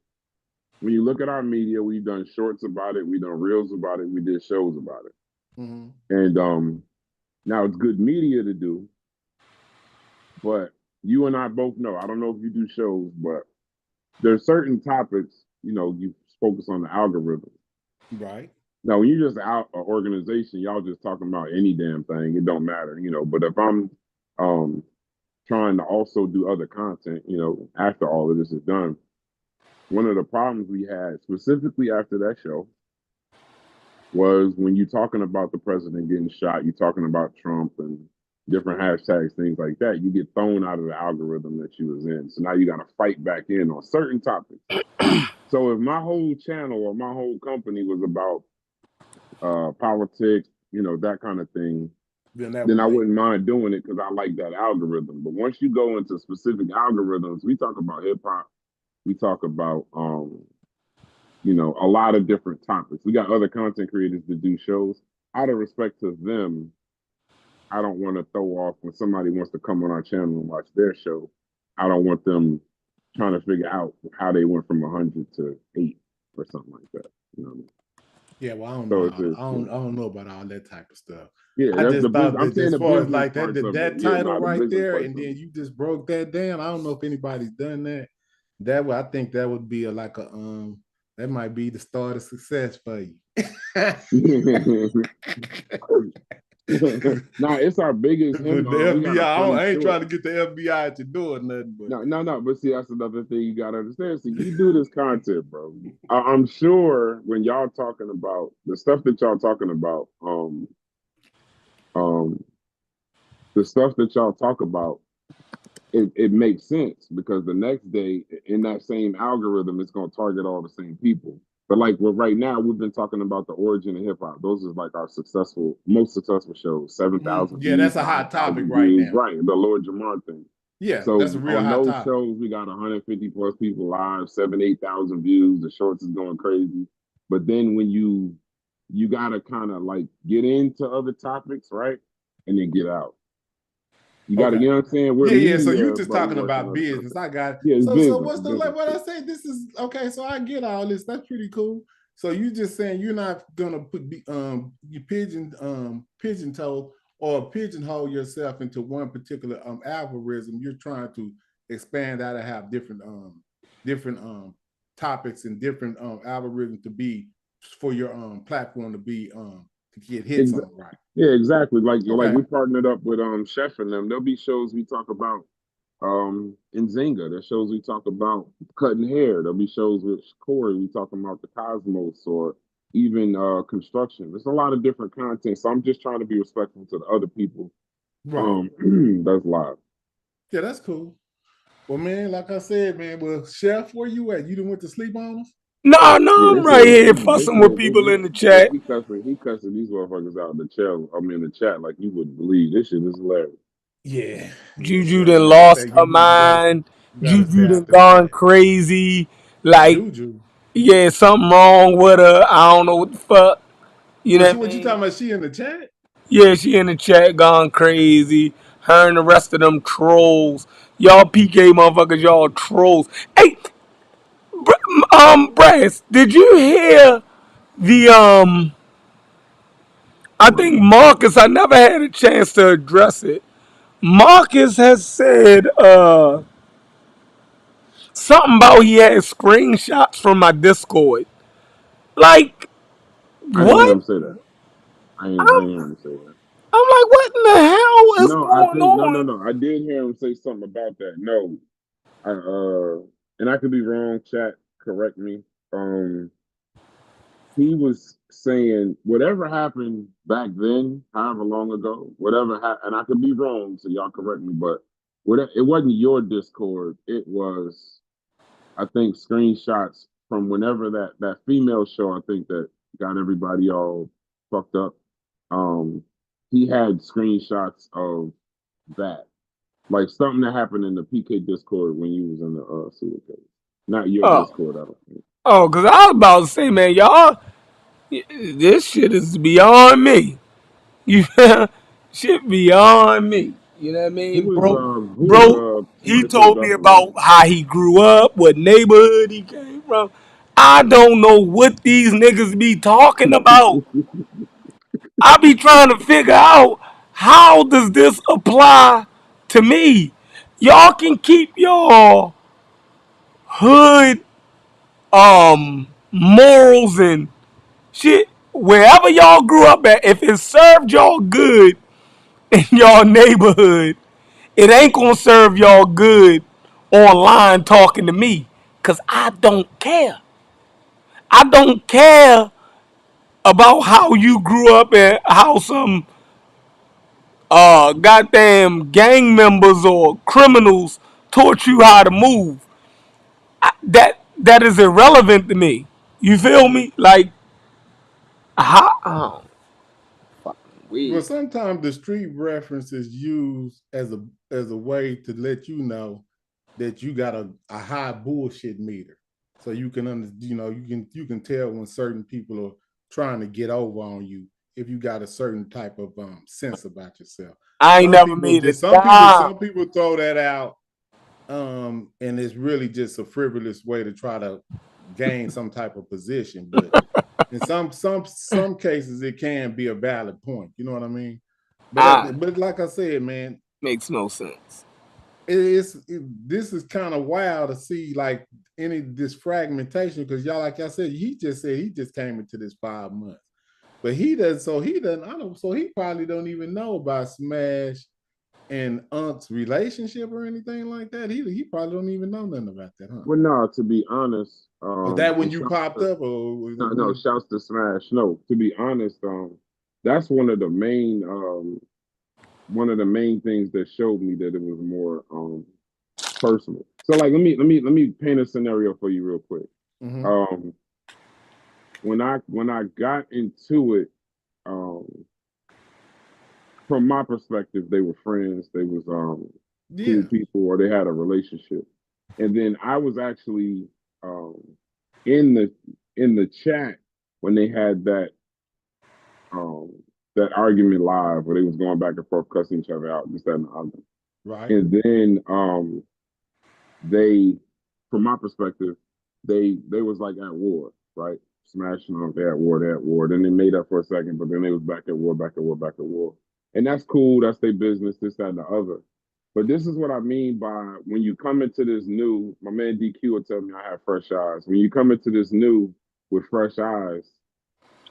when you look at our media, we've done shorts about it, we've done reels about it, we did shows about it. Mm-hmm. And now it's good media to do, but you and I both know, I don't know if you do shows, but there's certain topics, you focus on the algorithm. Right. Now, when you're just out an organization, y'all just talking about any damn thing, it don't matter, but if I'm trying to also do other content, after all of this is done, one of the problems we had specifically after that show was when you're talking about the president getting shot, you're talking about Trump and different hashtags, things like that, you get thrown out of the algorithm that you was in. So now you got to fight back in on certain topics. So if my whole channel or my whole company was about politics, that kind of thing, then I wouldn't mind doing it because I like that algorithm. But once you go into specific algorithms, we talk about hip hop, we talk about, a lot of different topics. We got other content creators that do shows. Out of respect to them, I don't want to throw off when somebody wants to come on our channel and watch their show. I don't want them trying to figure out how they went from 100 to 8 or something like that. You know what I mean? Yeah, well, I don't know about all that type of stuff. Yeah, I just thought that as far as like that title right there, and then you just broke that down. I don't know if anybody's done that. I think that would be that might be the start of success for you. Nah, it's our biggest. The FBI, I ain't trying to get the FBI to do or nothing. But no. But see, that's another thing you gotta understand. See, you do this content, bro. I'm sure when y'all talking about the stuff that y'all talking about, the stuff that y'all talk about, it makes sense because the next day in that same algorithm, it's gonna target all the same people. But right now, we've been talking about the origin of hip hop. Those are like our most successful shows. 7,000. Yeah, that's a hot topic right now. Right, the Lord Jamar thing. Yeah, so that's a real hot topic. On those shows, we got 150 plus people live, 8,000 views. The shorts is going crazy. But then when you gotta kind of like get into other topics, right, and then get out. You got to, you know what I'm saying? Media, so you're just talking about business. I got it. Yeah, so business, what's the like? What I say? This is okay. So I get all this. That's pretty cool. So you just saying you're not gonna put you pigeonhole or pigeonhole yourself into one particular algorithm. You're trying to expand out and have different topics and different algorithms to be for your platform to be to get hits on, right? Yeah, exactly. Like we partnered up with Chef and them. There'll be shows we talk about in Zynga. There's shows we talk about cutting hair. There'll be shows with Corey we talking about the cosmos or even construction. There's a lot of different content. So I'm just trying to be respectful to the other people. Right. That's live. Yeah, that's cool. Well, man, like I said, man, well, Chef, where you at? You done went to sleep on us? No, I'm right here fussing with people in the chat. He cussing these motherfuckers out in the chat like you wouldn't believe. This shit is hilarious. Yeah. Juju done lost her mind. Juju done gone crazy. Like, Juju. Yeah, something wrong with her. I don't know what the fuck. You know what you talking about? She in the chat? Yeah, she in the chat gone crazy. Her and the rest of them trolls. Y'all PK motherfuckers, y'all trolls. Hey, Brass, did you hear The I think Marcus, I never had a chance to address it. Marcus has said something about he had screenshots from my Discord. Like, I didn't hear what? him say that. I I'm, didn't hear him say that. I'm like, what in the hell is No, I going think on? no. I did hear him say something about that. No, I and I could be wrong. Chat, correct me. He was saying whatever happened back then, however long ago, whatever happened, and I could be wrong, so y'all correct me, but whatever, it wasn't your Discord. It was, I think, screenshots from whenever that female show, I think, that got everybody all fucked up. Um, he had screenshots of that, like something that happened in the PK Discord when you was in the Pseudo case. Not your Oh, Discord, I don't think. oh, because I was about to say, man, y'all, this shit is beyond me. You shit beyond me. You know what I mean, bro? Who was Bro, he somebody said told me Dr. about Ray? how he grew up, what neighborhood he came from. I don't know what these niggas be talking about. I be trying to figure out how does this apply to me. Y'all can keep your hood morals and shit wherever y'all grew up at. If it served y'all good in y'all neighborhood, it ain't gonna serve y'all good online talking to me. Cause I don't care. I don't care about how you grew up and how some goddamn gang members or criminals taught you how to move. That is irrelevant to me. You feel me? Like how Well, we sometimes the street reference is used as a way to let you know that you got a high bullshit meter, so you can you can tell when certain people are trying to get over on you if you got a certain type of sense about yourself. I ain't Some never people made a just dime. some people throw that out, and it's really just a frivolous way to try to gain some type of position, but in some cases it can be a valid point. You know what I mean? I But like I said, man, makes no sense. this is kind of wild to see like any this fragmentation because y'all, like I said, he just said he just came into this 5 months, but he doesn't. So he doesn't. I don't. So he probably don't even know about Smash and Unt's relationship or anything like that. He probably don't even know nothing about that, huh? Well, no, to be honest, Was that when and you shouts popped to, up, or no, shouts to Smash. No, to be honest, that's one of the main things that showed me that it was more personal. So, like, let me paint a scenario for you real quick. mm-hmm. Um, when I got into it, um, from my perspective, they were friends. They was cool Yeah, people, or they had a relationship. And then I was actually um, in the chat when they had um, that argument live where they was going back and forth, cussing each other out, this, that, and the other. right. And then they, from my perspective, they was like at war, right? Smashing on, they at war, they at war. Then they made up for a second, but then they was back at war, back at war, back at war. And that's cool. That's their business, this, that, and the other. But this is what I mean by when you come into this new, my man DQ will tell me I have fresh eyes. When you come into this new with fresh eyes,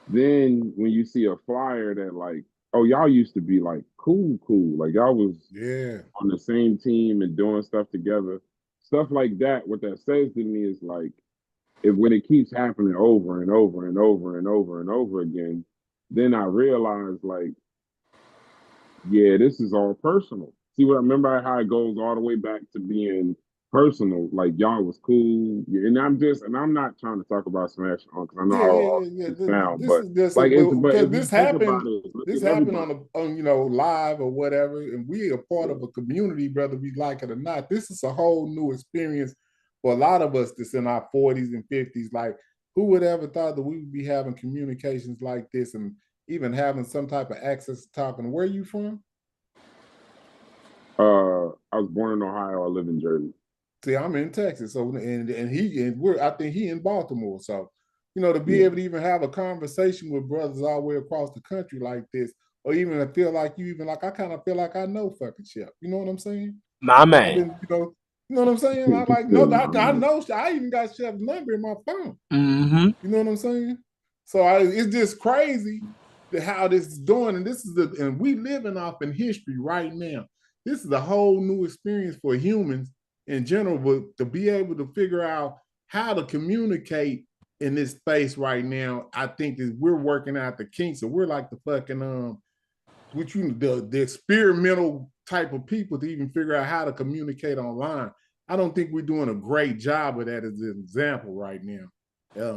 then when you see a flyer that like, oh, y'all used to be like cool. Like y'all was Yeah, on the same team and doing stuff together. Stuff like that, what that says to me is like, if when it keeps happening over and over and over and over and over again, then I realize like, yeah, this is all personal. See what I remember how it goes all the way back to being personal. Like y'all was cool, yeah, and I'm not trying to talk about Smash on because I know yeah, how yeah, all yeah, yeah. this sound, This but is just like it's but because if you this think about happened. it, look This at happened everybody. on live or whatever, and we are part of a community, whether we like it or not. This is a whole new experience for a lot of us that's in our 40s and 50s. Like, who would ever thought that we would be having communications like this and even having some type of access to talking? Where are you from? I was born in Ohio. I live in Jersey. See, I'm in Texas, so and we're I think he in Baltimore. So, to be able to even have a conversation with brothers all the way across the country like this, or even to feel like I kind of feel like I know fucking Chef. You know what I'm saying? My Like I've man. been, you know what I'm saying? I know I even got Chef's number in my phone. Mm-hmm. You know what I'm saying? So it's just crazy how this is doing, and and we living off in history right now. This is a whole new experience for humans in general, but to be able to figure out how to communicate in this space right now, I think that we're working out the kinks. So we're like the fucking the experimental type of people to even figure out how to communicate online. I don't think we're doing a great job of that as an example right now.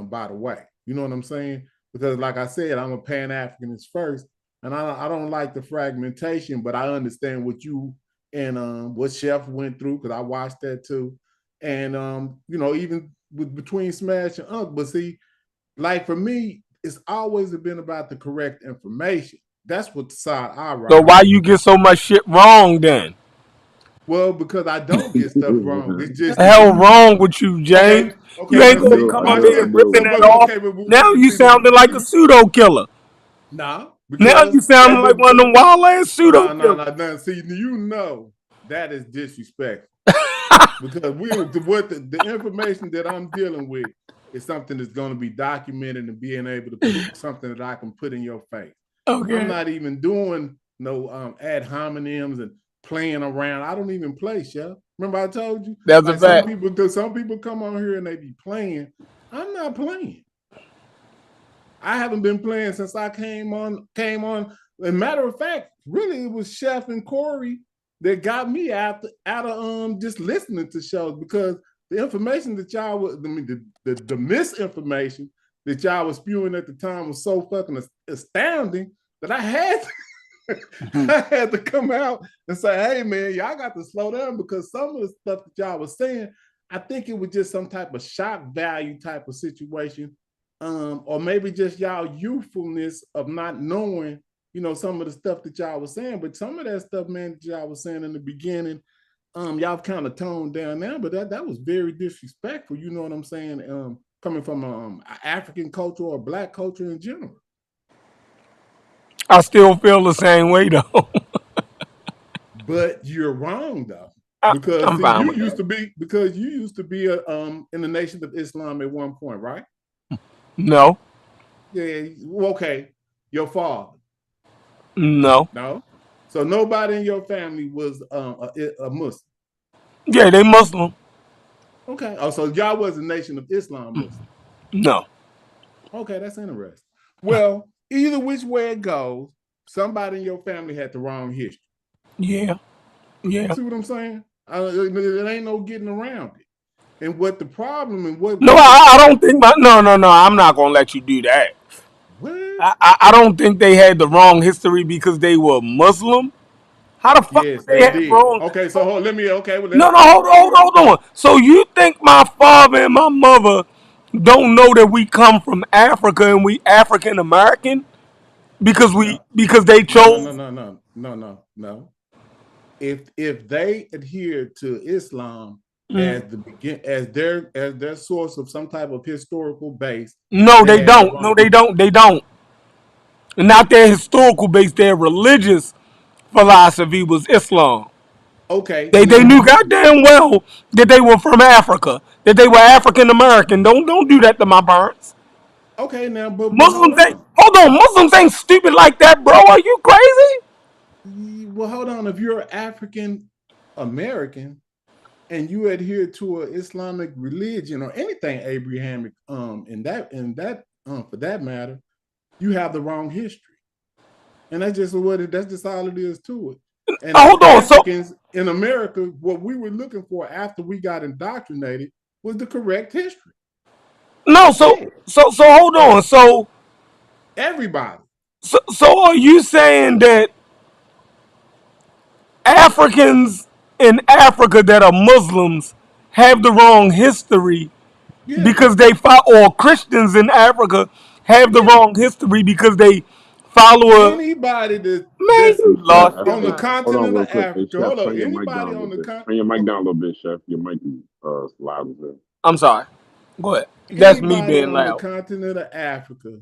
By the way, you know what I'm saying? Because like I said, I'm a Pan-Africanist first, and I don't like the fragmentation, but I understand what you and what Chef went through because I watched that too. And even between Smash and Unc, but see, like for me, it's always been about the correct information. That's what the side I ride. So why you get so much shit wrong then? Well, because I don't get stuff wrong. It's just The that hell you wrong with you, James? okay, You ain't now gonna see, come watch up here this. ripping So, that but off. okay, but Now you see, sounding like a pseudo killer. nah, Now because you sounding like one of them wild ass pseudo killers. nah. See, that is disrespectful because the information that I'm dealing with is something that's going to be documented and being able to put something that I can put in your face. Okay. I'm not even doing no ad hominems and playing around. I don't even play, Chef. Remember I told you? That's like a fact. Some people come on here and they be playing. I'm not playing. I haven't been playing since I came on. As a matter of fact, really, it was Chef and Corey that got me out of just listening to shows because the information that y'all was, the misinformation that y'all was spewing at the time was so fucking astounding that I had to come out and say, hey man, y'all got to slow down because some of the stuff that y'all was saying, I think it was just some type of shock value type of situation. Or maybe just y'all youthfulness of not knowing, some of the stuff that y'all was saying. But some of that stuff, man, that y'all was saying in the beginning, y'all kind of toned down now, but that was very disrespectful, you know what I'm saying? Coming from African culture or Black culture in general. I still feel the same way though. But you're wrong though. I'm Because see, fine you with used that. to be in the Nation of Islam at one point, right? No. Yeah, okay. Your father. No. No. So nobody in your family was a Muslim. Yeah, they Muslim. Okay. Oh, so y'all was a Nation of Islam Muslim. No. Okay, that's interesting. Well, either which way it goes, somebody in your family had the wrong history. Yeah. Yeah. See what I'm saying? It ain't no getting around it. And what the problem and what No, I don't think no. I'm not gonna let you do that. what? I don't think they had the wrong history because they were Muslim. How the fuck Yes, would they they have did. wrong? Okay, so let me. Okay, well, No, let's hold on. So you think my father and my mother don't know that we come from Africa and we African American no, because they chose? no. If they adhere to Islam as their source of some type of historical base, No, they they had the don't. No, wrong. they don't. They don't. Not their historical base. Their religious philosophy was Islam. Okay, They now knew goddamn well that they were from Africa, that they were African American. Don't do that to my parents. okay now, but hold Muslims ain't on. hold on. Muslims ain't stupid like that, bro. Are you crazy? Well, hold on. If you're African American and you adhere to an Islamic religion or anything Abrahamic, for that matter, you have the wrong history. And that's just all it is to it. And as Hold on. Africans in America, what we were looking for after we got indoctrinated was the correct history. No, That's it. so hold on. Everybody. So are you saying that Africans in Africa that are Muslims have the wrong history Yeah. because they follow, or Christians in Africa have the Yeah. wrong history because they follow a Anybody man? that's You Hey, Chef, lost your on the hey, mind. hold on continent real of quick. Hey, Africa, Chef, hold on. turn your mic down Anybody a little on the bit. continent. Turn your mic down a little bit, Chef. Your mic is loud as hell. I'm sorry. Go ahead. That's me Anybody being on the loud. continent of Africa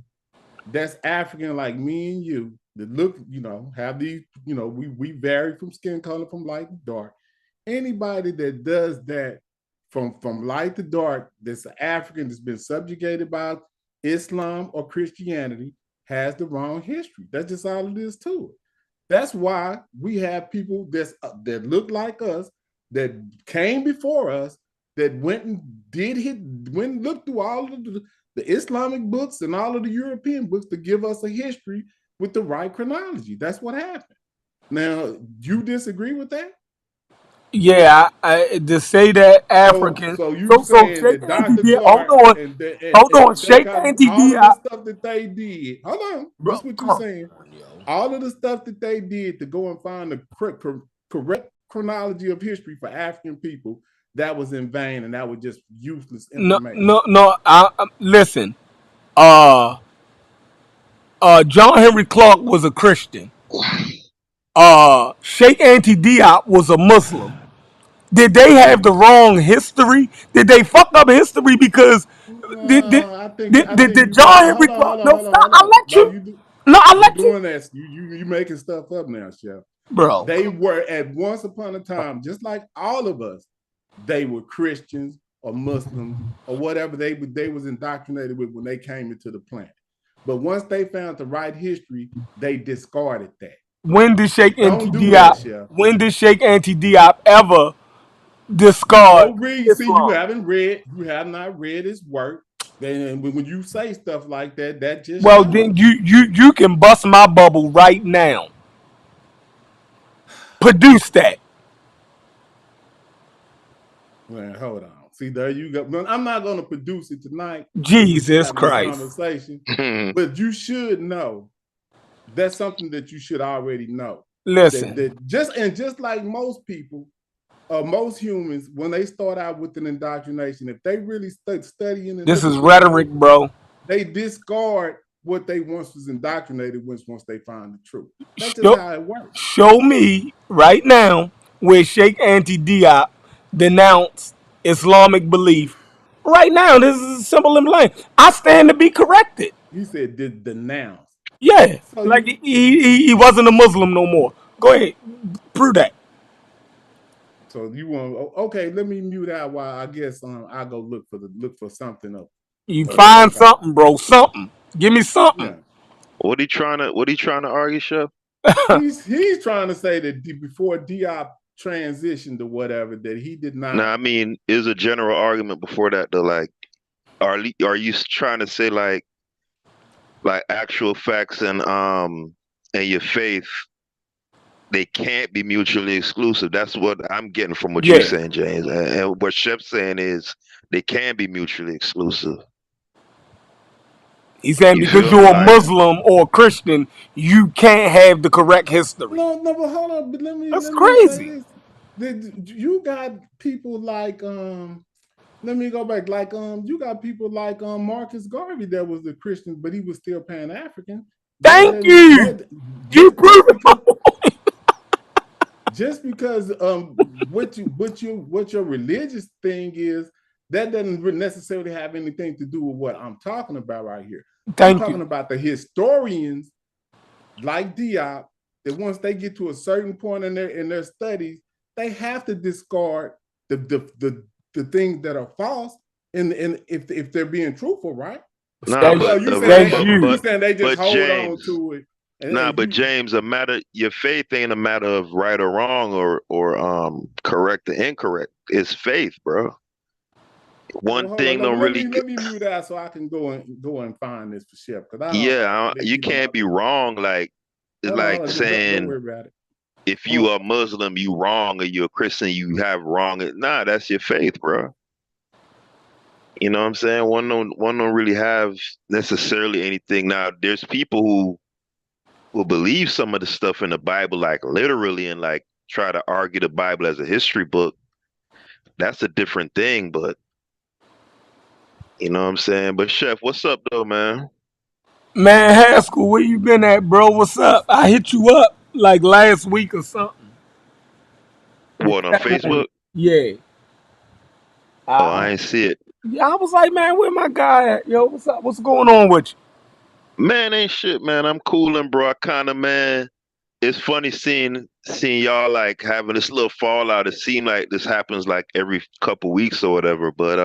that's African like me and you, that look, have these, we vary from skin color from light to dark. Anybody that does that from light to dark, that's African, that's been subjugated by Islam or Christianity, has the wrong history. That's just all it is to it. That's why we have people that look like us, that came before us, that went and looked through all of the Islamic books and all of the European books to give us a history with the right chronology. That's what happened. Now, you disagree with that? Yeah, to say that So, African. so you So saying shake that Auntie Dr. D. Hold Clark on, hold on. and they Shake got Auntie all D. of the stuff that they did? Hold on, this Bro, is what come you're on, saying. Yo. All of the stuff that they did to go and find the correct chronology of history for African people, that was in vain, and that was just useless No, information. no, no. Listen. Uh, John Henry Clark was a Christian. Sheikh Auntie Diop was a Muslim. Did they have the wrong history? Did they fuck up history because did did did You John hold Henry on, Clark? hold on, No, hold on, stop. hold I on. let No, you. you do. No, I You let you, doing that? You making stuff up now, Chef. bro. They were at once upon a time, just like all of us. They were Christians or Muslims or whatever they was indoctrinated with when they came into the planet. But once they found the right history, they discarded that. When did Sheikh Auntie Don't do that, Diop? Chef. When did Sheikh Auntie Diop ever discard Go read. See, you Islam? haven't read. You have not read his work. Then when you say stuff like that, that just Well, then shows. you can bust my bubble right now. Produce that. Man, hold on. See, there you go. Man, I'm not going to produce it tonight. We're just Jesus having a Christ. conversation. But you should know. That's something that you should already know. Listen, Just like most people, most humans, when they start out with an indoctrination, if they really studying and this is looking through the rhetoric, book, bro. they discard what they once was indoctrinated once they find the truth. That's just Show, how it works. show me right now where Sheikh Auntie Diop denounced Islamic belief. Right now, this is simple and plain. I stand to be corrected. He said did denounce. Yeah, So like you he wasn't a Muslim no more. Go ahead, prove that. want okay? Let me mute out while I guess I go look for something up You of that find type. something, bro. Something. Give me something. Yeah, What he trying to argue, Chef? he's trying to say that before Diop transitioned or whatever, that he did Now, not. I mean, is a general argument before that though, like, are you trying to say like actual facts and your faith, they can't be mutually exclusive? That's what I'm getting from what you're Yeah. saying, James. And what Chef's saying is they can be mutually exclusive. He's saying You because feel me? you're a Like, Muslim or a Christian, you can't have the correct history. No, but hold on. But That's let me say crazy. this. You got people like let me go back. Like you got people like Marcus Garvey that was a Christian, but he was still Pan African. That Thank didn't you. that You just proved because it. what your religious thing is, that doesn't necessarily have anything to do with what I'm talking about right here. I'm Thank you. talking about the historians like Diop, that once they get to a certain point in their studies, they have to discard the things that are false, and if they're being truthful, right? nah, That's So but that's you you. saying they just but hold on James, to it, nah, and but you James, your faith ain't a matter of right or wrong or correct or incorrect. It's faith, bro. well, One hold on, thing don't really, let me mute out so I can go and find this for Chef, because I don't yeah, let you people can't know be this. wrong. Like it's Hold like on, don't saying worry about it. if you Um, are Muslim, you wrong, or you're a Christian, you have wrong. Nah, that's your faith, bro. You know what I'm saying? One don't really have necessarily anything. Now, there's people who will believe some of the stuff in the Bible, like literally, and like try to argue the Bible as a history book. That's a different thing, but you know what I'm saying? But Chef, what's up though, man? Man, Haskell, where you been at, bro? What's up? I hit you up like last week or something. You What, on tapped in. Facebook? Yeah. Oh, I I ain't see it. Yeah, I was like, man, where my guy at? Yo, what's up? What's going on with you? Man, ain't shit, man. I'm cooling, bro. I kind of, man. It's funny seeing y'all like having this little fallout. It seemed like this happens like every couple weeks or whatever. But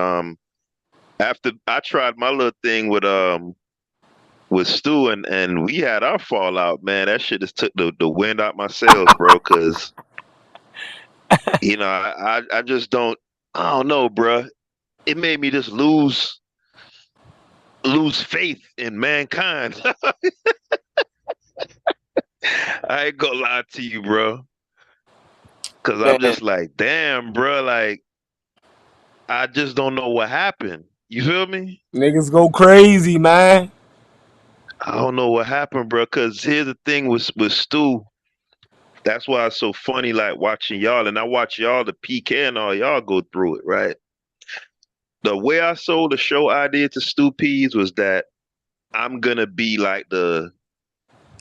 after I tried my little thing with Stu and we had our fallout, man. That shit just took the wind out my sails, bro. Cause I just don't. I don't know, bro. It made me just lose faith in mankind. I ain't gonna lie to you, bro. Cause I'm Man, just like, damn, bro. Like, I just don't know what happened. You feel me? niggas go crazy, man. I don't know what happened, bro. Cause here's the thing with Stu. That's why it's so funny, like watching y'all, and I watch y'all, the PK and all y'all go through it, right? The way I sold the show idea to Stu Peas was that I'm gonna be like the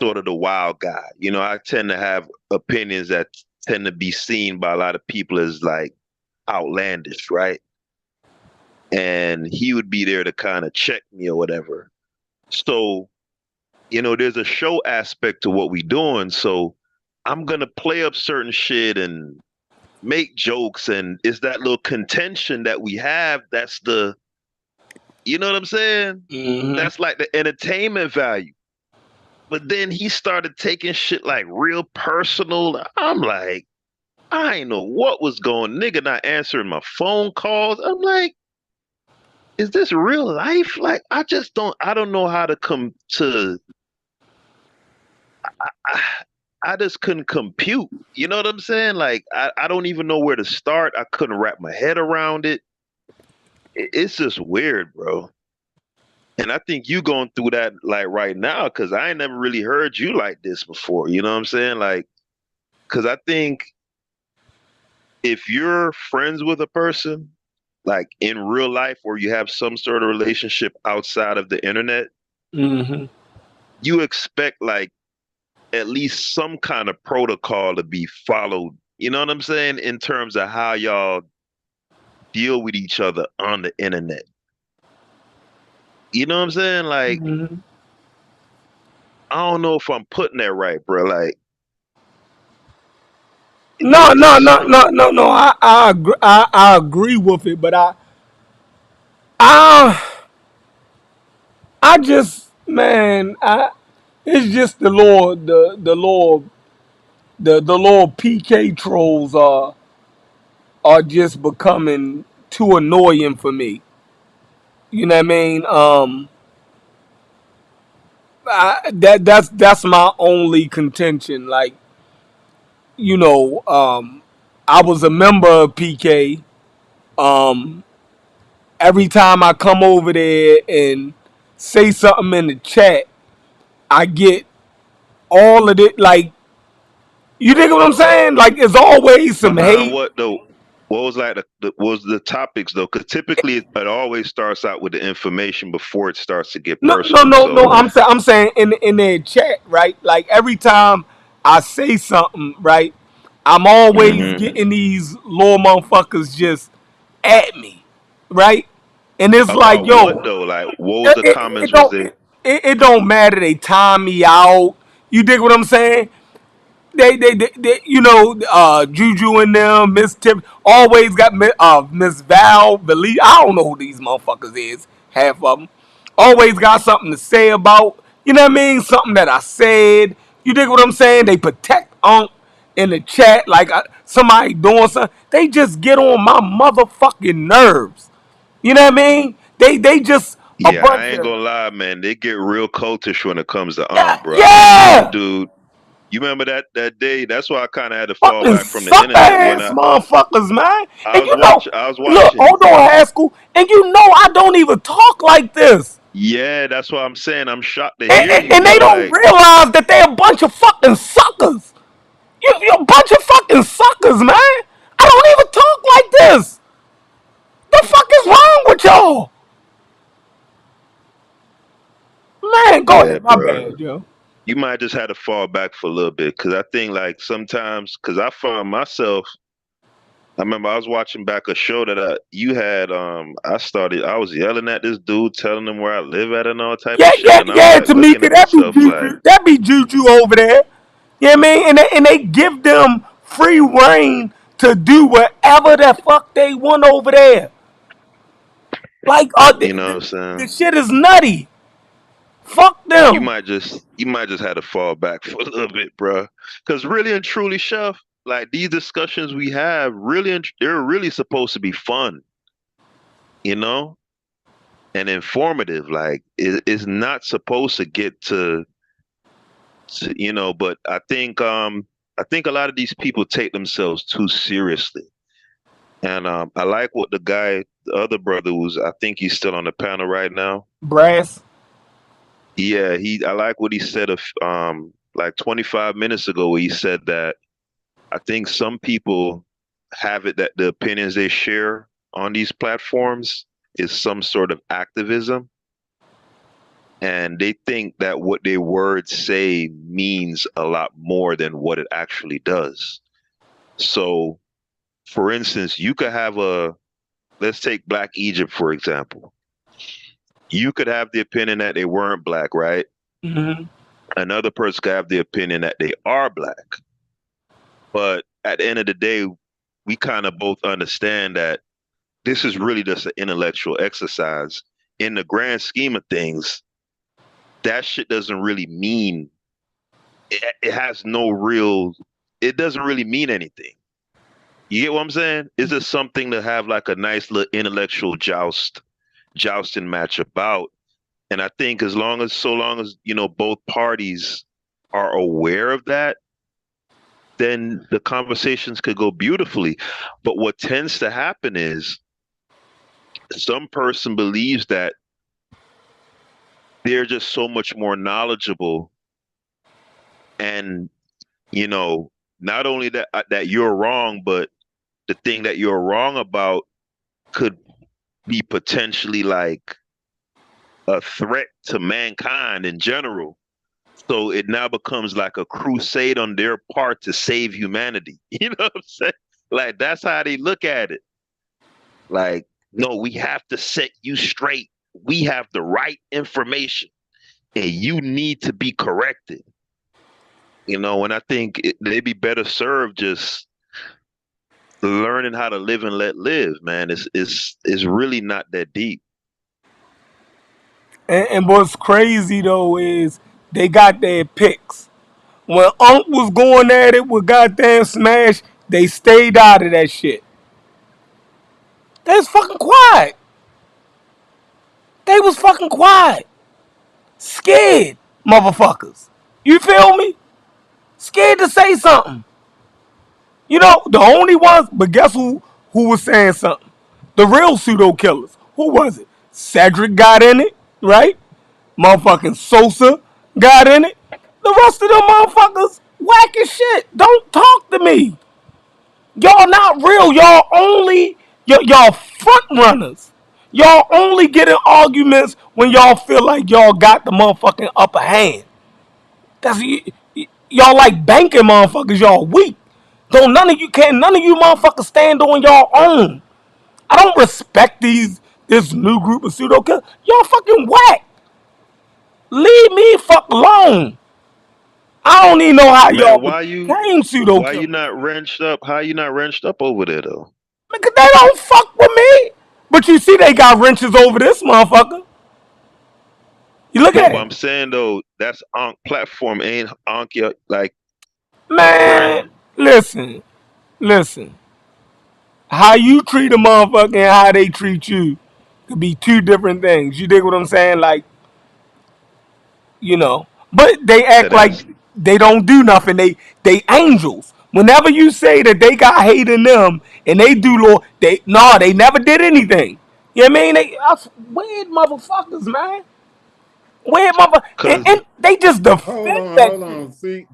sort of the wild guy. I tend to have opinions that tend to be seen by a lot of people as like outlandish, right? And he would be there to kind of check me or whatever. So, there's a show aspect to what we doing. So I'm gonna play up certain shit and make jokes, and it's that little contention that we have. That's you know what I'm saying? Mm-hmm. That's like the entertainment value. But then he started taking shit like real personal. I'm like, I ain't know what was going. Nigga not answering my phone calls. I'm like, is this real life? Like, I don't know how to come to. I, I just couldn't compute. You know what I'm saying? Like, I don't even know where to start. I couldn't wrap my head around it. It's just weird, bro. And I think you going through that like right now, because I ain't never really heard you like this before. You know what I'm saying? Like, because I think if you're friends with a person, like in real life, or you have some sort of relationship outside of the internet, Mm-hmm. you expect like at least some kind of protocol to be followed. You know what I'm saying? In terms of how y'all deal with each other on the internet. You know what I'm saying? Like, Mm-hmm. I don't know if I'm putting that right, bro. Like, No, no, this. no, no, no, no. I agree with it, but I, I just, man, it's just the Lord PK trolls are just becoming too annoying for me. You know what I mean? That's my only contention. Like, you know, I was a member of PK. Um, every time I come over there and say something in the chat, I get all of it. Like, you dig what I'm saying? Like, it's always some Behind hate. what though? What was like what was the topics though? Because typically it always starts out with the information before it starts to get No, no, personal. no, no. So, I'm saying in their chat, right? Like every time I say something, right, I'm always hmm getting these little motherfuckers just at me, right? And it's like, about what yo, though? Like, what was it, the it, it comments? Was don't they? it don't matter. They time me out. You dig what I'm saying? They you know, Juju and them, Miss Tip always got Miss Val, believe I don't know who these motherfuckers is, half of them. Always got something to say about, you know what I mean? Something that I said. You dig what I'm saying? They protect Unc in the chat like somebody doing something. They just get on my motherfucking nerves. You know what I mean? They just a Yeah, I bunch ain't of gonna lie, man. They get real cultish when it comes to yeah, bro. I remember one yeah, dude. You remember that day? That's why I kind of had to fall fucking back from the suck internet when ass motherfuckers, man. I And was you know, watching. I was look, watching. hold on, Haskell. And you know, I don't even talk like this. Yeah, that's what I'm saying. I'm shocked to hear you, And they bro. don't Like, realize that they're a bunch of fucking suckers. You're a bunch of fucking suckers, man. I don't even talk like this. The fuck is wrong with y'all? Man, go yeah, ahead. My bro. bad, yo. You might just have to fall back for a little bit because I think like sometimes because I find myself I remember I was watching back a show that you had. I was yelling at this dude, telling him where I live at and all type Yeah, of shit, yeah, and I was yeah, like looking Tamika, at that be myself like, juju. That be juju over there. You know what I mean? And they give them free reign to do whatever the fuck they want over there. Like, you know what I'm saying? the shit is nutty. Fuck them. You might just have to fall back for a little bit, bro. Because really and truly, Chef, like these discussions we have, they're really supposed to be fun, you know, and informative. Like it's not supposed to get to, you know. But I think a lot of these people take themselves too seriously. And I like what the other brother who's, I think he's still on the panel right now. Brass. Yeah, I like what he said of like 25 minutes ago, where he said that I think some people have it that the opinions they share on these platforms is some sort of activism, and they think that what their words say means a lot more than what it actually does. So, for instance, you could have let's take Black Egypt, for example. You could have the opinion that they weren't black, right? Mm-hmm. Another person could have the opinion that they are black. But at the end of the day, we kind of both understand that this is really just an intellectual exercise. In the grand scheme of things, that shit doesn't really mean, it has no real, it doesn't really mean anything. You get what I'm saying? It's just something to have like a nice little intellectual jousting match about. And I think so long as, you know, both parties are aware of that, then the conversations could go beautifully. But what tends to happen is some person believes that they're just so much more knowledgeable, and, you know, not only that you're wrong, but the thing that you're wrong about could be potentially like a threat to mankind in general. So it now becomes like a crusade on their part to save humanity. You know what I'm saying? Like that's how they look at it. Like, no, we have to set you straight. We have the right information and you need to be corrected. You know, and I think they'd be better served just learning how to live and let live, man. It's really not that deep. And what's crazy though is they got their picks. When Unc was going at it with goddamn Smash, they stayed out of that shit. They was fucking quiet. They was fucking quiet. Scared, motherfuckers. You feel me? Scared to say something. You know, the only ones, but guess who was saying something? The real pseudo killers. Who was it? Cedric got in it, right? Motherfucking Sosa got in it. The rest of them motherfuckers whack as shit. Don't talk to me. Y'all not real. Y'all front runners. Y'all only get in arguments when y'all feel like y'all got the motherfucking upper hand. That's y'all like banking motherfuckers. Y'all weak. Don't none of you motherfuckers stand on your own. I don't respect this new group of pseudo killers. Y'all fucking whack. Leave me fuck alone. I don't even know how Man, y'all became pseudo why you killers. not wrenched up? How you not wrenched up over there though? Because they don't fuck with me. But you see they got wrenches over this motherfucker. You look No, at but it. I'm saying though, that's Ankh platform, ain't Ankh like a Man, friend. listen. How you treat a motherfucker and how they treat you could be two different things. You dig what I'm saying? Like, you know. But they Yeah, act like that's they don't do nothing. They angels. Whenever you say that they got hate in them and they do Lord, they never did anything. You know what I mean? That's weird motherfuckers, man. Weird motherfuckers. cause And they just Hold defend on, that hold shit. on. See,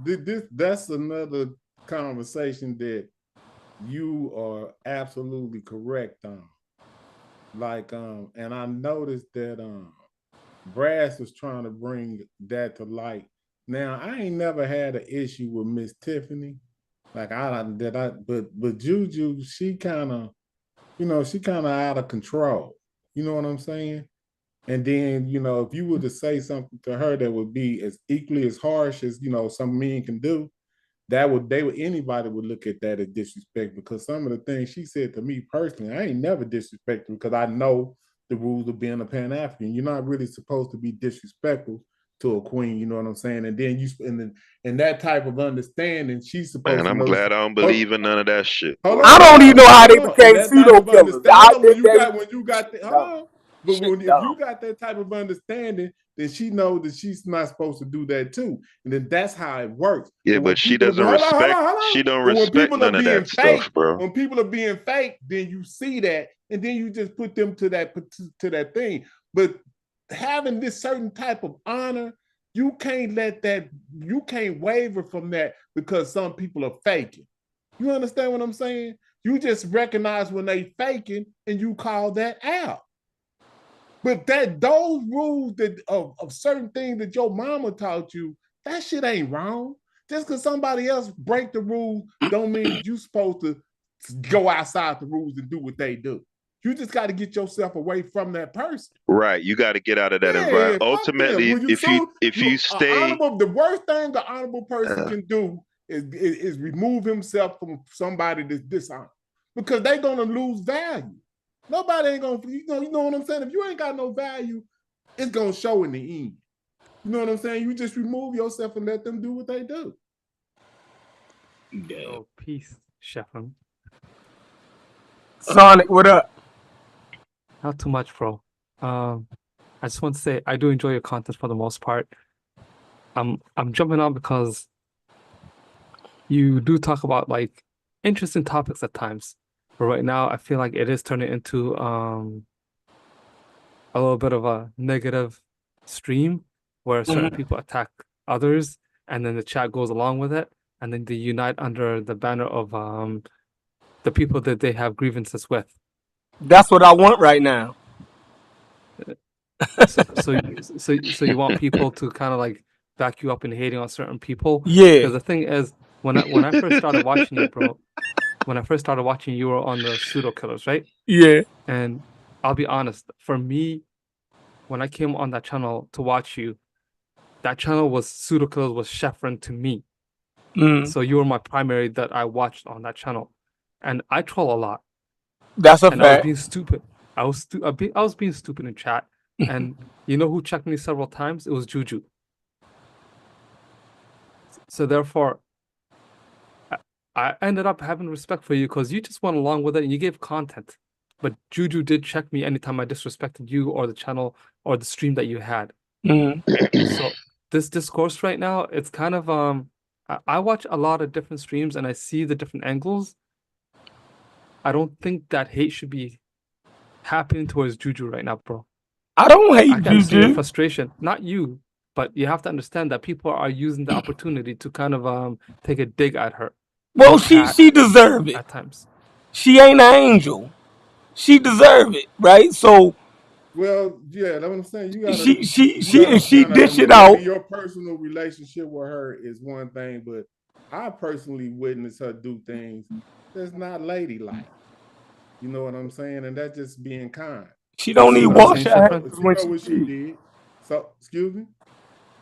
that's another conversation that you are absolutely correct on. Like, and I noticed that Brass was trying to bring that to light. Now, I ain't never had an issue with Miss Tiffany, Like but Juju, she kind of, she kind of out of control. You know what I'm saying? And then, if you were to say something to her that would be as equally as harsh as, some men can do, anybody would look at that as disrespect, because some of the things she said to me personally, I ain't never disrespected, because I know the rules of being a Pan-African. You're not really supposed to be disrespectful to a queen, you know what I'm saying? And then and that type of understanding, she's supposed Man, to I'm notice. glad I don't Hold, believe in none of that shit, hold bro. I don't even know how they on. And became that type pseudo of killers. understanding, hold on, when you got the, hold No, on. But shit if dumb. you got that type of understanding, then she knows that she's not supposed to do that too. And then that's how it works. Yeah, But when but she people, doesn't hold on, hold respect. on, hold She on. don't But when respect people are none of being that stuff, fake, bro. then you see that, and then you just put them to that thing. But having this certain type of honor, you can't waver from that because some people are faking. You understand what I'm saying? You just recognize when they faking and you call that out. But those rules of certain things that your mama taught you, that shit ain't wrong. Just because somebody else break the rules don't mean that you supposed to go outside the rules and do what they do. You just got to get yourself away from that person. Right, you got to get out of that Yeah, environment. fuck them. Ultimately, When you if you stay, the worst thing the honorable person uh, can do is remove himself from somebody that's dishonored, because they're gonna lose value. Nobody ain't gonna, you know what I'm saying? If you ain't got no value, it's gonna show in the end. You know what I'm saying? You just remove yourself and let them do what they do. Damn. Oh, peace, Sheffin. Sonic, what up? Not too much, bro. I just want to say I do enjoy your content for the most part. I'm jumping on because you do talk about like interesting topics at times. But right now I feel like it is turning into a little bit of a negative stream where certain people attack others, and then the chat goes along with it, and then they unite under the banner of the people that they have grievances with. That's what I want right now. So you want people to kind of like back you up in hating on certain people? Yeah, Because the thing is, when I first started watching you, bro, you were on the Pseudo Killers, right? yeah. And I'll be honest, for me, when I came on that channel to watch you, that channel was Pseudo Killers was Chefrin to me. So you were my primary that I watched on that channel, and I troll a lot. That's a And I was fact. being stupid. I was being stupid in chat. And you know who checked me several times? It was Juju. So therefore, I ended up having respect for you because you just went along with it and you gave content. But Juju did check me anytime I disrespected you or the channel or the stream that you had. So this discourse right now, it's kind of I watch a lot of different streams and I see the different angles. I don't think that hate should be happening towards Juju right now, bro. I don't I hate can understand your Juju. frustration, not you, but you have to understand that people are using the opportunity to kind of take a dig at her. Well, In chat she deserve it. at times. She ain't an angel. She deserve it, right? So Well, yeah, that's what I'm saying. You gotta if she kind of dish it understand out. your personal relationship with her is one thing, but I personally witnessed her do things that's not ladylike. You know what I'm saying? And that's just being kind. She don't need See She what I'm know wash saying, she her know hands Sheffrin? she when know she what she pee. did. So excuse me.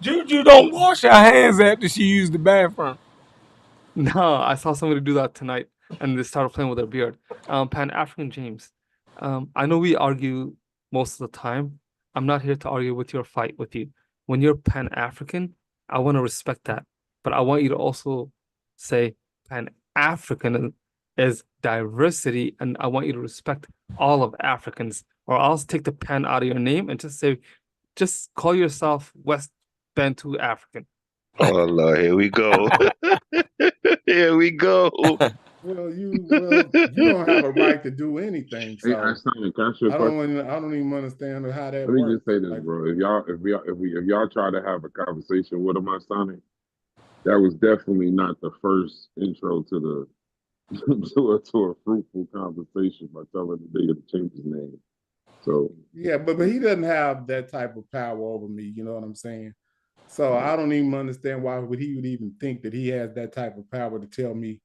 Juju don't wash her hands after she used the bathroom. No, I saw somebody do that tonight, and they started playing with their beard. Pan-African James. I know we argue most of the time. I'm not here to argue with your fight with you. When you're Pan-African, I want to respect that, but I want you to also say Pan-African is diversity, and I want you to respect all of Africans, or else take the pan out of your name and just call yourself West Bantu African. oh Lord, here we go. Here we go. Well, you don't have a right to do anything. Hey, So Sonic, can I ask you a question? I don't even understand how that Let me just works. say this, Like, bro. If y'all try to have a conversation with him on Sonic, that was definitely not the first intro to the to a fruitful conversation by telling the nigga to change his name. So yeah, but he doesn't have that type of power over me. You know what I'm saying? So I don't even understand why he would even think that he has that type of power to tell me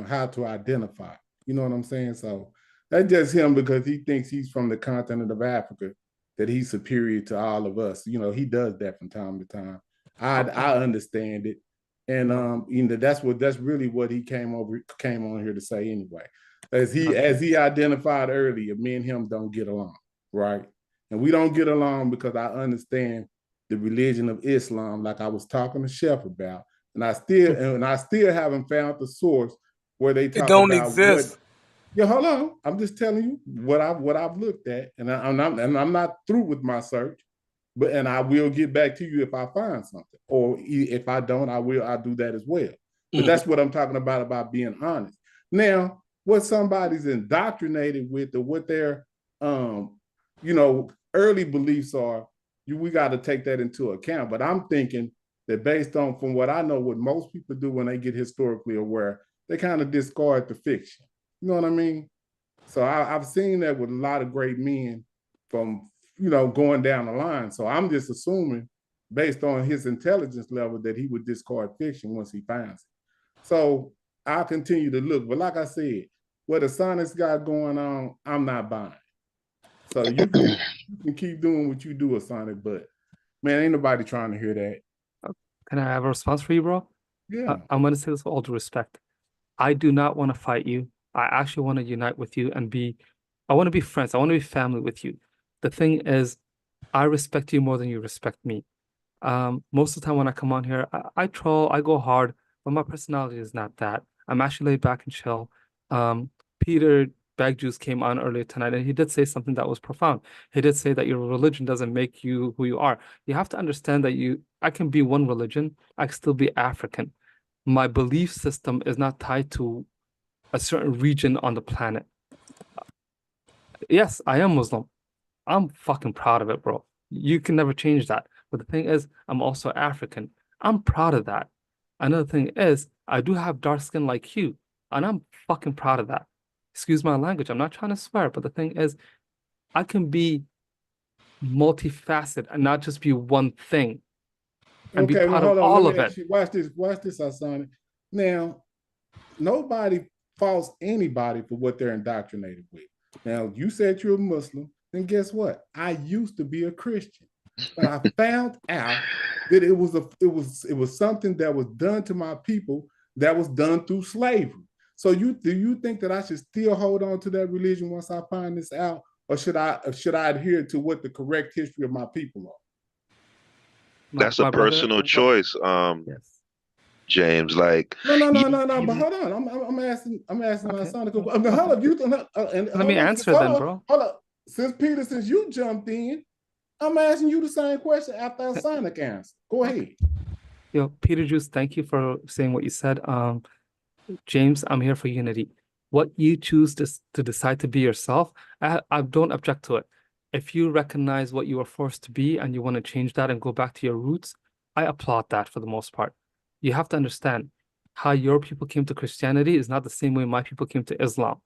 how to identify. You know what I'm saying? So that's just him because he thinks he's from the continent of Africa, that he's superior to all of us. You know, he does that from time to time. I understand it. And that's really what he came on here to say anyway. As he identified earlier, me and him don't get along, right? And we don't get along because I understand the religion of Islam, like I was talking to Chef about, and I still haven't found the source where they talk don't about exist. what. Yeah, hold on. I'm just telling you what I've looked at, and I'm not through with my search, and I will get back to you if I find something, or if I don't, I'll do that as well. But that's what I'm talking about being honest. Now, what somebody's indoctrinated with, or what their early beliefs are, we got to take that into account. But I'm thinking that based on from what I know, what most people do when they get historically aware, they kind of discard the fiction. You know what I mean? So I've seen that with a lot of great men from, going down the line. So I'm just assuming, based on his intelligence level, that he would discard fiction once he finds it. So I'll continue to look. But like I said, what the Sonic's got going on, I'm not buying. So you can keep doing what you do, Sonic, but man, ain't nobody trying to hear that. Can I have a response for you, bro? Yeah. I'm going to say this with all due respect. I do not want to fight you. I actually want to unite with you and I want to be friends. I want to be family with you. The thing is, I respect you more than you respect me. Most of the time when I come on here, I troll, I go hard, but my personality is not that. I'm actually laid back and chill. Peter Bag Juice came on earlier tonight, and he did say something that was profound. He did say that your religion doesn't make you who you are. You have to understand that I can be one religion, I can still be African. My belief system is not tied to a certain region on the planet. Yes, I am Muslim. I'm fucking proud of it, bro. You can never change that. But the thing is, I'm also African. I'm proud of that. Another thing is, I do have dark skin like you, and I'm fucking proud of that. Excuse my language. I'm not trying to swear, but the thing is, I can be multifaceted and not just be one thing. And be proud of all of it. Watch this, Asani. Now, nobody faults anybody for what they're indoctrinated with. Now, you said you're a Muslim, then guess what? I used to be a Christian, but I found out that it was something that was done to my people that was done through slavery. So do you think that I should still hold on to that religion once I find this out, or should I adhere to what the correct history of my people are? That's a personal choice, yes. James. Like no. But hold on, I'm asking my son. Hold up, let me answer then, bro. Hold up, since you jumped in, I'm asking you the same question after Sonic answer. Go ahead. Yo, Peter Juice, thank you for saying what you said. James, I'm here for unity. What you choose to decide to be yourself, I don't object to it. If you recognize what you are forced to be and you want to change that and go back to your roots, I applaud that for the most part. You have to understand how your people came to Christianity is not the same way my people came to Islam.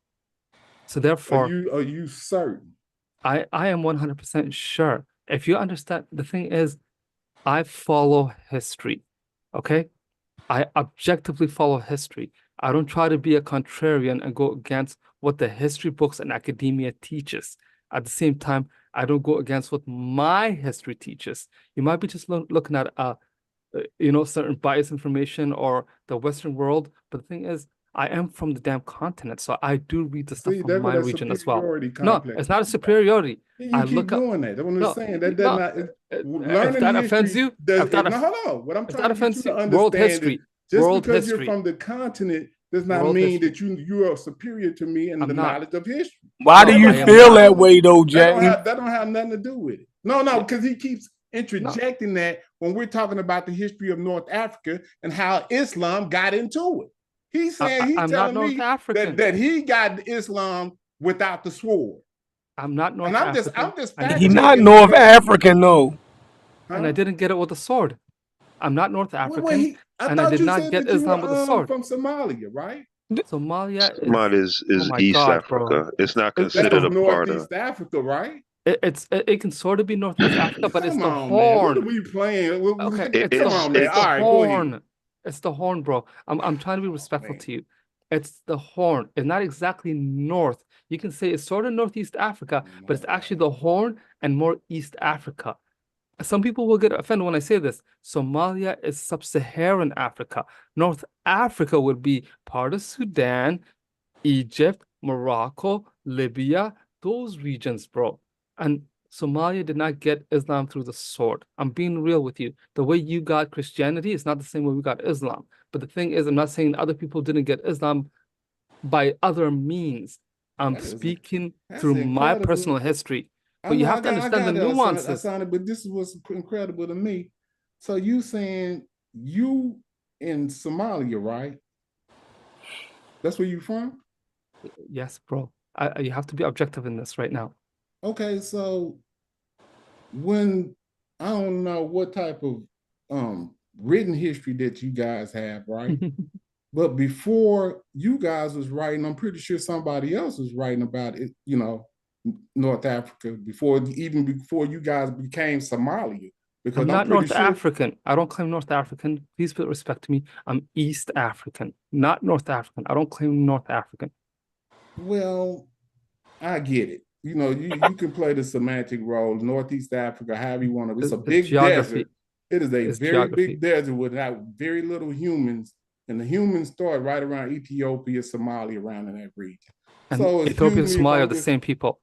So therefore, are you certain? I am 100% sure. If you understand, the thing is, I follow history, okay? I objectively follow history. I don't try to be a contrarian and go against what the history books and academia teaches. At the same time, I don't go against what my history teaches. You might be just looking at certain biased information or the Western world, but the thing is, I am from the damn continent, so I do read the stuff from my region as well. No, it's not a superiority. You keep doing that. That's what I'm saying. That does not. If that offends you, hold on. What I'm trying to get you to understand world history. Just because you're from the continent does not mean that you are superior to me in the knowledge of history. Why do you feel that way, though, James? That don't have nothing to do with it. No, because he keeps interjecting that when we're talking about the history of North Africa and how Islam got into it. He's saying he's telling me that he got Islam without the sword. I'm not North African. I'm just He's not North African, though. And I didn't get it with a sword. I'm not North African, and I did not get Islam with a sword. From Somalia, right? Somalia is East Africa. Bro. It's not considered a part of Northeast Africa, right? It can sort of be Northeast Africa, but it's the Horn. Man. What are we playing? Okay, it's the Horn. All right, Horn. go ahead. It's the Horn, bro. I'm trying to be respectful Man. to you. It's the Horn. It's not exactly north. You can say it's sort of Northeast Africa, but it's actually the Horn and more East Africa. Some people will get offended when I say this. Somalia is sub-Saharan Africa. North Africa would be part of Sudan, Egypt, Morocco, Libya, those regions, bro. And Somalia did not get Islam through the sword. I'm being real with you. The way you got Christianity is not the same way we got Islam. But the thing is, I'm not saying other people didn't get Islam by other means. I'm That is speaking that's through my personal incredible. history. I But you know have to I understand the got that, nuances. Asana, but this is what's incredible to me. So you saying you in Somalia, right? That's where you from? Yes, bro. You have to be objective in this right now. Okay, so when I don't know what type of written history that you guys have, right? But before you guys was writing, I'm pretty sure somebody else was writing about it, you know, North Africa before you guys became Somalia. Because I'm I'm not pretty North sure. African. I don't claim North African. Please put respect to me. I'm East African, not North African. I don't claim North African. Well, I get it. You know, you can play the semantic role, Northeast Africa, however you want to. It's a It's big geography. desert. It is a It's very geography. big desert without very little humans. And the humans start right around Ethiopia, Somalia, around in that region. And So Ethiopia excuse and me if Somalia are I'm the just same people.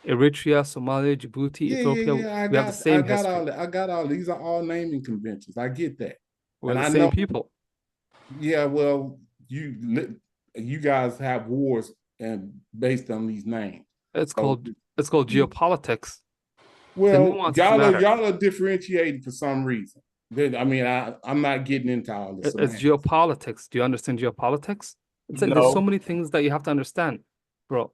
Eritrea, Somalia, Djibouti, yeah. Ethiopia, we have the same history. I got all these are all naming conventions. I get that. We're And the I same know, people. yeah, well, you guys have wars and based on these names. It's So called geopolitics. The well, nuances matter. y'all are differentiating for some reason. I mean, I'm not getting into all the It's semantics. geopolitics. Do you understand geopolitics? It's like there's so No. many things that you have to understand, bro.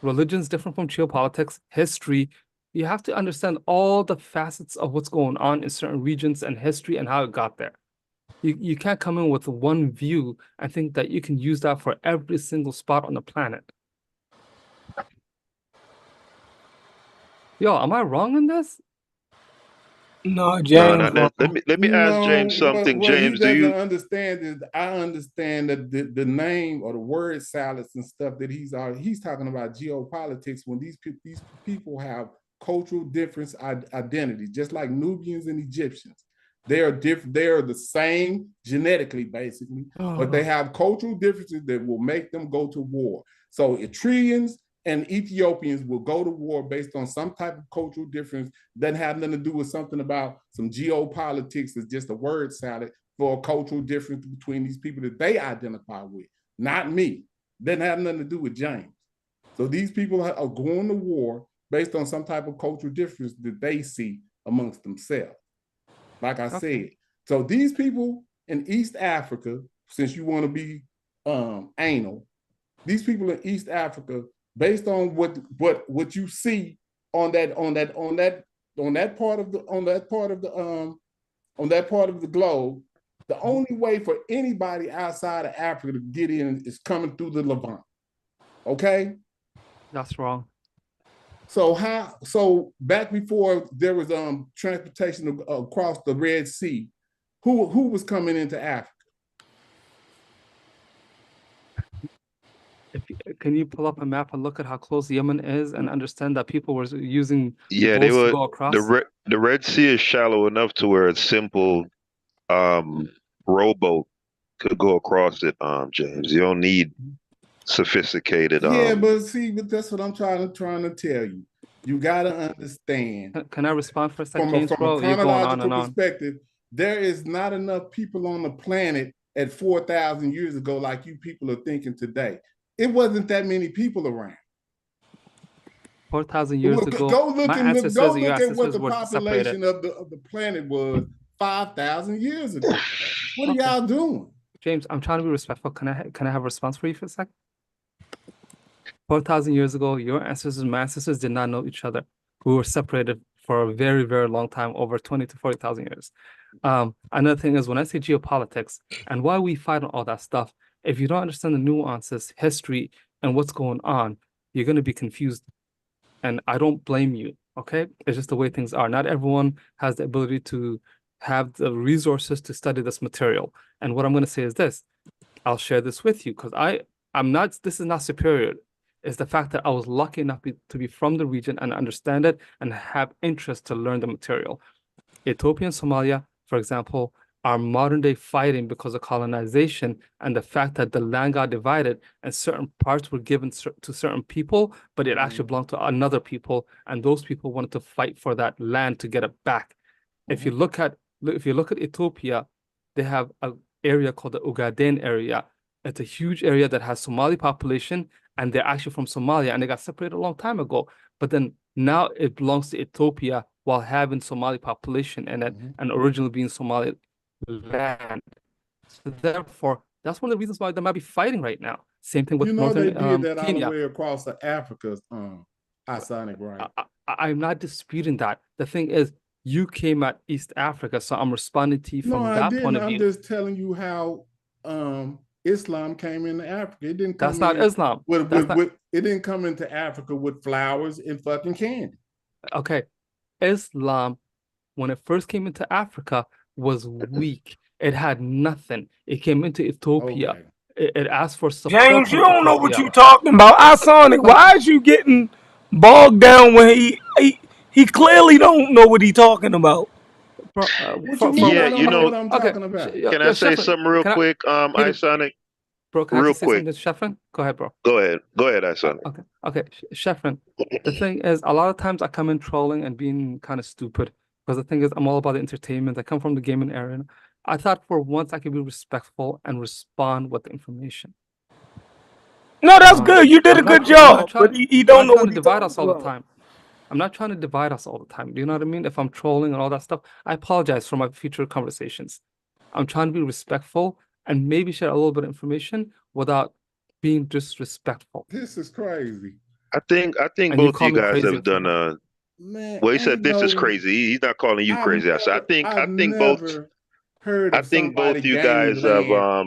Religion's different from geopolitics, history. You have to understand all the facets of what's going on in certain regions and history and how it got there. You can't come in with one view and think that you can use that for every single spot on the planet. Yo, am I wrong in this? No, No, James no. wrong. Let me ask No, James something. what he James, do doesn't you? understand is I understand that the name or the word salads and stuff that he's talking about geopolitics when these people have cultural difference identity, just like Nubians and Egyptians. They are different. They are the same genetically, basically, but they have cultural differences that will make them go to war. So Eritreans and Ethiopians will go to war based on some type of cultural difference. Doesn't have nothing to do with something about some geopolitics. It's just a word salad for a cultural difference between these people that they identify with. Not me. Doesn't have nothing to do with James. So these people are going to war based on some type of cultural difference that they see amongst themselves. Like I said, so these people in East Africa, since you want to be anal, these people in East Africa, based on what you see on that part of the globe, the only way for anybody outside of Africa to get in is coming through the Levant. Okay? That's wrong. So back before there was transportation across the Red Sea, who was coming into Africa? Can you pull up a map and look at how close Yemen is and understand that people were using Yeah, they boats to were go across? the Red Sea is shallow enough to where a simple um rowboat could go across it, James. You don't need sophisticated Yeah, but that's what I'm trying to tell you. You gotta understand Can I respond for a sec, James, from a bro? You're going on chronological and on. perspective, there is not enough people on the planet at 4,000 years ago like you people are thinking today. It wasn't that many people around. 4,000 years ago, Go look my and ancestors and your at what ancestors the were separated. population of the planet was 5,000 years ago. What are Okay. y'all doing? James, I'm trying to be respectful. Can I have a response for you for a sec? 4,000 years ago, your ancestors and my ancestors did not know each other. We were separated for a very, very long time, over 20 to 40,000 years. Another thing is when I say geopolitics and why we fight on all that stuff, if you don't understand the nuances, history, and what's going on, you're going to be confused. And I don't blame you, okay? It's just the way things are. Not everyone has the ability to have the resources to study this material. And what I'm going to say is this. I'll share this with you because I'm not, this is not superior. It's the fact that I was lucky enough to be from the region and understand it and have interest to learn the material. Ethiopia and Somalia, for example, are modern day fighting because of colonization and the fact that the land got divided and certain parts were given to certain people, but it actually belonged to another people, and those people wanted to fight for that land to get it back. If you look at Ethiopia, they have an area called the Ogaden area. It's a huge area that has Somali population, and they're actually from Somalia, and they got separated a long time ago. But then now it belongs to Ethiopia while having Somali population in it, and originally being Somali land. So therefore, that's one of the reasons why they might be fighting right now. Same thing with northern they did that all the Kenya. way across the Africa's Isonic, right? I'm not disputing that. The thing is, you came at East Africa, so I'm responding to you from that point of view. I'm just telling you how Islam came into Africa. It didn't come That's not Islam. It didn't come into Africa with flowers and fucking candy. Okay. Islam, when it first came into Africa, was weak. It had nothing. It came into Ethiopia. Okay. It asked for support. James, you don't know what you're talking about. Sonic, why is you getting bogged down when he clearly don't know what he's talking about? What you mean? I don't know what I'm talking about. Can I say something real quick, Isonic? Bro, can I say something to Sheffrin? Go ahead, bro. Go ahead, Isonic. Okay, Sheffrin. The thing is, a lot of times I come in trolling and being kind of stupid because the thing is, I'm all about the entertainment. I come from the gaming area. I thought for once I could be respectful and respond with the information. No, that's good. You did a good job. But he don't know what to divide us all the time. I'm not trying to divide us all the time. Do you know what I mean? If I'm trolling and all that stuff, I apologize for my future conversations. I'm trying to be respectful and maybe share a little bit of information without being disrespectful. This is crazy. I think both you guys have done Man, well, he said this is crazy. He's not calling you crazy. I think both you guys have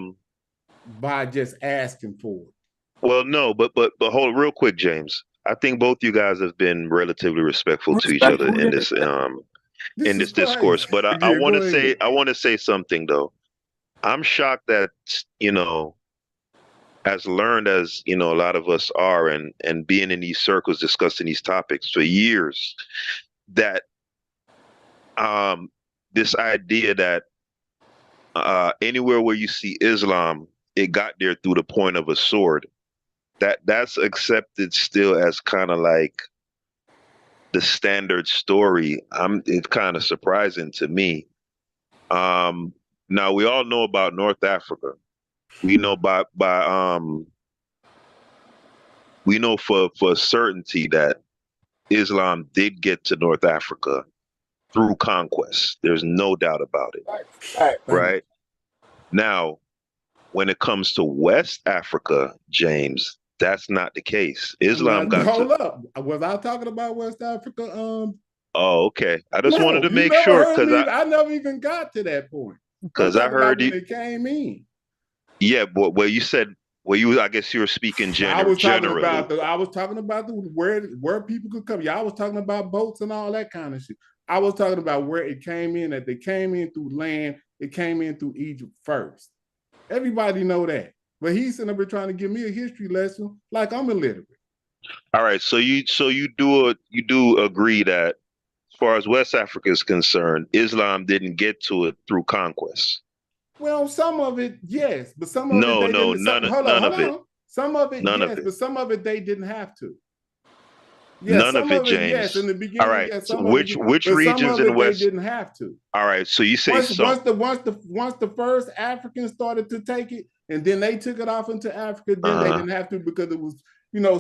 by just asking for it. Well, no, but hold real quick, James. I think both you guys have been relatively respectful to each other in this discourse. But I want to say something though. I'm shocked that, as learned as, a lot of us are and being in these circles discussing these topics for years, that this idea that anywhere where you see Islam, it got there through the point of a sword. That's accepted still as kind of like the standard story. It's kind of surprising to me. Now we all know about North Africa. We know we know for certainty that Islam did get to North Africa through conquest. There's no doubt about it. Right? Now, when it comes to West Africa, James, that's not the case. Islam got hold up. Was I talking about West Africa? Oh, okay. I just wanted to make sure because I never even got to that point. Because I heard when it came in. Yeah, but where you said I guess you were speaking generally. I was talking about where people could come. Y'all was talking about boats and all that kind of shit. I was talking about where it came in, that they came in through land, it came in through Egypt first. Everybody know that. But he's sitting up here trying to give me a history lesson like I'm illiterate. All right, so you do agree that as far as West Africa is concerned, Islam didn't get to it through conquest. Well, some of it, yes, but some of it none of it. Some of it, yes, but some of it they didn't have to. Yeah, none of it, James. Yes, in the beginning. All right, yes, so which regions in West? They didn't have to. All right, so you say once the first Africans started to take it, and then they took it off into Africa, then they didn't have to because it was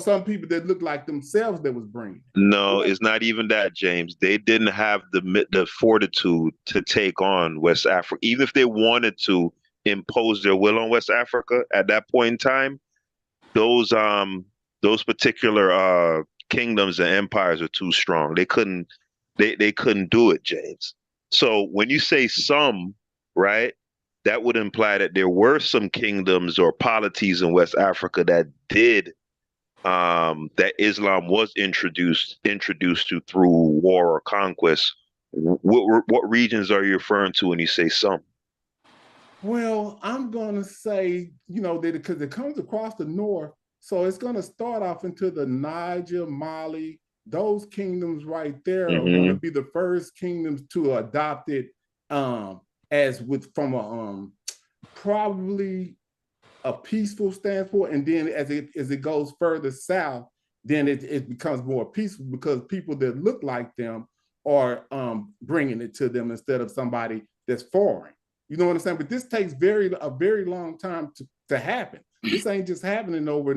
some people that looked like themselves that was bringing. No, it's not even that, James. They didn't have the fortitude to take on West Africa, even if they wanted to impose their will on West Africa at that point in time. Those particular kingdoms and empires are too strong. They couldn't do it, James. So when you say some, right, that would imply that there were some kingdoms or polities in West Africa that did that Islam was introduced to through war or conquest, What regions are you referring to when you say some? Well, I'm gonna say, that because it comes across the north, so it's gonna start off into the Niger, Mali. Those kingdoms right there are gonna be the first kingdoms to adopt it, as with from a probably a peaceful standpoint, and then as it goes further south, then it becomes more peaceful because people that look like them are bringing it to them instead of somebody that's foreign. You know what I'm saying? But this takes a very long time to happen. This ain't just happening over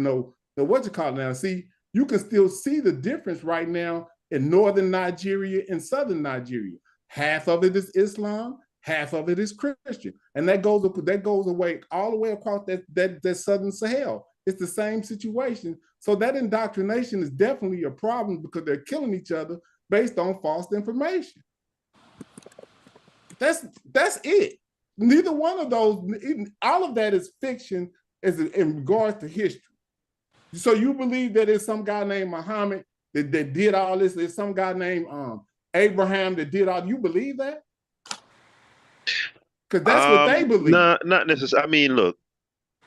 what you call it now. See, you can still see the difference right now in northern Nigeria and southern Nigeria. Half of it is Islam, half of it is Christian, and that goes away all the way across that southern Sahel. It's the same situation. So that indoctrination is definitely a problem because they're killing each other based on false information. That's it. Neither one of those, all of that is fiction as in regards to history. So you believe that there's some guy named Muhammad that did all this? There's some guy named Abraham that did all. You believe that? Because that's what they believe. No, not necessarily. I mean, look,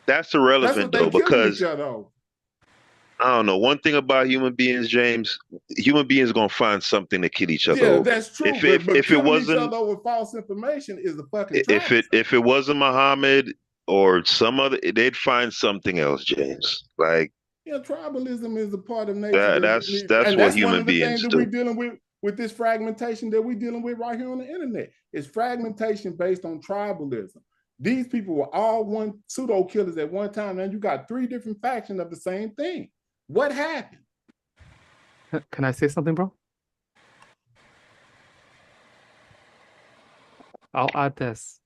that's irrelevant though, because I don't know. One thing about human beings, James, human beings are gonna find something to kill each other over. That's true. If it wasn't, each other over false information is a fucking tragedy. If it wasn't Muhammad or some other, they'd find something else, James. Like, tribalism is a part of nature. That's what human beings do. We're dealing with this fragmentation that we're dealing with right here on the internet. It's fragmentation based on tribalism. These people were all one pseudo killers at one time, and you got 3 different factions of the same thing. What happened? Can I say something, bro? I'll add this.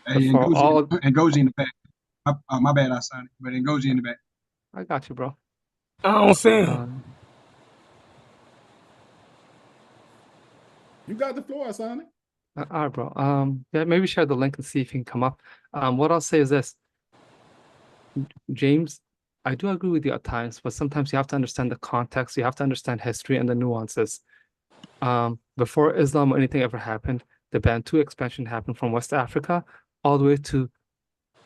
Hey, Ngozi in the back. My bad, I signed it, but Ngozi in the back. I got you, bro. I don't see him. You got the floor, Asani. All right, bro. Yeah, maybe share the link and see if you can come up. What I'll say is this, James, I do agree with you at times, but sometimes you have to understand the context. You have to understand history and the nuances. Before Islam or anything ever happened, the Bantu expansion happened from West Africa all the way to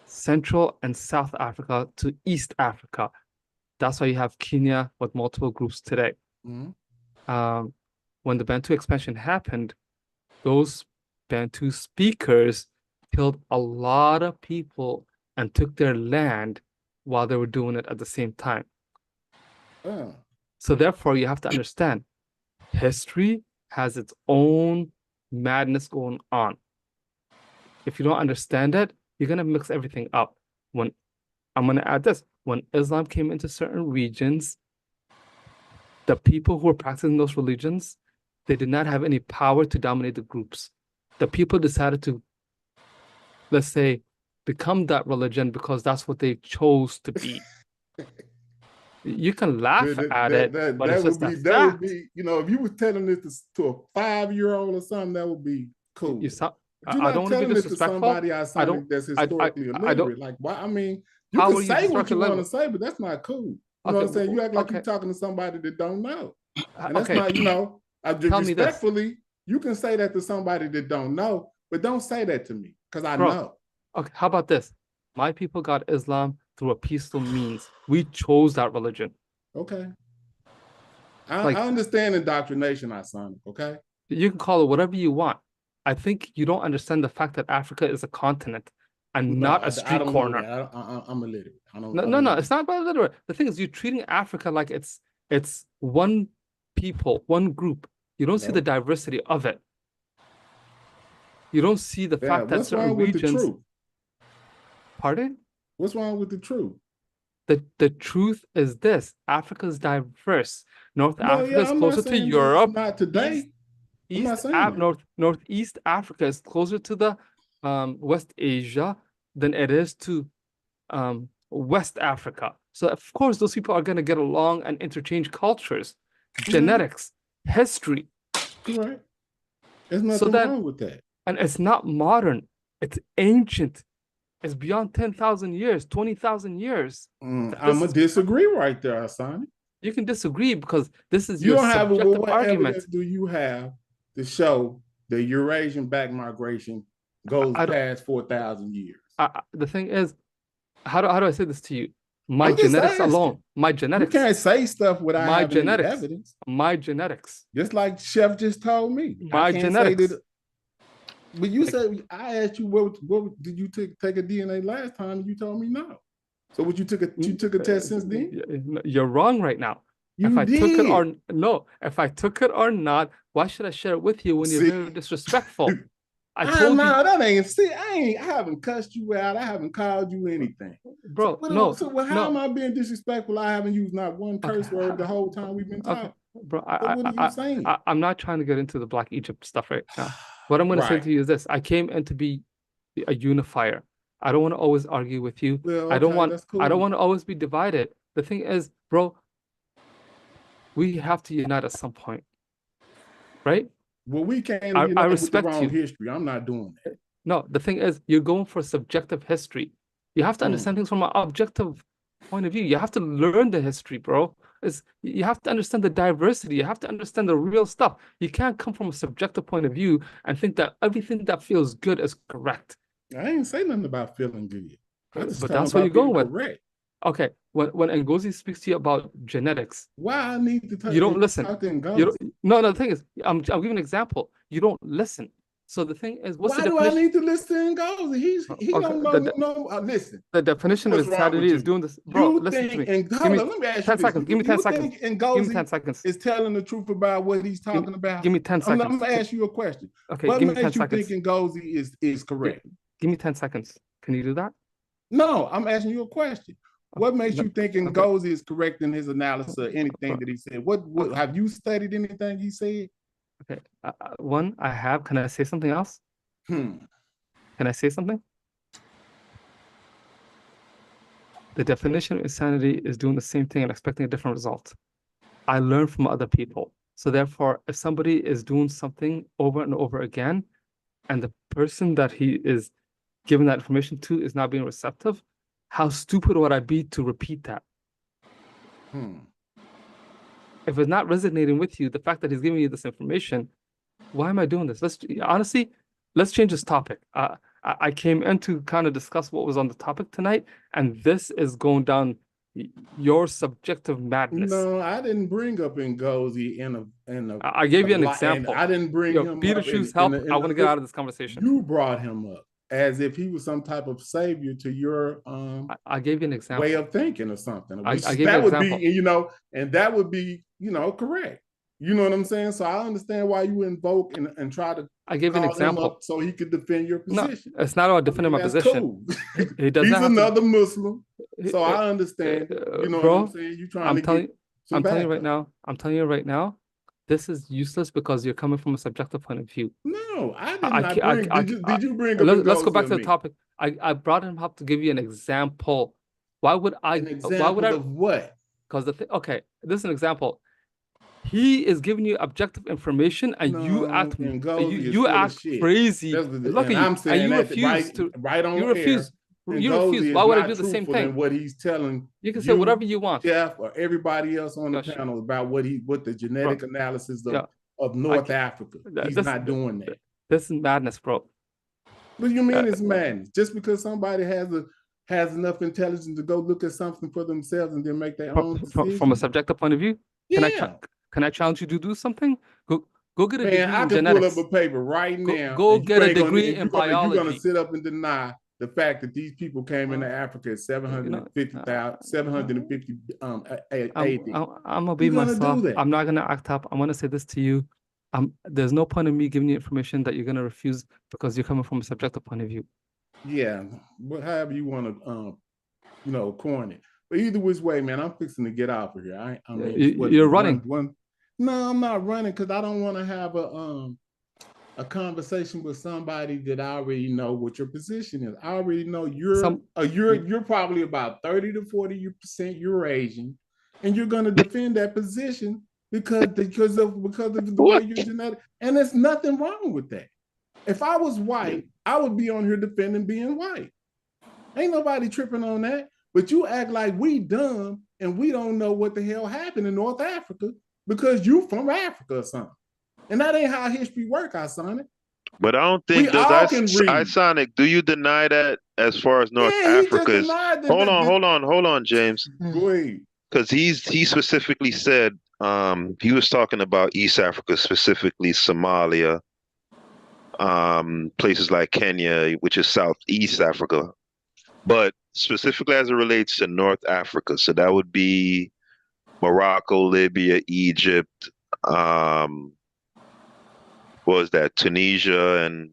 Central and South Africa to East Africa. That's why you have Kenya with multiple groups today. Mm-hmm. When the Bantu expansion happened, those Bantu speakers killed a lot of people and took their land while they were doing it at the same time. So therefore, you have to understand, history has its own madness going on. If you don't understand it, you're going to mix everything up. I'm going to add this. When Islam came into certain regions, the people who were practicing those religions, they did not have any power to dominate the groups. The people decided to, let's say, become that religion because that's what they chose to be. You can laugh at it, but it's just a fact. That would be, if you were telling this to a 5-year-old or something, that would be cool. I don't want to be disrespectful. That's historically illiterate. Like, why? I mean, you can say what you want to say, but that's not cool. You know what I'm saying? You act like you're talking to somebody that don't know. And that's not, respectfully, you can say that to somebody that don't know, but don't say that to me, because I know. Okay, how about this? My people got Islam through a peaceful means. We chose that religion. Okay. I understand indoctrination, Asani, okay? You can call it whatever you want. I think you don't understand the fact that Africa is a continent and not a street corner. I'm illiterate. No, it's not about illiterate. The thing is, you're treating Africa like it's one people, one group. You don't see the diversity of it. You don't see the fact that certain regions. Pardon? What's wrong with the truth? The truth is this: Africa is diverse. Africa is closer to Europe. Not today. Northeast Africa is closer to the West Asia than it is to West Africa. So of course, those people are going to get along and interchange cultures, genetics, history. Right. There's nothing wrong with that. And it's not modern. It's ancient. It's beyond 10,000 years, 20,000 years. I'm going to disagree right there, Asani. You can disagree because this is your subjective argument. Evidence do you have to show the Eurasian back migration goes past 4,000 years. The thing is, how do I say this to you? My I'm just genetics asking. alone, my genetics. You can't say stuff without my having genetics, any evidence. My genetics. Just like Chef just told me. My I can't genetics. say that. But you said, I asked you, what did you take a DNA last time? And you told me no. So what you took a test since then? You're wrong right now. If I took it or not, why should I share it with you when you're very disrespectful? I told you. That ain't. See, I haven't cussed you out. I haven't called you anything, bro. How am I being disrespectful? I haven't used not one curse word the whole time we've been talking. Bro, what are you saying? I'm not trying to get into the Black Egypt stuff right now. What I'm going to say to you is this: I came in to be a unifier. I don't want to always argue with you. Well, okay, I don't want to always be divided. The thing is, bro, we have to unite at some point, right? Well, we can't. I respect with the wrong history. I'm not doing that. No, the thing is, you're going for subjective history. You have to understand things from an objective point of view. You have to learn the history, bro. You have to understand the diversity. You have to understand the real stuff. You can't come from a subjective point of view and think that everything that feels good is correct. I ain't say nothing about feeling good. But that's what you're going with. Correct. Okay, when Ngozi speaks to you about genetics, why I need to you don't listen. No, the thing is, I'm giving an example. You don't listen. So the thing is, why do I need to listen to Ngozi? He don't know. Listen. The definition of insanity is doing this. Bro, listen to me. Let me ask you 10 seconds. Give me 10 seconds. Give me 10 seconds. Is telling the truth about what he's talking about? Give me 10 seconds. I'm gonna ask you a question. Okay, what give me 10 makes you seconds. think Ngozi is correct? Give me 10 seconds. Can you do that? No, I'm asking you a question. What makes you think Ngozi is correct in his analysis of anything that he said? What have you studied anything he said? Okay, one I have. Can I say something else? Can I say something? The definition of insanity is doing the same thing and expecting a different result. I learn from other people. So therefore, if somebody is doing something over and over again, and the person that he is giving that information to is not being receptive, how stupid would I be to repeat that? If it's not resonating with you, the fact that he's giving you this information, why am I doing this? Let's change this topic. I came in to kind of discuss what was on the topic tonight, and this is going down your subjective madness. No, I didn't bring up Ngozi in a. I gave you an example. I didn't bring him Peter up. Shoes help. I want to get out of this conversation. You brought him up as if he was some type of savior to your I gave you an example. Way of thinking or something. I gave you an example. And that would be, correct. You know what I'm saying? So I understand why you invoke and try to. I gave an example so he could defend your position. No, it's not about defending my position. Cool. He's another Muslim, so I understand. You know what I'm saying? You trying I'm telling you right now. This is useless because you're coming from a subjective point of view. No, I did not bring. Did you bring? Let's go back to the topic. I brought him up to give you an example. Why would I? Why would I? Of what? Because this is an example. He is giving you objective information, and you act crazy. Look at you, and you refuse to. Right on. You refuse. You refuse. Why would I do the same thing? What he's telling you can say whatever you want, Jeff, or everybody else on the panel about what the genetic analysis of North Africa. He's not doing that. This is madness, bro. What do you mean it's madness? Just because somebody has enough intelligence to go look at something for themselves and then make their own decision? From a subjective point of view? Yeah. Can I challenge you to do something? Go get a degree in genetics. I can pull up a paper right now. Go get a degree in biology. You're going to sit up and deny the fact that these people came into Africa at 750 AD. I'm gonna be myself. I'm not gonna act up. I'm gonna say this to you. There's no point in me giving you information that you're gonna refuse because you're coming from a subjective point of view. Yeah, but however you want to, coin it. But either which way, man, I'm fixing to get out of here. You're running. No, I'm not running because I don't want to have a conversation with somebody that I already know what your position is. I already know you're probably about 30 to 40% Eurasian, and you're going to defend that position because of the way you're genetic. And there's nothing wrong with that. If I was white, I would be on here defending being white. Ain't nobody tripping on that. But you act like we dumb and we don't know what the hell happened in North Africa because you from Africa or something. And that ain't how history works, son. But I don't We think does all can read. Isonic, do you deny that as far as North Yeah, he just Africa is? denied that. Hold on, James. Go ahead. Because he specifically said he was talking about East Africa, specifically Somalia, places like Kenya, which is Southeast Africa, but specifically as it relates to North Africa. So that would be Morocco, Libya, Egypt, what was that? Tunisia and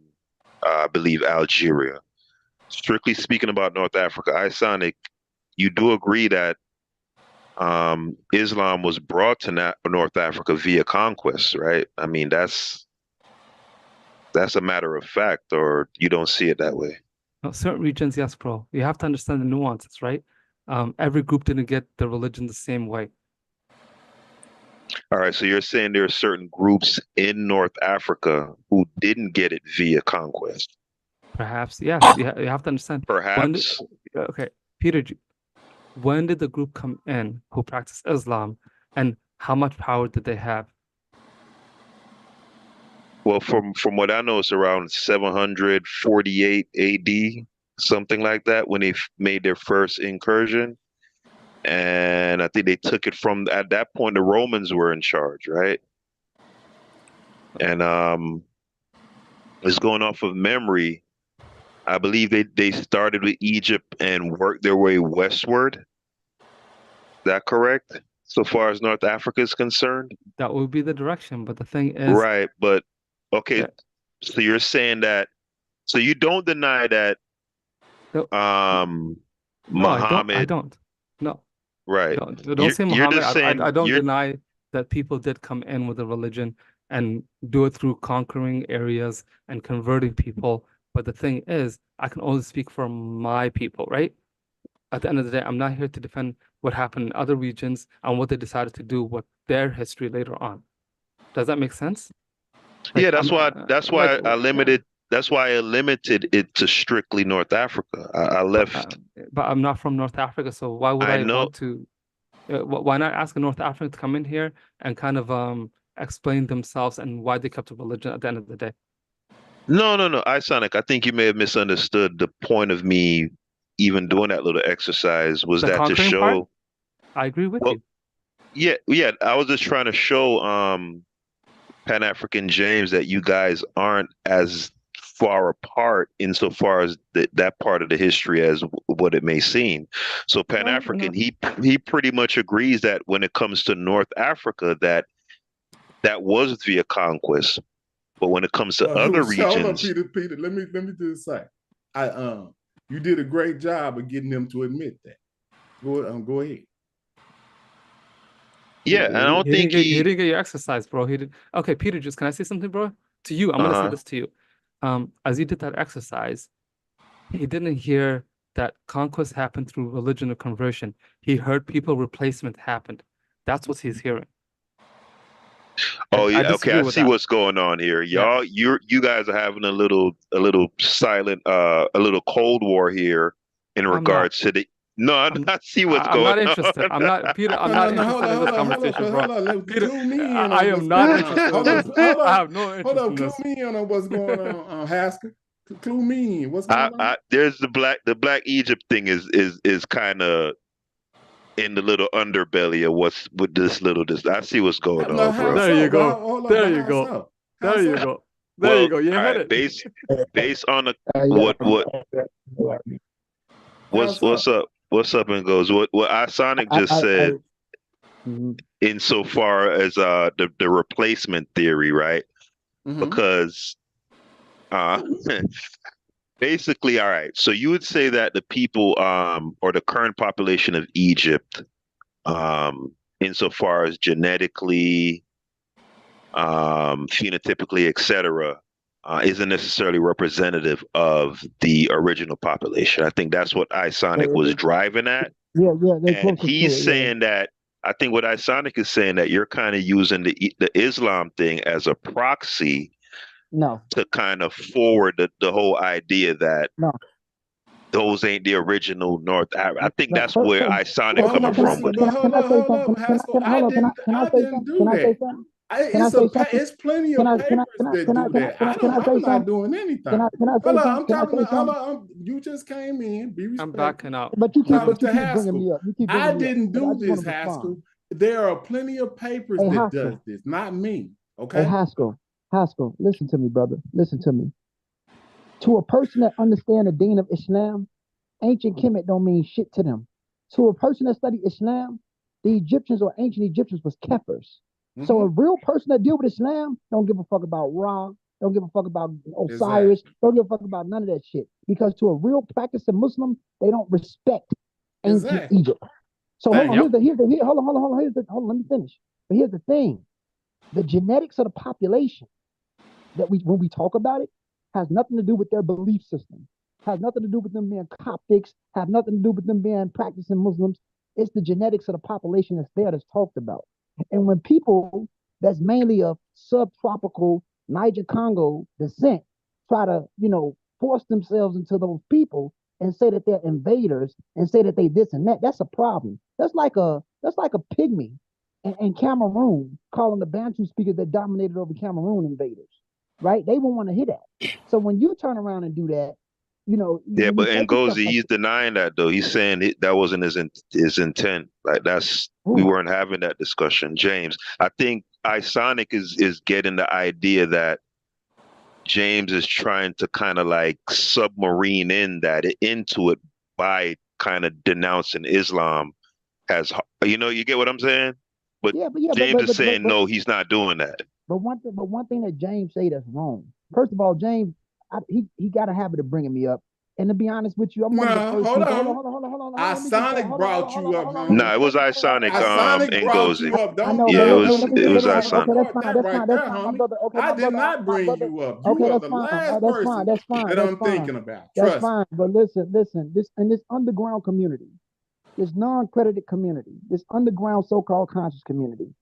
I believe Algeria. Strictly speaking about North Africa, Isonic, you do agree that Islam was brought to North Africa via conquest, right? I mean, that's a matter of fact, or you don't see it that way? No, certain regions, yes, bro. You have to understand the nuances, right? Every group didn't get the religion the same way. All right, so you're saying there are certain groups in North Africa who didn't get it via conquest? Perhaps, yes. You have to understand. Perhaps. Okay, Peter, when did the group come in who practiced Islam, and how much power did they have? Well, from what I know, it's around 748 AD, something like that, when they made their first incursion. And I think they took it from at that point the Romans were in charge, right? And it's going off of memory. I believe they started with Egypt and worked their way westward. Is that correct? So far as North Africa is concerned? That would be the direction, but the thing is, right, but okay, yeah. So you're saying that, so you don't deny that No, Muhammad. I don't. No. Right. Don't say Muhammad. You're just saying, I don't deny that people did come in with a religion and do it through conquering areas and converting people. But the thing is, I can only speak for my people, right? At the end of the day, I'm not here to defend what happened in other regions and what they decided to do with their history later on. Does that make sense? Like, yeah, that's why I limited. That's why I limited it to strictly North Africa. I left. But I'm not from North Africa, so why would I want to? Why not ask a North African to come in here and kind of explain themselves and why they kept a religion at the end of the day? No, Isonic, I think you may have misunderstood the point of me even doing that little exercise. Was that to show? Part? I agree with you. Yeah. I was just trying to show Pan-African James that you guys aren't as far apart insofar as that part of the history as what it may seem. So Pan-African, he pretty much agrees that when it comes to North Africa, that was via conquest. But when it comes to other regions, hold on, Peter, let me just say, you did a great job of getting them to admit that. Go ahead. Yeah, and I don't think he didn't get your exercise, bro. He did. Okay, Peter, just can I say something, bro? To you, I'm gonna say this to you. As you did that exercise, he didn't hear that conquest happened through religion or conversion. He heard people replacement happened. That's what he's hearing. Oh yeah, okay. I see what's going on here, y'all. Yeah. You guys are having a little silent, a little Cold War here in regards to the. No, I see what's going on. I'm not interested. I'm not, Peter. I'm not interested in this conversation, bro. Peter, I am not interested. I have no interest. Hold on, clue me in on what's going on, Haskell. Clue me in. What's going on? There's the Black Egypt thing is kind of in the little underbelly of what's with this. I see what's going on, bro. There you go. There you go. There you go. There you go. You hit it. Based on what's up? What's up and goes? What Isonic just said, insofar as the replacement theory, right? Mm-hmm. Because basically, all right. So you would say that the people or the current population of Egypt, insofar as genetically, phenotypically, etc., isn't necessarily representative of the original population. I think that's what Isonic was driving at. Yeah. And he's saying that, I think what Isonic is saying, that you're kind of using the Islam thing as a proxy to kind of forward the whole idea that those ain't the original North Africa. I think that's where Isonic coming from. Hold up, Haskell. I didn't do that. Can I say something? It's plenty Can of I can I papers can I that can I do can I that. can I, can I say I'm not something? doing anything. Can I say Hold on, something? I'm Can I talking say to hold something? on. You just came in. Be I'm respectful. backing out. But you keep No, but but you to keep bringing Haskell, me up. You keep I bringing me up. didn't But I do just want this, to respond. Haskell. There are plenty of papers Hey that Haskell. does this, not me. Hey Okay. Haskell, listen to me, brother. Listen to me. To a person that understands the deen of Islam, ancient Kemet don't mean shit to them. To a person that study Islam, the Egyptians or ancient Egyptians was kefirs. So a real person that deal with Islam don't give a fuck about Ra, don't give a fuck about Osiris, Exactly. don't give a fuck about none of that shit. Because to a real practicing Muslim, they don't respect ancient Exactly. Egypt. So hold Thank on, you. hold on, let me finish. But here's the thing: the genetics of the population that when we talk about it has nothing to do with their belief system, has nothing to do with them being Coptics, have nothing to do with them being practicing Muslims. It's the genetics of the population that's there that's talked about. And when people that's mainly of subtropical Niger Congo descent try to, force themselves into those people and say that they're invaders and say that they this and that, that's a problem. That's like a pygmy in Cameroon calling the Bantu speakers that dominated over Cameroon invaders, right? They won't want to hear that. So when you turn around and do that, Yeah, when you but say stuff Ngozi, like he's denying that though. He's saying that wasn't his intent. Like we that, weren't having that discussion. James, I think Isonic is getting the idea that James is trying to kind of like submarine into it by kind of denouncing Islam as you get what I'm saying? But yeah, but yeah, James is saying no, he's not doing that. one thing that James say that's wrong. First of all, James, he got a habit of bringing me up. And to be honest with you, I'm one of the No, first hold people. Hold on, on. hold on, hold on, hold on, hold on. Let me get that. Sonic Hold on, hold on, brought hold on, you up, hold on, hold on. No, homie. it was Isonic Sonic brought Ngozi. you up. I Don't know, Yeah, but it don't was let me it say was this. don't Okay, Isonic. that's start fine. that That's right fine. That's there, fine. My homie. brother. Okay, I my did brother. not My bring brother. you up. You Okay, are that's the fine. last That's fine. person That's fine. that That's I'm fine. thinking about. That's Trust fine. But listen. This in this underground community, this non-credited community, this underground so-called conscious community.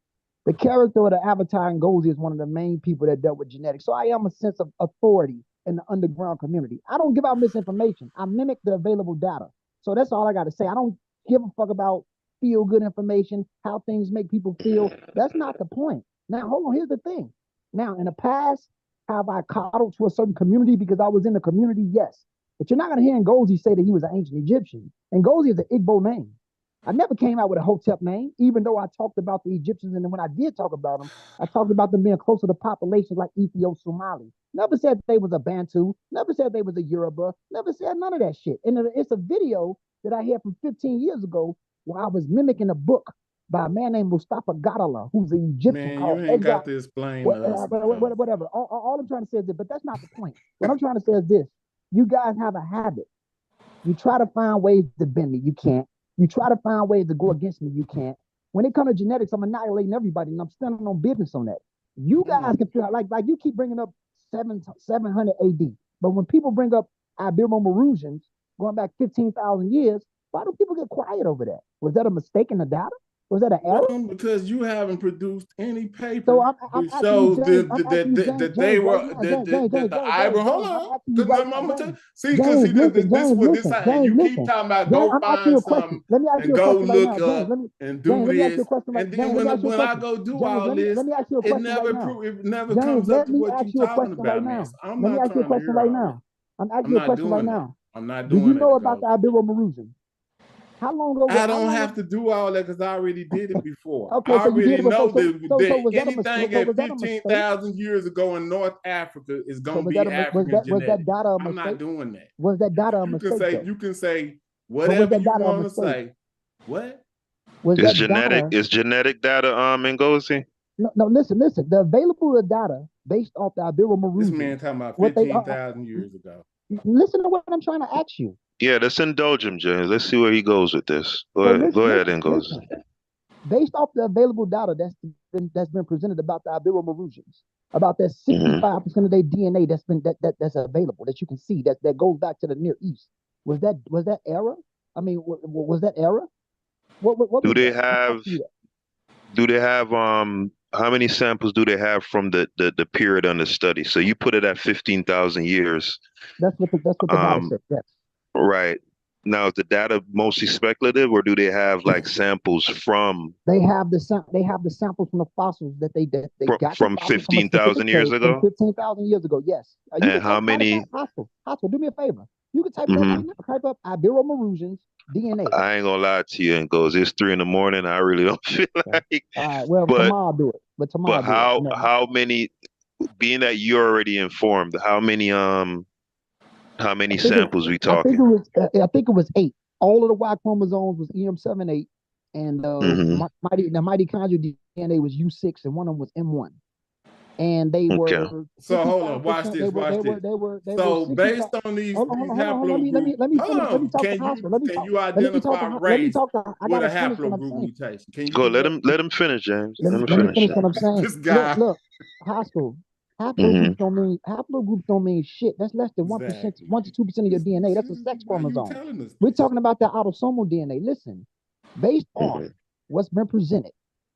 The character of the Avatar Ngozi is one of the main people that dealt with genetics. So I am a sense of authority in the underground community. I don't give out misinformation. I mimic the available data. So that's all I got to say. I don't give a fuck about feel good information, how things make people feel. That's not the point. Now, hold on. Here's the thing. Now, in the past, have I coddled to a certain community because I was in the community? Yes. But you're not going to hear Ngozi say that he was an ancient Egyptian. Ngozi is an Igbo name. I never came out with a Hotep name, even though I talked about the Egyptians. And then when I did talk about them, I talked about them being closer to populations like Ethiopia, Somali. Never said they was a Bantu. Never said they was a Yoruba. Never said none of that shit. And it's a video that I had from 15 years ago where I was mimicking a book by a man named Mustafa Gadala, who's an Egyptian man, you called ain't got Exile. to explain to us because Whatever. All I'm trying to say is this, but that's not the point. What I'm trying to say is this. You guys have a habit. You try to find ways to bend me, you can't. You try to find ways to go against me, you can't. When it comes to genetics, I'm annihilating everybody, and I'm standing on business on that. You guys can feel like you keep bringing up 700 AD, but when people bring up Iberian Marusians going back 15,000 years, why do people get quiet over that? Was that a mistake in the data? Was that an error? because you haven't produced any So paper I'm that asking you, shows James. I'm asking you, that James, they James, right were now, James, the Ivory. Hold I'm on, asking you because right I'm now, gonna James. see because James, see listen, this James, what this listen, James, you keep listen. talking about. James, Go I'm asking you find a question. some Let me ask you and a go question right look now, James. up and James, do let me ask you a this, question right, and then James. Let me ask you a when I question. go do James, all this, let me ask you a question right now. it never James, comes up let to me what you ask you a talking question right about, man. now. So I'm Let me not ask you a trying to question hear right all that. now. I'm asking I'm you a not question right doing that. now. I'm not Do you doing that, know about the Ngozi. Iberian Marusian? How long ago? I How don't long? have to do all that because I already did it before. Okay, I so you did already it before. know So, that, so, so was that a mistake? anything So at was that a mistake? 15,000 years ago in North Africa is So gonna was that be a was African that was that genetics. data a I'm not mistake? doing that. Was that data a mistake though? You can say But was whatever that you data a want to mistake? say. What? Was Is that genetic data? is genetic data Ngozi? No, no. Listen. The available data based off the Iberian This man Marusians. talking about What they 15,000 years ago. listen to what I'm trying to ask you. Yeah, let's indulge him, James. Let's see where he goes with this. So Go listen, ahead, listen, Ngozi. listen. Based off the available data that's been presented about the Iberian Marusians, about that Hmm 65% of their DNA that's available that you can see that goes back to the Near East. Was that error? I mean, was that error? What Do was they that? I'm have asking you that. how many samples do they have from the period under study? So you put it at 15,000 years. That's what the data Um, said. Yes. right. Now, is the data mostly speculative, or do they have like samples from They have the samples from the fossils that they got the from fossils from a 15,000 specific years place from ago? 15,000 years ago. Yes, you And can how type. Matter of many? fact, hostile. Do me a favor. You can type it up hmm right now. Type up Iberomarusians DNA. I ain't gonna lie to you, and goes, it's 3 in the morning. I really don't feel Okay. like, All right. Well, but tomorrow I'll do it. But tomorrow I'll do it. how many? Being that you're already informed, how many I think it, samples we I think talking? it was I think it was 8. All of the Y chromosomes was EM78, and hmm the mitochondrial DNA was U6, and one of them was M1. And they Okay. were So hold on, watch 65%. this, watch this. They were So 65. based on Hold on, these hold on, hold on. haplogroup, Let me hold finish. Let me on. talk to Hostile. Can you identify Let me race talk to. I with a gotta finish what I'm haplogroup saying. mutation? Can you Go. do that? Let him finish, James. Let him Let me finish. finish what I'm saying. This guy. Look, Hostile. hmm Haplogroups don't mean shit. That's less than 1%, Exactly. 1 to 2% of your DNA. That's a sex Why are you chromosome. telling us We're this? talking about the autosomal DNA. Listen, based off hmm what's been presented,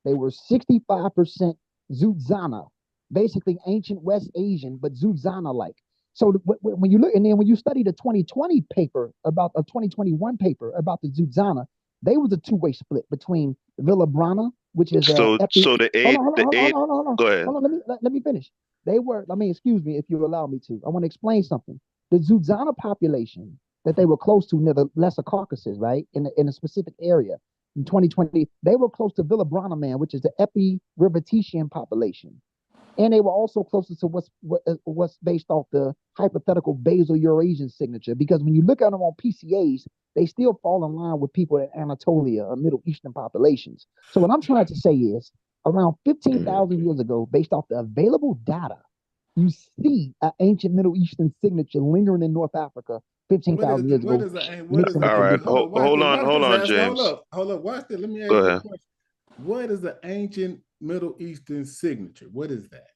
they were 65% Zuzana, basically ancient West Asian, but Zuzana-like. So when you look, and then when you study the 2020 paper about a 2021 paper about the Zuzana, they was a two-way split between Villabrana, which is a epi. So the eight. Go ahead. Hold on. Let me finish. They were. I mean, excuse me if you allow me to. I want to explain something. The Zuzana population that they were close to near the Lesser Caucasus, right, in a specific area in 2020, they were close to Villabrana man, which is the epi-Rivetetian population. And they were also closest to what's based off the hypothetical basal Eurasian signature. Because when you look at them on PCAs, they still fall in line with people in Anatolia or Middle Eastern populations. So what I'm trying to say is, around Mhm. 15,000 years ago, based off the available data, you see an ancient Middle Eastern signature lingering in North Africa 15,000 years ago, what is mixing with All the right. hold indigenous. on, watch this, Hold on, Astor. James. Hold up, watch this. Let me Go ask you a ahead. question. What is the ancient Middle Eastern signature? What is that?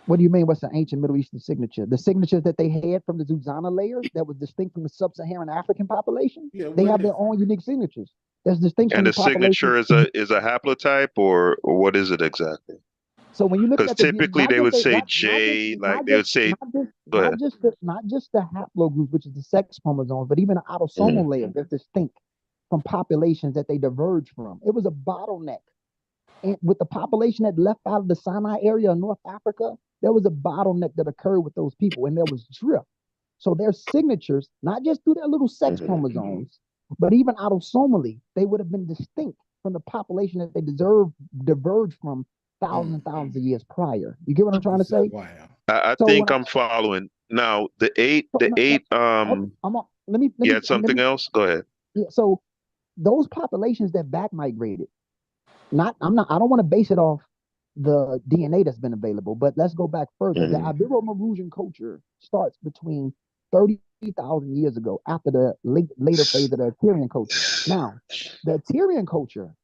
What do you mean? What's the ancient Middle Eastern signature? The signatures that they had from the Zuzana layers that was distinct from the sub-Saharan African population. Yeah, They what have their is it? own unique signatures. That's distinct from And the the population. signature is a haplotype, or what is it exactly? So when you look Because at the typically not they just would the, say J, like they would say. Go ahead. not just the haplogroup, which is the sex chromosomes, but even the Mhm. autosomal layer that's distinct from populations that they diverge from. It was a bottleneck. And with the population that left out of the Sinai area of North Africa, there was a bottleneck that occurred with those people, and there was drift. So their signatures, not just through their little sex Mhm. chromosomes, but even autosomally, they would have been distinct from the population that they diverged from thousands and thousands of years prior. You get what I'm trying to This is say? wow. I So when think I I'm following now. so, The eight. I'm You had something else? Go ahead. yeah, so those populations that back migrated, I don't want to base it off the DNA that's been available, but let's go back further. The hmm Ibero-Mauritian culture starts between 30,000 years ago after the later phase of the Assyrian culture. Now, the Assyrian culture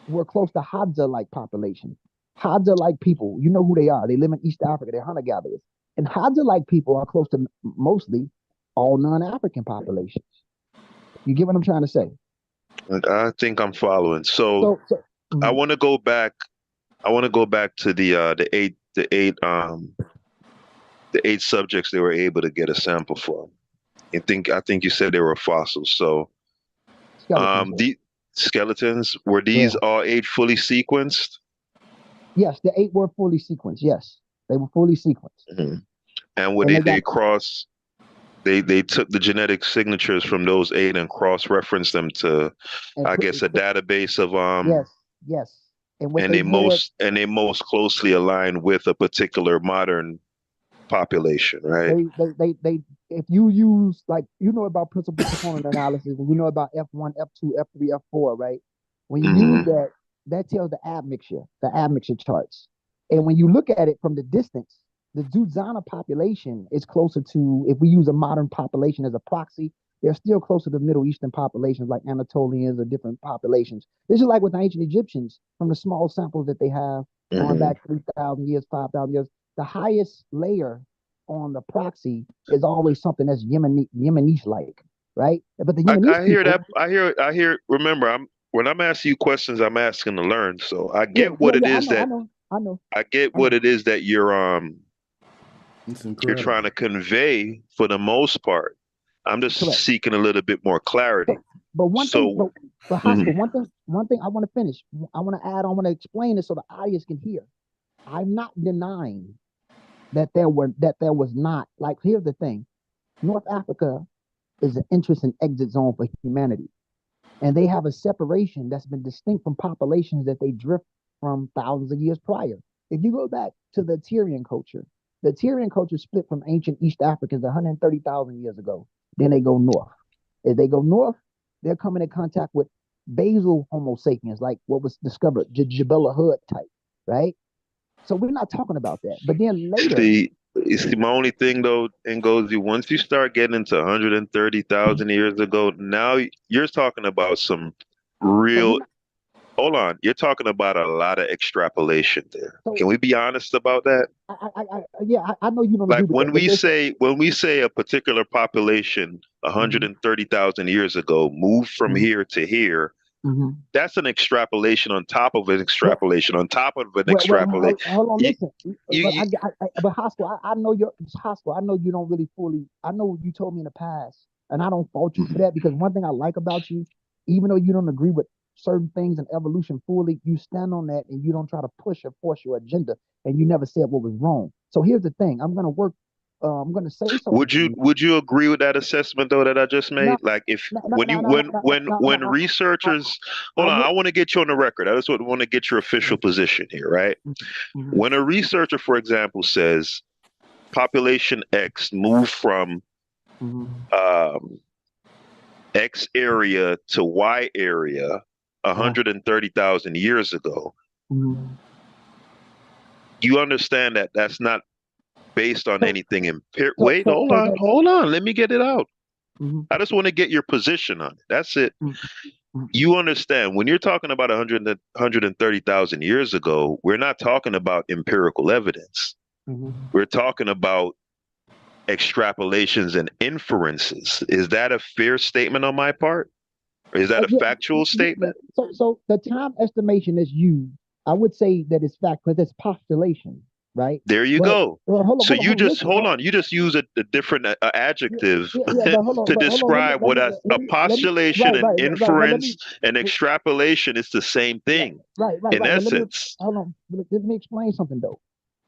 were close to Hadza-like population. Hadza-like people, you know who they are. They live in East Africa. They're hunter-gatherers. And Hadza-like people are close to mostly all non-African populations. You get what I'm trying to say? I think I'm following. So So I mhm. want to go back. I want to go back to the eight subjects they were able to get a sample from. I think you said they were fossils. So Skeletons. the skeletons, were Yeah. these all eight fully sequenced? Yes, the 8 were fully sequenced. Yes, they were fully sequenced, hmm And when and they got they cross, they took the genetic signatures from those eight and cross-referenced them to, and I guess, a database of yes, yes, and what they had, and they most closely align with a particular modern population, right? they if you use, like, you know about principal component analysis, and you know about F1, F2, F3, F4, right? When you use hmm that, that tells the admixture charts, and when you look at it from the distance, the Zuzana population is closer to, if we use a modern population as a proxy, they're still closer to Middle Eastern populations like Anatolians or different populations. This is like with the ancient Egyptians from the small samples that they have going hmm back 3,000 years, 5,000 years. The highest layer on the proxy is always something that's Yemenish like, right? But the Yemenish I hear people, that. I hear. Remember, when I'm asking you questions, I'm asking to learn. So I yeah, get what it I is know, that I know, I get I know. what it is that It's you're trying incredible. to convey for the most part. I'm just Correct. seeking a little bit more clarity. But one thing, So, but Haskell, one thing I want to finish. I want to add. I want to explain it so the audience can hear. I'm not denying that there was not, like, here's the thing. North Africa is an entrance and exit zone for humanity. And they have a separation that's been distinct from populations that they drift from thousands of years prior. If you go back to the Tyrian culture, the Tyrian culture split from ancient East Africans 130,000 years ago. Then they go north. If they go north, they're coming in contact with basal Homo sapiens, like what was discovered, Jabella Hood type, right? So we're not talking about that. But then later, see, my only thing though, Ngozi, once you start getting into 130,000 years ago, now you're talking about some real. Hold on, you're talking about a lot of extrapolation there. so Can we be honest about that? I know you don't agree Like with that, when we say a particular population 130,000 years ago moved from here to here, that's an extrapolation on top of an extrapolation on top of an extrapolation. Hold on, listen. You, But Haskell, I know Haskell. I know you don't really fully. I know you told me in the past, and I don't fault you for that, because one thing I like about you, even though you don't agree with certain things in evolution fully, you stand on that and you don't try to push or force your agenda, and you never said what was wrong. So here's the thing: I'm gonna say something. would you agree with that assessment though that I just No, made? Like if no, no, when no, you no, no, no, no, when no, researchers I hold on, would. I want to get you on the record. I just want to get your official position here, right? Mhm, When a researcher, for example, says population X moved from mhm, um, X area to Y area uh, 130,000 years ago, mhm. you understand that that's not based on So, anything empirical. so, Wait, so, so that. hold on. Let me get it out. Mhm, I just want to get your position on it. That's it. mhm, mhm, You understand when you're talking about 130,000 years ago, we're not talking about empirical evidence. mhm. We're talking about extrapolations and inferences. Is that a fair statement on my part? Or is that a Yeah, factual statement? so the time estimation is used. I would say that it's fact, because it's postulation, right? There you But go. well, So you just listen, hold on. You just use a different adjective but hold on, to but hold on, describe what a let me, postulation and right, but let inference me, and extrapolation is the same thing in but let me, essence. hold on, let me explain something though.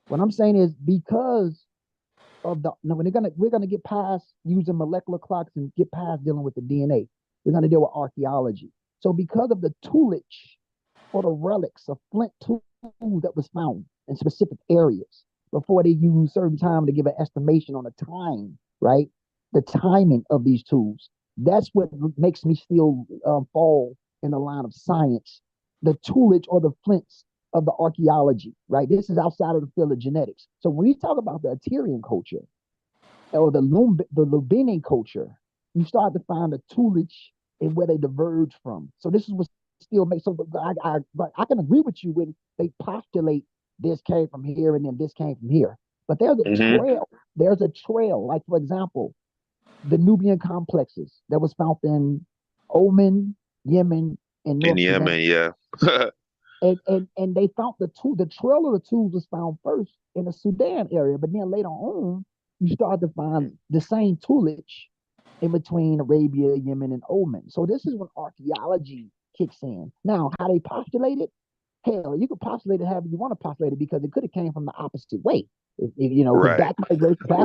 What I'm saying is, because of the, now we're gonna get past using molecular clocks and get past dealing with the DNA. We're gonna deal with archaeology. So because of the toolage or the relics of flint tools that was found in specific areas before they use certain time to give an estimation on the time, right? The timing of these tools. That's what makes me still fall in the line of science. The toolage or the flints of the archaeology, right? This is outside of the field of genetics. So when you talk about the Assyrian culture or the Lubinian culture, you start to find the toolage and where they diverge from. So this is what still makes, so but I can agree with you when they postulate this came from here and then this came from here. But there's a Hmm. trail. There's a trail. Like, for example, the Nubian complexes that was found in Oman, Yemen, and In North Sudan. Yemen, yeah. And they found the trail of the tools was found first in the Sudan area, but then later on, you start to find the same toolage in between Arabia, Yemen, and Oman. So this is when archaeology kicks in. Now, how they postulate it, hell, you could postulate it however you want to postulate it, because it could have came from the opposite way. Because Right, back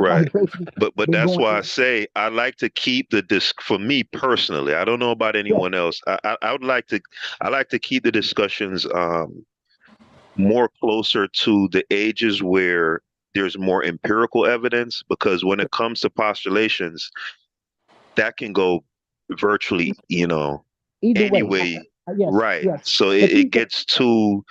right. migration But been that's going. why I say I like to keep the disc for me personally. I don't know about Yeah, anyone else. I would like to I like to keep the discussions more closer to the ages where there's more empirical evidence, because when it comes to postulations, that can go virtually, either any way. way. Yes, Right. yes. So But it you, gets too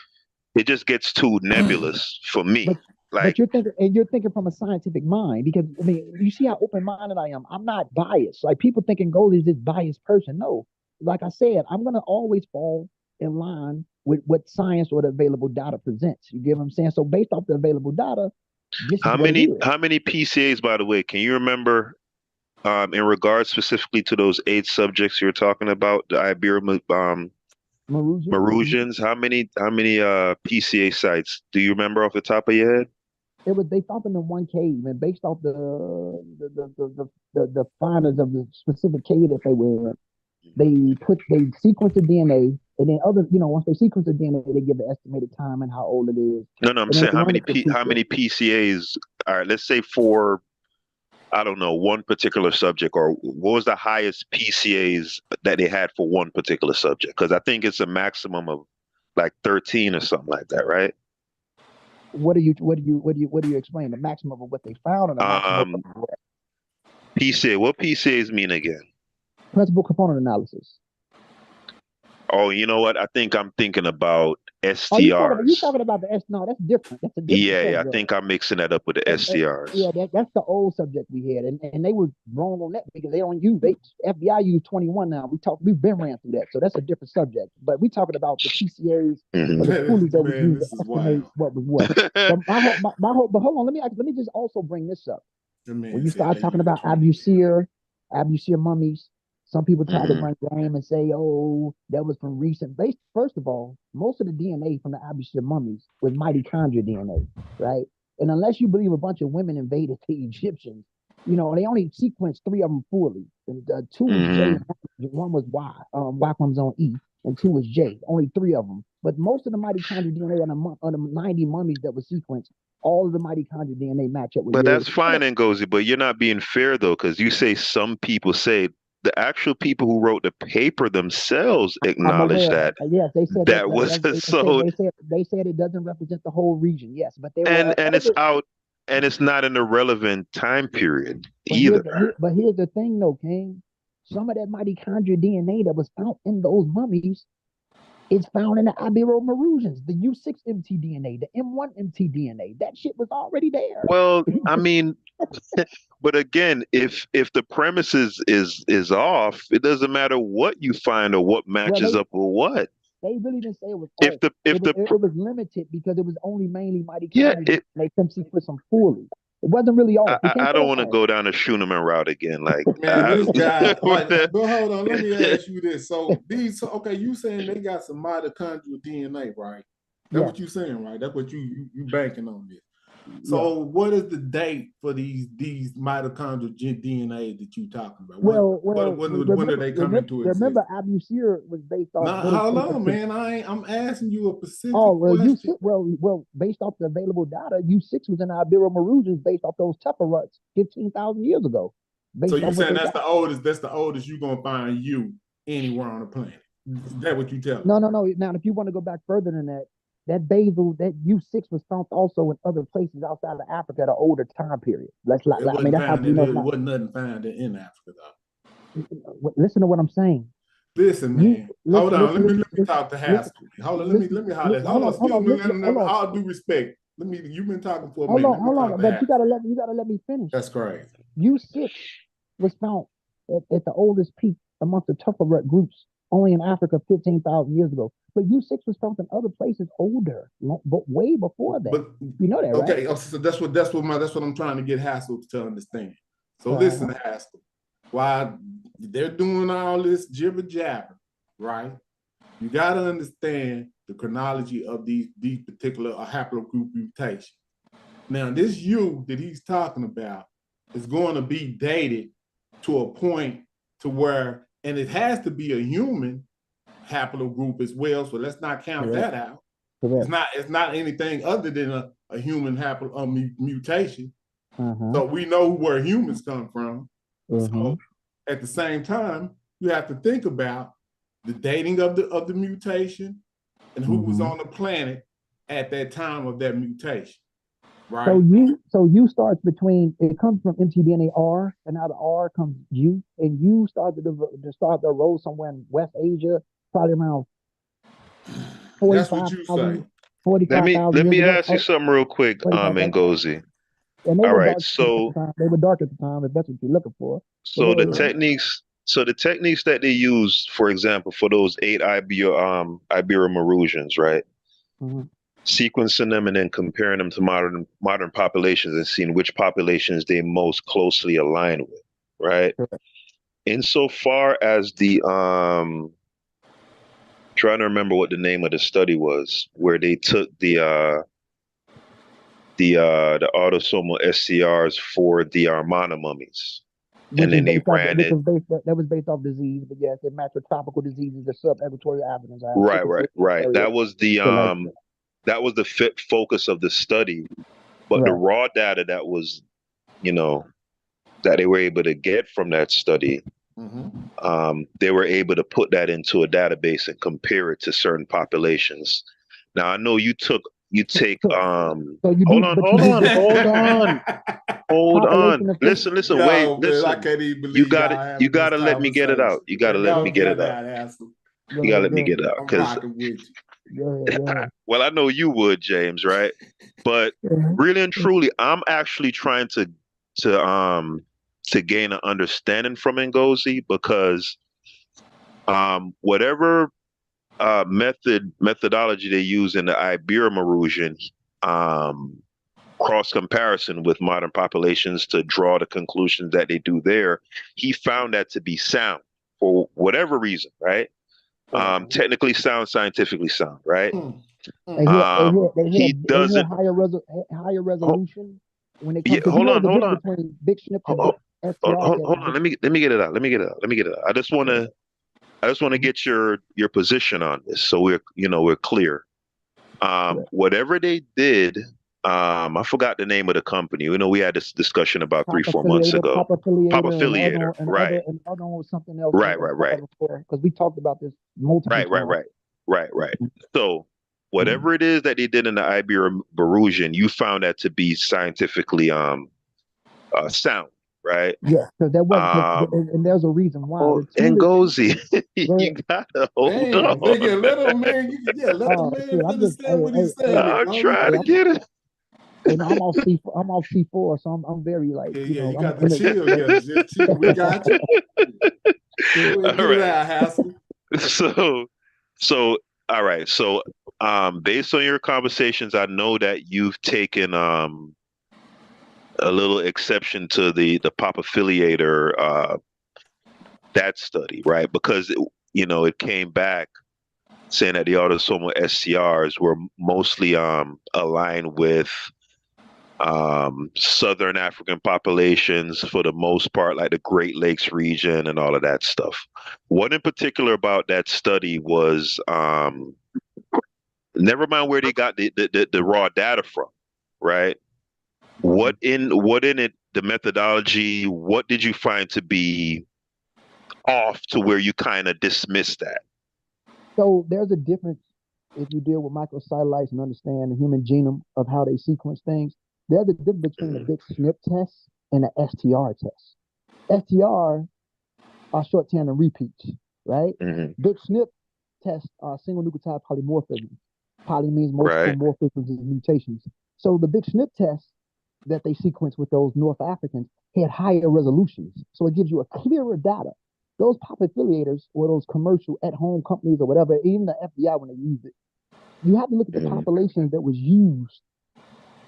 it just gets too nebulous for but me. but Like, you're thinking from a scientific mind, because I mean, you see how open-minded I am. I'm not biased. Like, people thinking Goldie is this biased person. No, like I said, I'm gonna always fall in line with what science or the available data presents. You get what I'm saying? So based off the available data, this is how what it many is. how many PCAs, by the way, can you remember in regards specifically to those 8 subjects you're talking about, the Ibero Maruja. Marusians? How many PCA sites do you remember off the top of your head? It was they found them in one cave, and based off the findings of the specific cave that they were in, they sequence the DNA, and then once they sequence the DNA, they give the estimated time and how old it is, No, I'm and then saying they run it for 2 how years. many PCAs? All right, let's say for I don't know one particular subject, or what was the highest PCAs that they had for one particular subject? Because I think it's a maximum of like 13 or something like that, right? What do you explain? The maximum of what they found, or the maximum of Um, PCA. What PCAs mean again? principal component analysis? Oh, you know what? I think I'm thinking about Oh, you STRs. talking about the S? No, that's different. That's a different Yeah, I subject. think I'm mixing that up with the STRs. Yeah, that's the old subject we had, and they were wrong on that because they don't use FBI use 21 now. We've been ran through that, so that's a different subject. But we talking about the PCAs or the coolies that we Man, use to this is estimate wild. what was what. But but hold on, let me just also bring this up. The When man you said start they talking use about 21. Abusir mummies, some people try to Mhm. run game and say, "Oh, that was from recent." Based, first of all, most of the DNA from the Abusir mummies was mitochondria DNA, right? And unless you believe a bunch of women invaded the Egyptians, they only sequenced 3 of them fully. And two was J, Mhm. and one was Y. Y comes on E, and 2 was J. Only 3 of them. But most of the mitochondria DNA on the 90 mummies that were sequenced, all of the mitochondria DNA match up with But yours. that's fine and Gozy, but you're not being fair though, because you say some people say the actual people who wrote the paper themselves I'm acknowledge aware. that Yes, they said that was so, they said it doesn't represent the whole region. Yes, but there and were it's other. out and it's not in the relevant time period But either. here's the thing, though, King. Some of that mitochondrial DNA that was found in those mummies is found in the Iberomarusians, the U6 mtDNA, the M1 mtDNA. That shit was already there. Well, I mean, but again, if the premise is off, it doesn't matter what you find or what Well, matches up with what. they really didn't say it was If off. the if the It was limited because it was only mainly yeah, mitochondria. And they couldn't sequence them fully. It wasn't really off. We can't I say don't it's want to off. go down the Schuneman route again. Like, Man, this guy, with like, the, but hold on, let me ask you this. So okay, you saying they got some mitochondrial DNA, right? That's Yes. what you saying, right? That's what you banking on this. Yeah. So what is the date for these mitochondrial DNA that you talking about? When do they come into Remember, existence? Abusir was based off Now, very hold on, primitive. man. I'm asking you a Oh specific well, question. based off the available data, U6 was in Iberomarusians based off those Tepperuts 15,000 years ago. So Based you off what saying they got. that's the oldest you're gonna find you anywhere on the planet. Is that what you telling me? No, no, no. Now, if you want to go back further than that, that U6 was found also in other places outside of Africa at an older time period. It I mean, wasn't that's how found you in know it. it's It not. wasn't nothing found in Africa though. Listen to what I'm saying. Listen, You man. Hold listen, on. listen, Let me talk to listen, Haskell. Hold on. listen, Let me holler. Hold on. hold Excuse on, me. hold on, All due respect. You've been talking for a minute. Let me hold talk on. to But Haskell. you gotta let me finish. That's crazy. U6 was found at the oldest peak amongst the Tupperware groups, only in Africa 15,000 years ago. But U6 was found in other places older, but way before that. But You know that, right? okay, so that's what I'm trying to get Haskell to understand. So Uh-huh. listen, Haskell. While they're doing all this jibber jabber, right? You got to understand the chronology of these particular haplogroup mutations. Now, this U that he's talking about is going to be dated to a point to where, and it has to be a human haplogroup as well. So let's not count Correct. that out. Correct. It's not anything other than a human mutation. Uh-huh. So we know where humans come from. Uh-huh. So at the same time, you have to think about the dating of the mutation and who was on the planet at that time of that mutation, right? So you starts between it comes from mtDNA R, and out of R comes U, and U started to start the road somewhere in West Asia, probably around That's what you say. 45,000 let years me ago. ask you something real quick, 45,000. Ngozi. And they All were right, dark at the time. They were dark at the time, if that's what you're looking for. But go ahead. the techniques that they use, for example, for those 8 Iberomarusians, right? Mm-hmm. Sequencing them and then comparing them to modern populations and seeing which populations they most closely align with, right? Correct. Insofar as the trying to remember what the name of the study was, where they took the the autosomal SCRs for the Armana mummies, Which and is then they based off, ran which it. is that was based off disease, but yes, it matched with tropical diseases that sub-equatorial Africans have. Right, Sickle right, cell, right. malaria, shit like That was the focus of the study, but the right. raw data that was, you know, that they were able to get from that study, they were able to put that into a database and compare it to certain populations. Now I know you take So you hold do, on, but you do hold on. population effect. Listen, wait, Yo, man, I listen. can't even You believe got y'all to you having got this to let me get it conversation. out. You got to Man, let go me get get it out. out, Hassel. Go You got to ahead, let go me ahead, get it out I'm because rocking with you. go ahead. well, I know you would, James, right? But really and truly, I'm actually trying to um to gain an understanding from Ngozi because whatever methodology they use in the Ibero-Mauritian cross comparison with modern populations to draw the conclusions that they do there, he found that to be sound for whatever reason, right? Technically sound, scientifically sound, right? They He had doesn't. higher resolution when it Yeah, comes, because you know there's a difference between big snips and big STR hold on. Let me get it out. I just want to get your position on this, so we're clear. Whatever they did, I forgot the name of the company. We had this discussion about Pop 3-4 months affiliator, ago. pop affiliator, and the other Affiliator, one, and the right, other one was something else. right, right, right, Because we talked about this multiple right, right, times. right. So whatever it is that they did in the Ibero-Mauritian, you found that to be scientifically sound, right? Yeah, because that wasn't, Um, and there's a reason why. oh, The two that Ngozi, go you ahead. gotta hold Man, on. nigga, let him, man. Let the Shit, man I'm just, finish saying what he's hey, saying, I'm bro. trying hey, to get it. no, I'm off C4, so I'm very like, Yeah, yeah, you I'm got to in it. chill. Yeah, just chill. We got you. Yeah. Go ahead, All get it right. out, Hassel. So, all right. So, based on your conversations, I know that you've taken a little exception to the pop affiliator that study, right? Because it came back saying that the autosomal SCRs were mostly aligned with Southern African populations for the most part, like the Great Lakes region and all of that stuff. What in particular about that study was never mind where they got the raw data from, right? What in it, the methodology, what did you find to be off to where you kind of dismiss that? So there's a difference if you deal with microsatellites and understand the human genome of how they sequence things. There's a difference between a big SNP test and an STR test. STR are short tandem repeats, right? Big SNP tests are single nucleotide polymorphism. Poly means multiple Right. morphisms and mutations. So the big SNP tests that they sequenced with those North Africans had higher resolutions. So it gives you a clearer data. Those pop affiliators or those commercial at-home companies or whatever, even the FBI when they used it, you have to look at the population that was used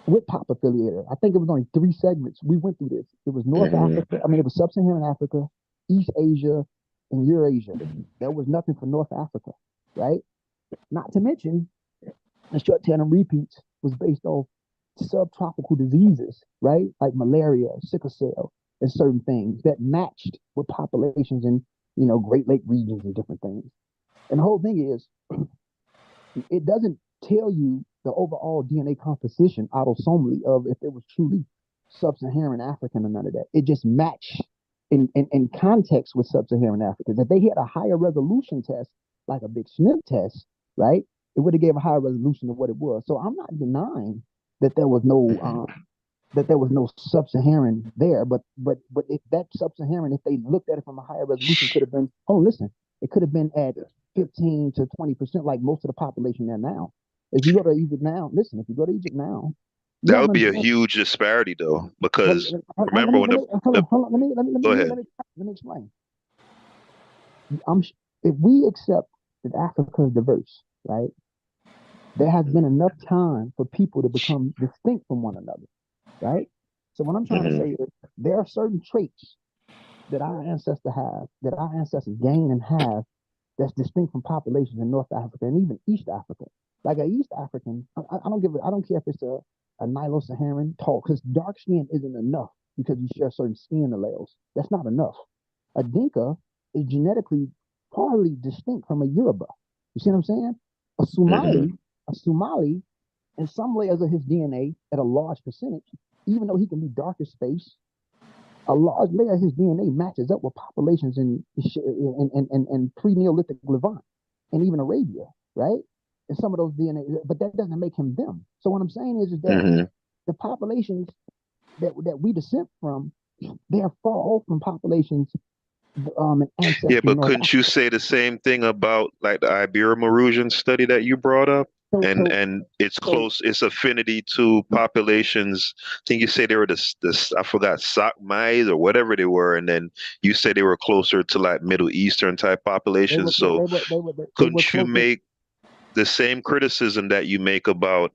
with pop affiliator. I think it was only 3 segments. We went through this. It was North Africa. I mean, it was Sub-Saharan Africa, East Asia, and Eurasia. There was nothing for North Africa, right? Not to mention, the short tandem repeats was based off subtropical diseases, right? Like malaria, sickle cell, and certain things that matched with populations in, Great Lake regions and different things. And the whole thing is, it doesn't tell you the overall DNA composition autosomally of if it was truly sub-Saharan African or none of that. It just matched in context with sub-Saharan Africans. If they had a higher resolution test, like a big SNP test, right, it would have gave a higher resolution of what it was. So I'm not denying that there was no sub-Saharan there, but if that sub-Saharan, if they looked at it from a higher resolution, could have been, it could have been at 15 to 20%, like most of the population there now. If you go to Egypt now, if you go to Egypt now, That would be a huge disparity, though, because remember when go ahead. Let me explain. If we accept that Africa is diverse, right? There has been enough time for people to become distinct from one another, right? So what I'm trying to say is there are certain traits that our ancestors gain and have that's distinct from populations in North Africa and even East Africa. Like an East African, I don't care if it's a a Nilo-Saharan, tall, because dark skin isn't enough because you share certain skin alleles. That's not enough. A Dinka is genetically partly distinct from a Yoruba. You see what I'm saying? A Somali, in some layers of his DNA at a large percentage, even though he can be darker space, a large layer of his DNA matches up with populations in pre-Neolithic Levant and even Arabia, right? And some of those DNA, but that doesn't make him them. So what I'm saying is that the populations that we descend from, they are far off from populations and ancestry. Yeah, but couldn't you say the same thing about like the Ibero-Mauritian study that you brought up? And it's close, it's affinity to populations. I think you say they were this I forgot, Sakmais or whatever they were, and then you said they were closer to like Middle Eastern type populations. So couldn't you make the same criticism that you make about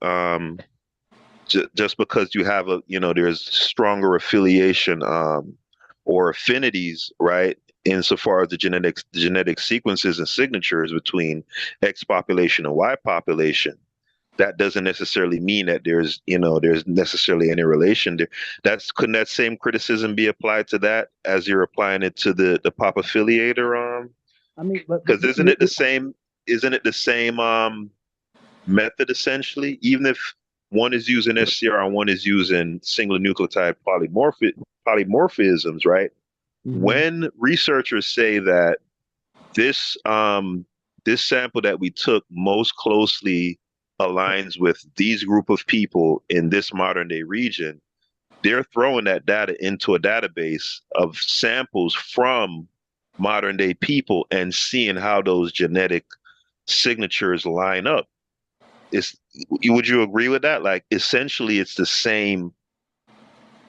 just because you have there's stronger affiliation or affinities, right? Insofar as the genetic sequences and signatures between X population and Y population, that doesn't necessarily mean that there's necessarily any relation there. Couldn't that same criticism be applied to that as you're applying it to the pop affiliator? I mean, because isn't it the same? Isn't it the same method essentially? Even if one is using SCR and one is using single nucleotide polymorphisms, right? When researchers say that this sample that we took most closely aligns with these group of people in this modern day region, they're throwing that data into a database of samples from modern day people and seeing how those genetic signatures line up. Would you agree with that? Like essentially it's the same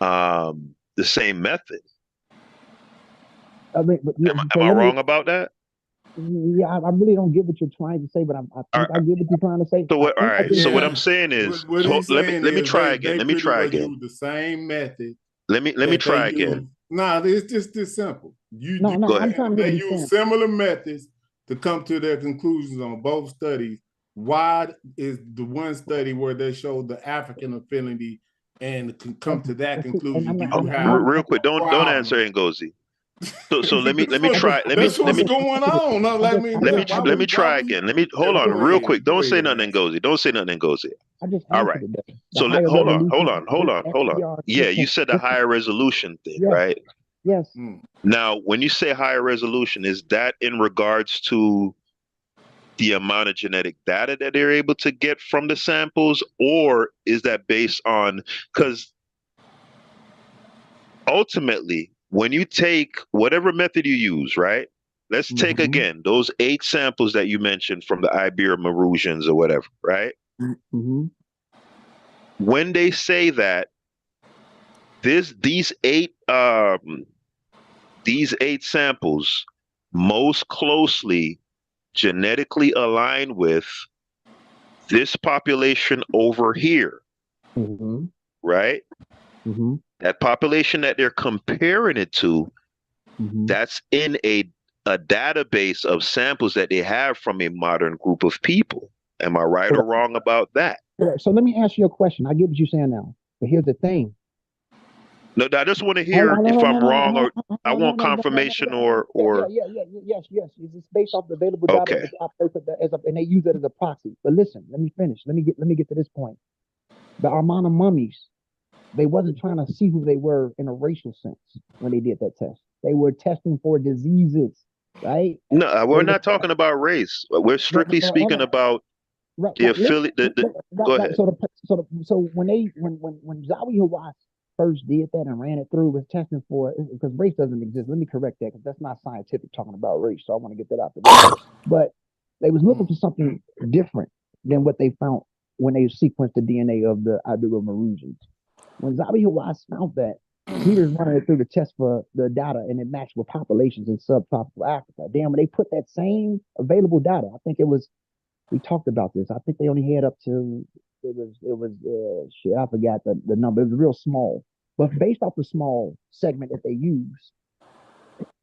method. I mean, am I wrong about that? Yeah, I really don't get what you're trying to say, but I think I get what you're trying to say. So what I'm saying is, let me try again. Let me try again. Use the same method. Let me try again. Nah, it's just this simple. I'm trying to they use similar methods to come to their conclusions on both studies. Why is the one study where they showed the African affinity and come to that conclusion? Real quick, don't answer Ngozi. So let me try. That's what's going on. No, let me try again. Let me hold on real quick. Don't say nothing, Ngozi. Don't say nothing, Ngozi. All right. So hold on. Yeah, you said the higher resolution thing, right? Yes. Now, when you say higher resolution, is that in regards to the amount of genetic data that they're able to get from the samples, or is that based on, because ultimately, when you take whatever method you use, right? Let's take again those 8 samples that you mentioned from the Ibero-Mauritians or whatever, right? When they say that these eight samples most closely genetically align with this population over here, right? That population that they're comparing it to, that's in a database of samples that they have from a modern group of people. Am I right or wrong about that? So let me ask you a question. I get what you're saying now, but here's the thing. No, I just want to hear if I'm wrong, or I want confirmation or. Yes. It's based off the available data and they use it as a proxy. But listen, let me finish. Let me get to this point. The Armana mummies, they wasn't trying to see who they were in a racial sense when they did that test. They were testing for diseases, right? No, we're not talking about race. We're strictly speaking about the affiliate. Go ahead. So when Zawi Hawass first did that and ran it through, was testing for, because race doesn't exist. Let me correct that, because that's not scientific talking about race. So I want to get that out there. But they was looking for something different than what they found when they sequenced the DNA of the Ibero-Mauritians. When Zawi Hawass found that, he was running it through the test for the data, and it matched with populations in subtropical Africa. Damn, when they put that same available data, I think it was, we talked about this. I think they only had up to, it was shit, I forgot the number. It was real small. But based off the small segment that they used,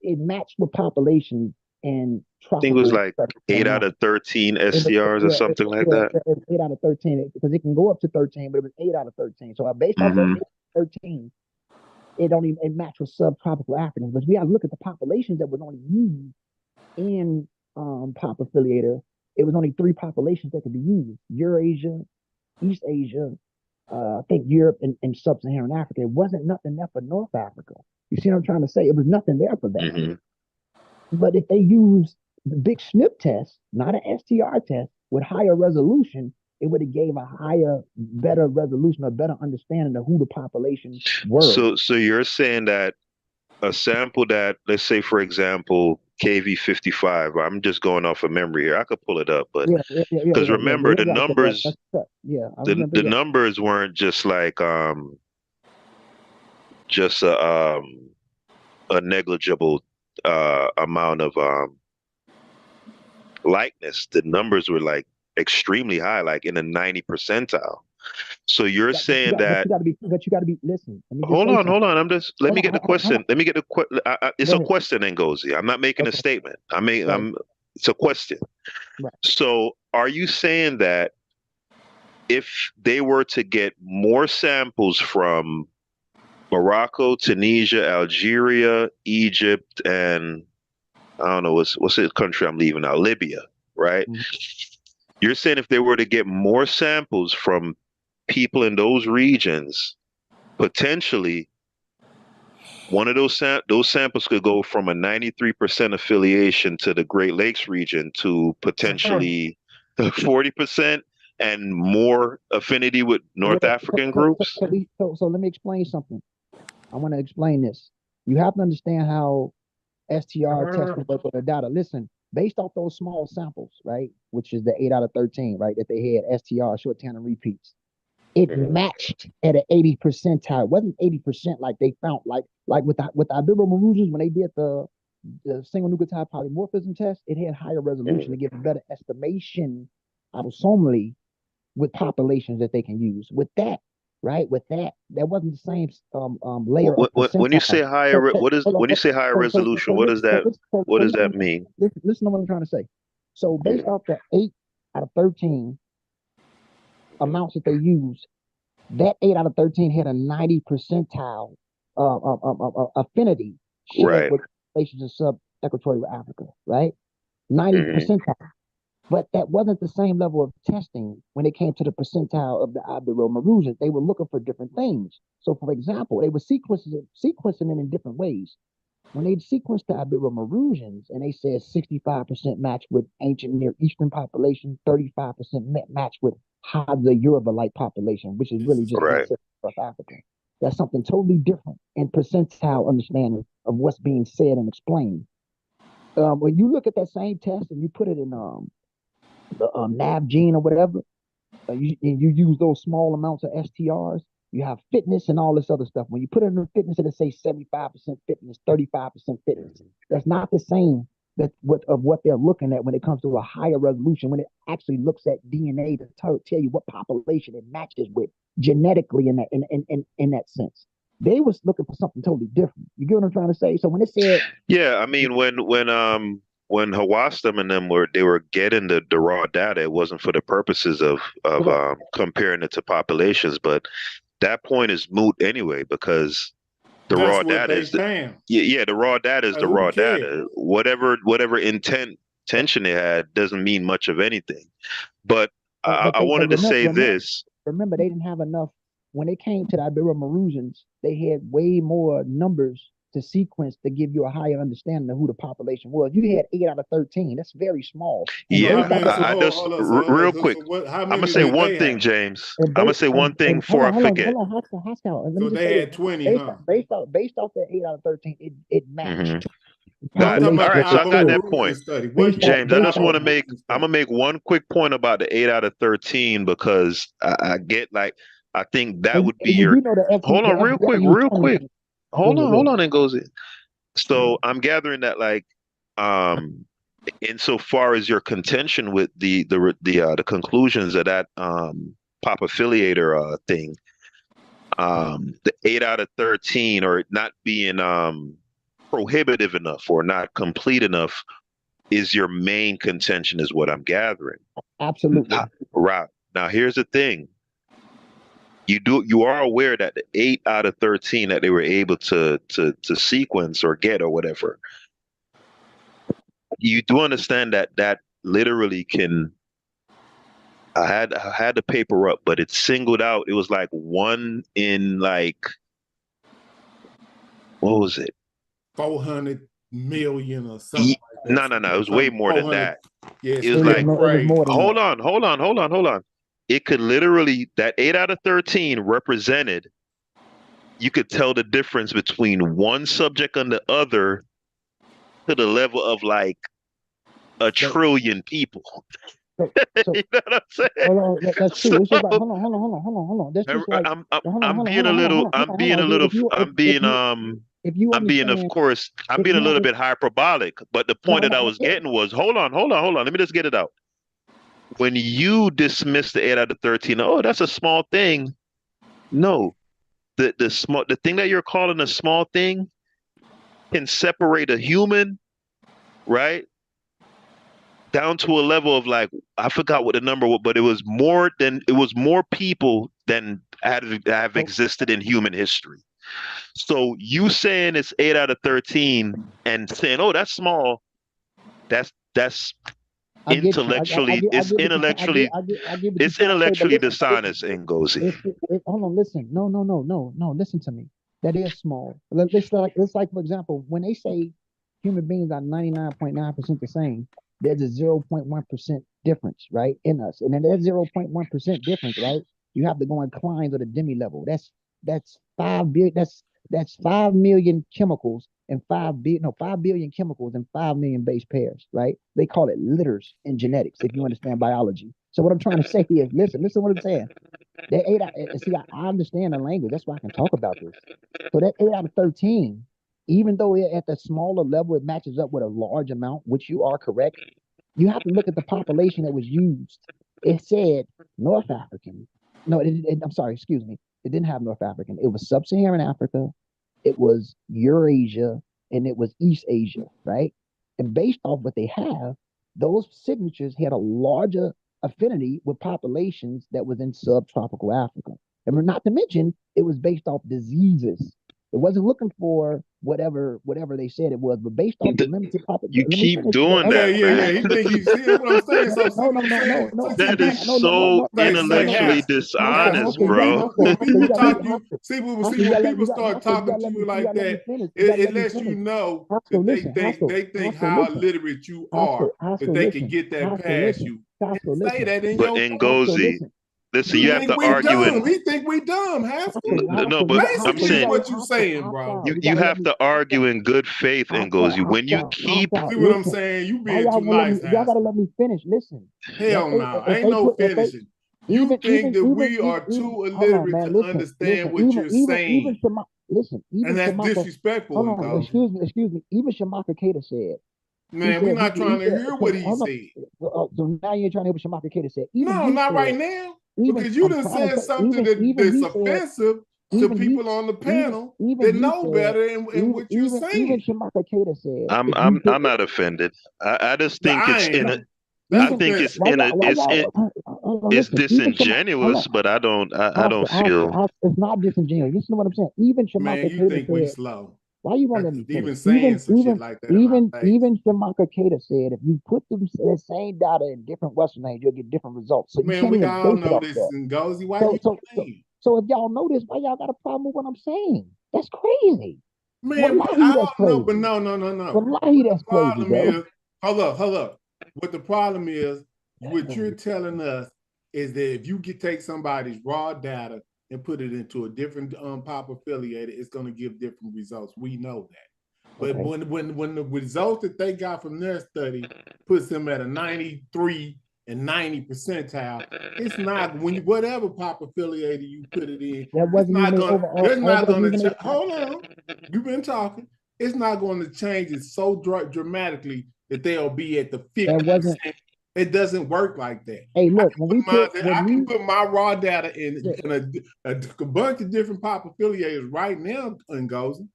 it matched with populations and I think it was tropical like stuff 8 going out on. of 13 It was, STRs or something like that. it was 8 out of 13 because it can go up to 13, but it was 8 out of 13. So based off that Hmm 8 out of 13, it don't even it match with subtropical Africans. But we got to look at the populations that was only used in pop affiliator. It was only 3 populations that could be used: Eurasia, East Asia, I think Europe and Sub-Saharan Africa. It wasn't nothing there for North Africa. You see what I'm trying to say? It was nothing there for that. hmm But if they use the big SNP test, not an STR test, with higher resolution, it would have gave a higher, better resolution, a better understanding of who the population were. So you're saying that a sample that, let's say, for example, KV55, I'm just going off of memory here. I could pull it up, but because remember You're the right. numbers, That's correct. Yeah, I the remember. the Yeah, numbers weren't just like just a negligible amount of likeness. The numbers were like extremely high, like in the 90 percentile. So you're saying that, but you got to be. Listen, let me just hold say on, something. hold on. I'm just, let me get the Hold on. question. Let me get the it's Go a ahead. question, Ngozi. I'm not making a Okay, statement. right, It's a question. right. So are you saying that if they were to get more samples from Morocco, Tunisia, Algeria, Egypt, and I don't know what's the country I'm leaving out, Libya, right? Mhm. You're saying if they were to get more samples from people in those regions, potentially one of those samples could go from a 93% affiliation to the Great Lakes region to potentially 40% and more affinity with Yeah, North African groups. so let me explain something. I want to explain this. You have to understand how STR testing work with the data. Listen, based off those small samples, right, which is the 8 out of 13, right, that they had STR, short tandem repeats, it Mhm. matched at an 80 percentile. It wasn't 80% like they found, like with the Iberomauruses when they did the single nucleotide polymorphism test, it had higher resolution to Mhm. give a better estimation autosomally with populations that they can use. With that, right? With that wasn't the same layer of When you say percentile. higher, So, what is hold on, when you say higher resolution? What does that what does that mean? listen to what I'm trying to say. So based Mhm. off the 8 out of 13 amounts that they used, that 8 out of 13 had a 90 percentile affinity shared Right. with nations in sub-equatorial Africa, right? 90 Mhm. percentile. But that wasn't the same level of testing when it came to the percentile of the Iberomaurusians. They were looking for different things. So, for example, they were sequencing it in different ways. When they sequenced the Iberomaurusians and they said 65% match with ancient Near Eastern population, 35% match with Hadza Yoruba-like population, which is really just Right. ancestral South Africa. That's something totally different in percentile understanding of what's being said and explained. When you look at that same test and you put it in the nav gene or whatever, you use those small amounts of STRs, you have fitness and all this other stuff. When you put it in the fitness, it'll say 75% fitness, 35% fitness. That's not the same of what they're looking at when it comes to a higher resolution, when it actually looks at DNA to tell you what population it matches with genetically in that sense. They was looking for something totally different. You get what I'm trying to say? So when it said, Yeah, I mean when Hawastam and them were getting the raw data, it wasn't for the purposes of correct, comparing it to populations, but that point is moot anyway because the That's raw what data they is the saying. yeah, the raw data is Like, the who raw cares? data. Whatever intention they had doesn't mean much of anything. But I but wanted to say remember, this. remember, they didn't have enough. When it came to the Iberomaurusians, they had way more numbers to sequence to give you a higher understanding of who the population was. You had 8 out of 13. That's very small. And So Yeah, how based off many? the So I just hold on. So real so, quick. so what? How I'm gonna many say did one they thing, have? James. and I'm gonna ba- say one thing and hold before on, I forget. Haskell. And let me So just they say this. had 20, huh? Based off the 8 out of 13, it Hmm matched the No, I'm talking All about population the right, that so they I got said. that point. Iberomaurusian study. Based Wasn't off James, I based just off want to make Iberomaurusian I'm study. gonna make one quick point about the 8 out of 13 because I get like I think that would be and you your do know hold on the real quick, FBI used real 20. quick. Go ahead, go Hold ahead. on, and goes in. So I'm gathering that like um insofar as your contention with the conclusions of that pop affiliator thing, the 8 out of 13 or not being prohibitive enough or not complete enough is your main contention, is what I'm gathering. Absolutely. Right. Now, here's the thing. You are aware that the 8 out of 13 that they were able to sequence or get or whatever, you do understand that literally can. I had the paper up, but it's singled out. It was like 1 in like, what was it? 400 million or something like that. No. It was way more than that. Yeah, it was like, it was more than hold on. It could literally, that 8 out of 13 represented, you could tell the difference between one subject and the other to the level of like a trillion people. So, you know what I'm saying? hold on, that's true. It's just like, hold on. That's just like, I'm being a little, I'm being a little bit hyperbolic, but the point that I was getting was, hold on. Let me just get it out. When you dismiss the 8 out of 13, oh, that's a small thing. No, the thing that you're calling a small thing can separate a human, right, down to a level of like, I forgot what the number was, but it was more people than have existed in human history. So you saying it's 8 out of 13 and saying, oh, that's small, that's intellectually dishonest, Ngozi. Hold on, listen. No. Listen to me. That is small. It's like, for example, when they say human beings are 99.9% the same, there's a 0.1% difference, right, in us. And then that 0.1% difference, right, you have to go in Kleins or the demi level. That's 5 billion. That's 5 million chemicals and 5 billion chemicals and 5 million base pairs, right? They call it litters in genetics, if you understand biology. So what I'm trying to say is, listen what I'm saying. That I understand the language. That's why I can talk about this. So that 8 out of 13, even though at the smaller level it matches up with a large amount, which you are correct, you have to look at the population that was used. It said North African. No, I'm sorry, excuse me. It didn't have North African. It was Sub-Saharan Africa, it was Eurasia, and it was East Asia, right? And based off what they have, those signatures had a larger affinity with populations that was in subtropical Africa. And not to mention, it was based off diseases. It wasn't looking for whatever they said it was, but based off the limited population. You keep doing that, man. He think you see what I'm saying. So no. That is so intellectually dishonest, bro. When people start talking to you like that, it lets you know that they think how illiterate you are, that they can get that past you. Say that in your Ngozi. Listen, you have to argue it. We think we dumb, Haskell. No, but I'm saying what you're saying, bro. You have to argue in good faith, Ngozi. When you keep, see what I'm saying? You being too nice. Y'all gotta let me finish. Listen. Hell no, ain't no finishing. You think that we are too illiterate to understand what you're saying? And that's disrespectful. Hold on, excuse me. Even Shamaka Keita said. Man, we're not trying to hear what he said. So now you're trying to hear what Shamaka Keita said. No, not right now. Because you done said something that's offensive to people on the panel that know better and what you're saying. Even Shamaka Keita said. I'm not offended. I just think it's disingenuous, but I don't feel. It's not disingenuous. Listen to what I'm saying. Even Shamaka Keita think we slow. Why you won't let me finish? Even saying some shit like that. Even Shamaka Keita said, if you put the same data in different Western names, you'll get different results. So man, we all know this, Ngozi. Why you saying? So if y'all know this, why y'all got a problem with what I'm saying? That's crazy. Man, I don't know, but no. Wallahi, that's crazy, bro. Hold up. What the problem is, what you're telling us is that if you take somebody's raw data and put it into a different pop affiliated, it's going to give different results. We know that. But when the results that they got from their study puts them at a 93 and 90 percentile, it's not whatever pop affiliated you put it in. It's not going to. Hold on, you've been talking. It's not going to change it so dramatically that they'll be at the 50%. It doesn't work like that. Hey, look, I can put my raw data in a bunch of different pop affiliators right now, Ngozi,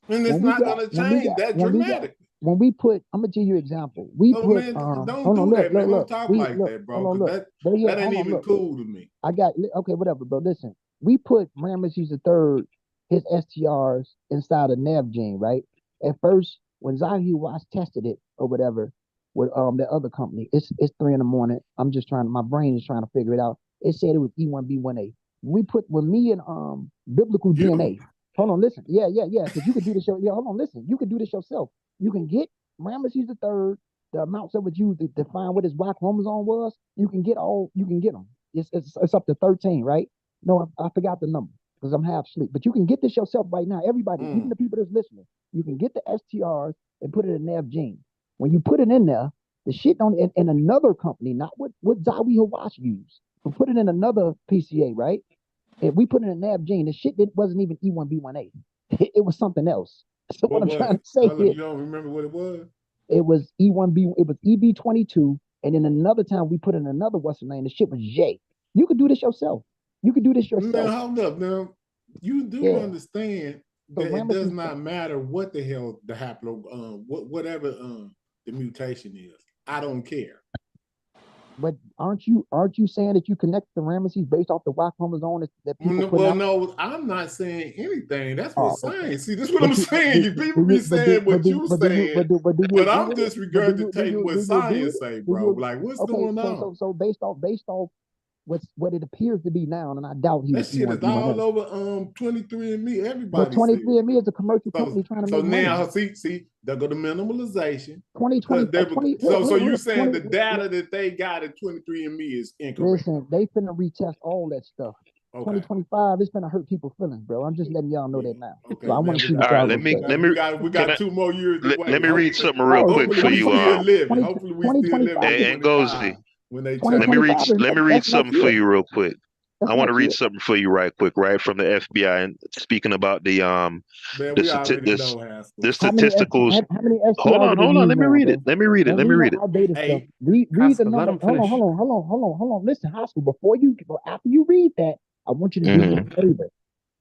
and it's not going to change that dramatically. when we put, I'm gonna give you an example. We Oh put, man, don't hold on, do look, that, man. look, Don't look. talk We like look, that, bro. hold on, Because look. They here, that ain't hold on, even look. cool to me. I got okay, whatever, bro. Listen, we put Ramesses III, his STRs inside a Nev gene, right? At first, when Zahi Watts tested it or whatever with the other company, it's 3 in the morning. I'm just trying, my brain is trying to figure it out. It said it was E1B1A. We put when me and biblical DNA. Hold on, listen. Yeah, because you could do this. Yeah, hold on, listen. You could do this yourself. You can get Ramesses III, the amounts that was used to define what his Y chromosome was. You can get all. You can get them. It's up to 13, right? No, I forgot the number because I'm half asleep. But you can get this yourself right now. Everybody, even the people that's listening, you can get the STRs and put it in Nev gene. When you put it in there, the shit don't in another company, not what Zawi Hawass used, but put it in another PCA, right? If we put in a Nav gene, the shit that wasn't even E1B1A. It was something else. So what I'm trying to say Hold up, is, you don't remember what it was? it was E1B, it was EB22, and then another time we put in another what's the name? The shit was J. You could do this yourself. You could do this Man, yourself. hold up now. You do Yeah. understand So that it does Ramesses, not matter what the hell the whatever the mutation is. I don't care. but aren't you saying that you connect the Ramesses based off the Y chromosome that people put Well, out? no, I'm not saying anything. That's what Oh, okay. science. See, this is what But I'm saying. You people be saying what you saying, do you but agree I'm with it? just But regurgitating what do you agree with science it? say, Do bro. you Like, what's okay? going on? So based off what it appears to be now, and I doubt he That was shit is E1B1A. all over 23andMe. But Everybody says. 23andMe is a commercial So company trying to so make money. now see, they go to minimalization. 2020, 20 So you look, saying 20 the data that they got at 23andMe is incorrect? listen, they finna retest all that stuff. Okay. 2025, it's gonna hurt people's feelings, bro. I'm just letting y'all know that now. Okay, So I want man. to see All what right, y'all gonna say. We can got I 2 more years to wait. let me read Hopefully, something real No, quick for hopefully we you. still living. 20, Hopefully we still living 2025 in And 25 Gozi, when they test. let me read 2025 let me read that's something next for year. you real quick. That's I want to next read year. something for you right quick, right from the FBI. And speaking about the Man, we already know, Haskell. the How many statisticals. how many Hold STRs on, do they hold on. use Let me now, read it. bro? Let me read it. Don't Let me read read no it. outdated stuff. Hey, Read the Haskell, let number. him Hold on, finish. hold on. Listen, Haskell, before you after you read that, I want you to do me Hmm. a favor.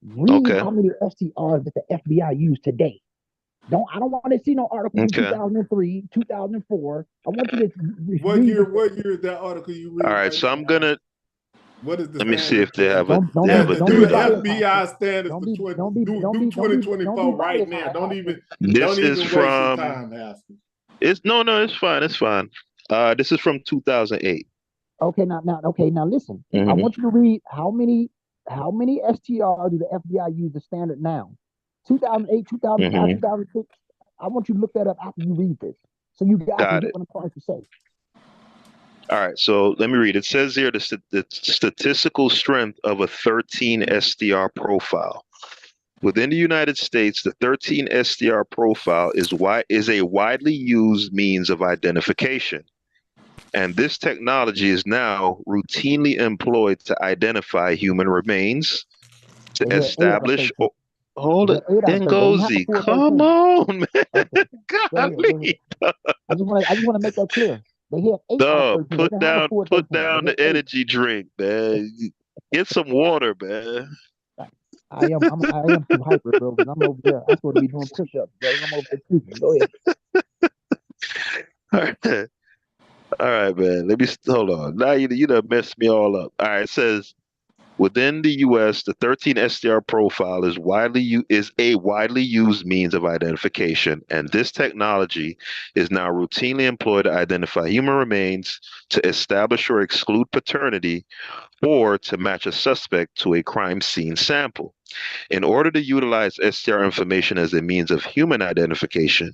Read Okay. how many STRs that the FBI used today. I don't want to see no article from Okay. 2003, 2004. I want you to what read year? the What year is that article you All reading right. right So now, I'm Haskell? gonna What is the let me see standard if they for? have a don't they have a be Do the biased, date. Haskell. FBI standards Don't for be 20? don't be don't be Do don't be 2024 right biased, now. Haskell. This Don't is even waste your from time, Haskell. it's no, it's fine. It's fine. This is from 2008. Okay, now listen. I Hmm. want you to read how many STR do the FBI use the standard now? 2008, 2005, Hmm. 2006. I want you to look that up after you read this, so you guys can Got get it. what I'm trying to say. All right. So let me read. It says here the statistical strength of a 13 SDR profile. Within the United States, the 13 SDR profile is a widely used means of identification. And this technology is now routinely employed to identify human remains, to They had 8 out of establish. 13. Hold They it, had 8 out of 13. They didn't have a Ngozi. full Come 13. on, man. Okay, go ahead. Golly. I just want to make that clear. They had 8 out of Dog, 13. They didn't have a full put 13. down They had the 8. energy drink, man. Get some water, man. I am too hyper, bro, because I'm over here. I'm supposed to be doing push-ups, bro. I'm over here puking. Go ahead. All right. All right, man. Hold on. Now you done messed me all up. All right, it says within the U.S., the 13 SDR profile is a widely used means of identification, and this technology is now routinely employed to identify human remains, to establish or exclude paternity, or to match a suspect to a crime scene sample. In order to utilize STR information as a means of human identification,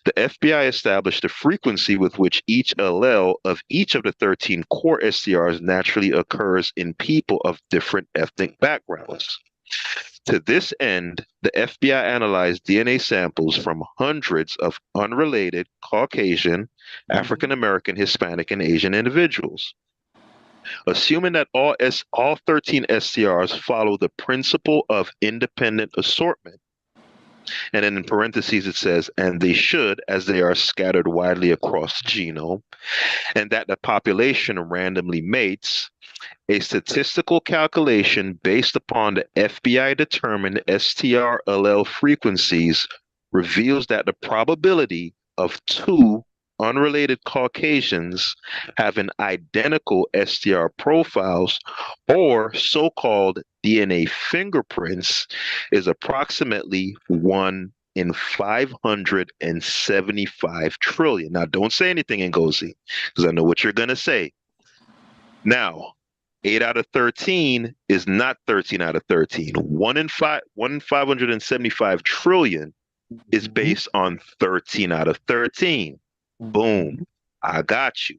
the FBI established the frequency with which each allele of each of the 13 core STRs naturally occurs in people of different ethnic backgrounds. To this end, the FBI analyzed DNA samples from hundreds of unrelated Caucasian, African American, Hispanic, and Asian individuals. Assuming that all 13 STRs follow the principle of independent assortment, and then in parentheses it says, and they should, as they are scattered widely across the genome, and that the population randomly mates, a statistical calculation based upon the FBI determined STR allele frequencies reveals that the probability of two unrelated Caucasians having identical STR profiles or so-called DNA fingerprints is approximately 1 in 575 trillion. Now, don't say anything, Ngozi, because I know what you're going to say. Now, 8 out of 13 is not 13 out of 13. 1 in 575 trillion is based on 13 out of 13. Boom. I got you.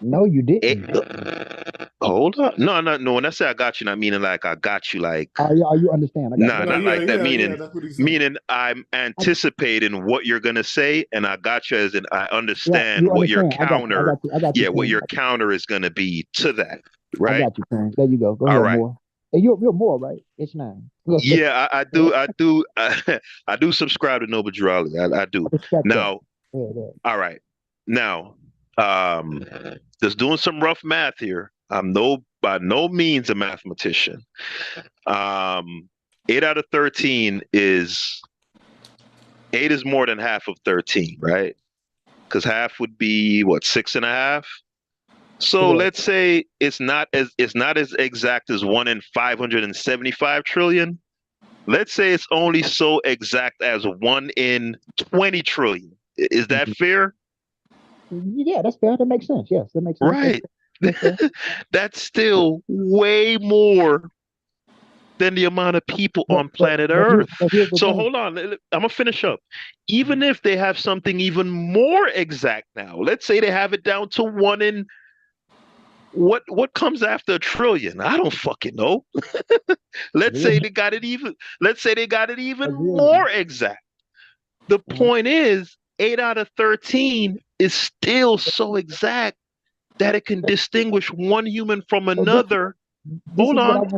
No, you didn't. Hold on. No. When I say I got you, not meaning like I got you like You understand. I got nah, you. not like that. Meaning that's what he's saying. meaning I'm anticipating what you're gonna say, and I got you as in I understand you what your understand. counter I got you, what King. your counter is gonna be to that. I Right? got you, King. There you go. Go All ahead, right. more. And you're more, right? It's 9. Go ahead. Yeah, I do. I do subscribe to Noble Drew. I do. I respect that. Now, Yeah. all right. Now, just doing some rough math here. I'm by no means a mathematician. 8 out of 13 is 8 is more than half of 13, right? Because half would be what, 6.5. So Correct. let's say it's not as exact as 1 in 575 trillion. Let's say it's only so exact as 1 in 20 trillion. Is that fair? Yeah, that's fair. That makes sense. Yes, that makes sense. Right. That's fair. That's still way more than the amount of people on planet Earth. So hold on, I'm gonna finish up. Even if they have something even more exact now, let's say they have it down to 1 in what comes after a trillion? I don't fucking know. Let's say they got it even more exact. The point is 8 out of 13 is still so exact that it can distinguish one human from another. Hold on.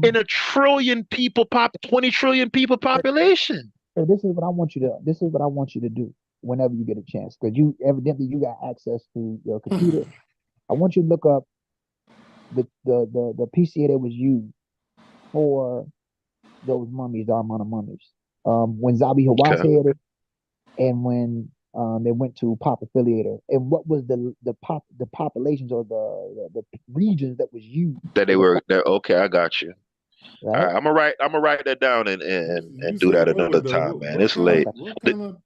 In a 20 trillion people population. So this is what I want you to do whenever you get a chance, because you evidently you got access to your computer. I want you to look up the PCA that was used for those mummies, the Armana mummies. When Zabi Hawass had it, and when they went to Pop Affiliator, and what was the populations or the regions that was used that they were there. Okay, I got you. right? All right, I'm gonna write that down and do that another time, man. It's late. What kind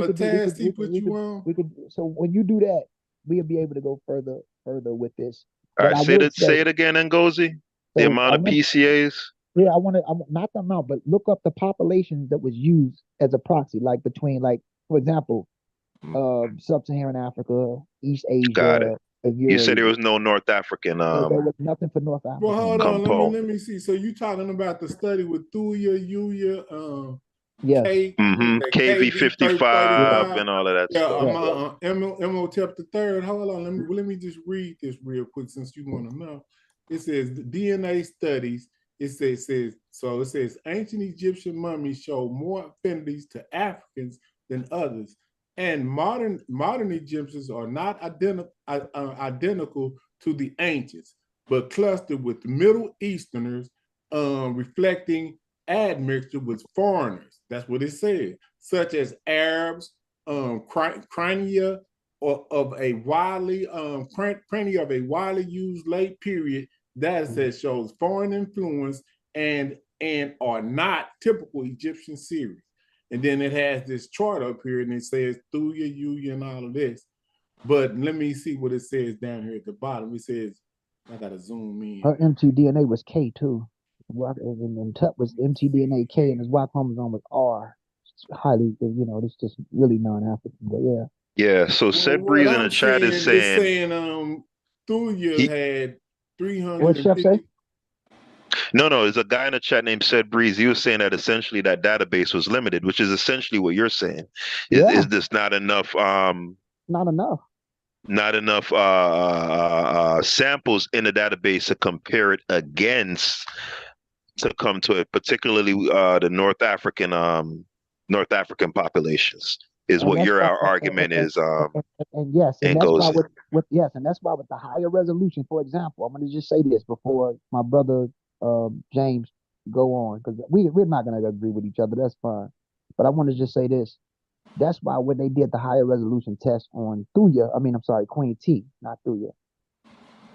of task he put you on? So when you do that, we'll be able to go further with this. All right, say it again, Ngozi. The amount of PCAs. Yeah, I want not the amount, but look up the populations that was used as a proxy, like between, for example, Sub-Saharan Africa, East Asia. Got it. You said there was no North African. There was nothing for North Africa. Well, hold on. Let me see. So you talking about the study with Thuya, Yuya, yes. KV55 and all of that stuff. Imhotep the third. Hold on. Let me just read this real quick since you want to know. It says the DNA studies. It says ancient Egyptian mummies show more affinities to Africans than others, and modern Egyptians are not identical to the ancients, but clustered with Middle Easterners, reflecting admixture with foreigners. That's what it said, such as Arabs, crania of a widely used late period data set shows foreign influence and are not typical Egyptian series. And then it has this chart up here and it says Thuya, Yuya, and all of this. But let me see what it says down here at the bottom. It says, I gotta zoom in. Her mtDNA was K too. And Tut was mtDNA K, and his Y chromosome was R. It's highly, it's just really non-African. But yeah. Yeah. So Said Breeze in the chat is saying Thuya had 350. What Chef say? No, there's a guy in the chat named Said Breeze. He was saying that essentially that database was limited, which is essentially what you're saying. Is this not enough? Not enough. Not enough samples in the database to compare it against to come to it, particularly the North African populations. Is what your argument is. And yes, and that's why and that's why with the higher resolution, for example, I'm going to just say this before my brother James go on, because we're not going to agree with each other. That's fine. But I want to just say this: That's why when they did the higher resolution test on Queen T, not Thuya,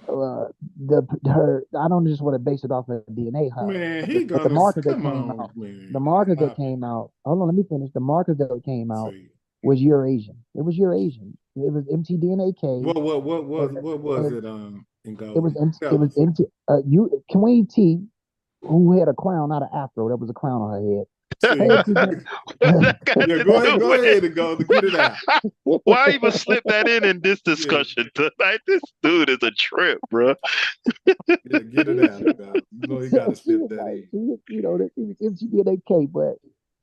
I don't just want to base it off of DNA, Man, but he the gonna markers that come came on, out, the man. markers that Stop it. came out. Hold on, let me finish. The markers that came out See. was Eurasian. It was Eurasian. It was mtDNAK. What was it in It was Goldie? MT, it Tell was us. MT, you Queen T, who had a crown, not an afro. That was a crown on her head. See. Had two. What that got Yeah, to go ahead, do go with ahead and go to get it out. Why even slip that in this Yeah, discussion tonight? This dude is a trip, bro. yeah, get it out, dog. You know you So gotta she slip was that like, in. it was mtDNAK, but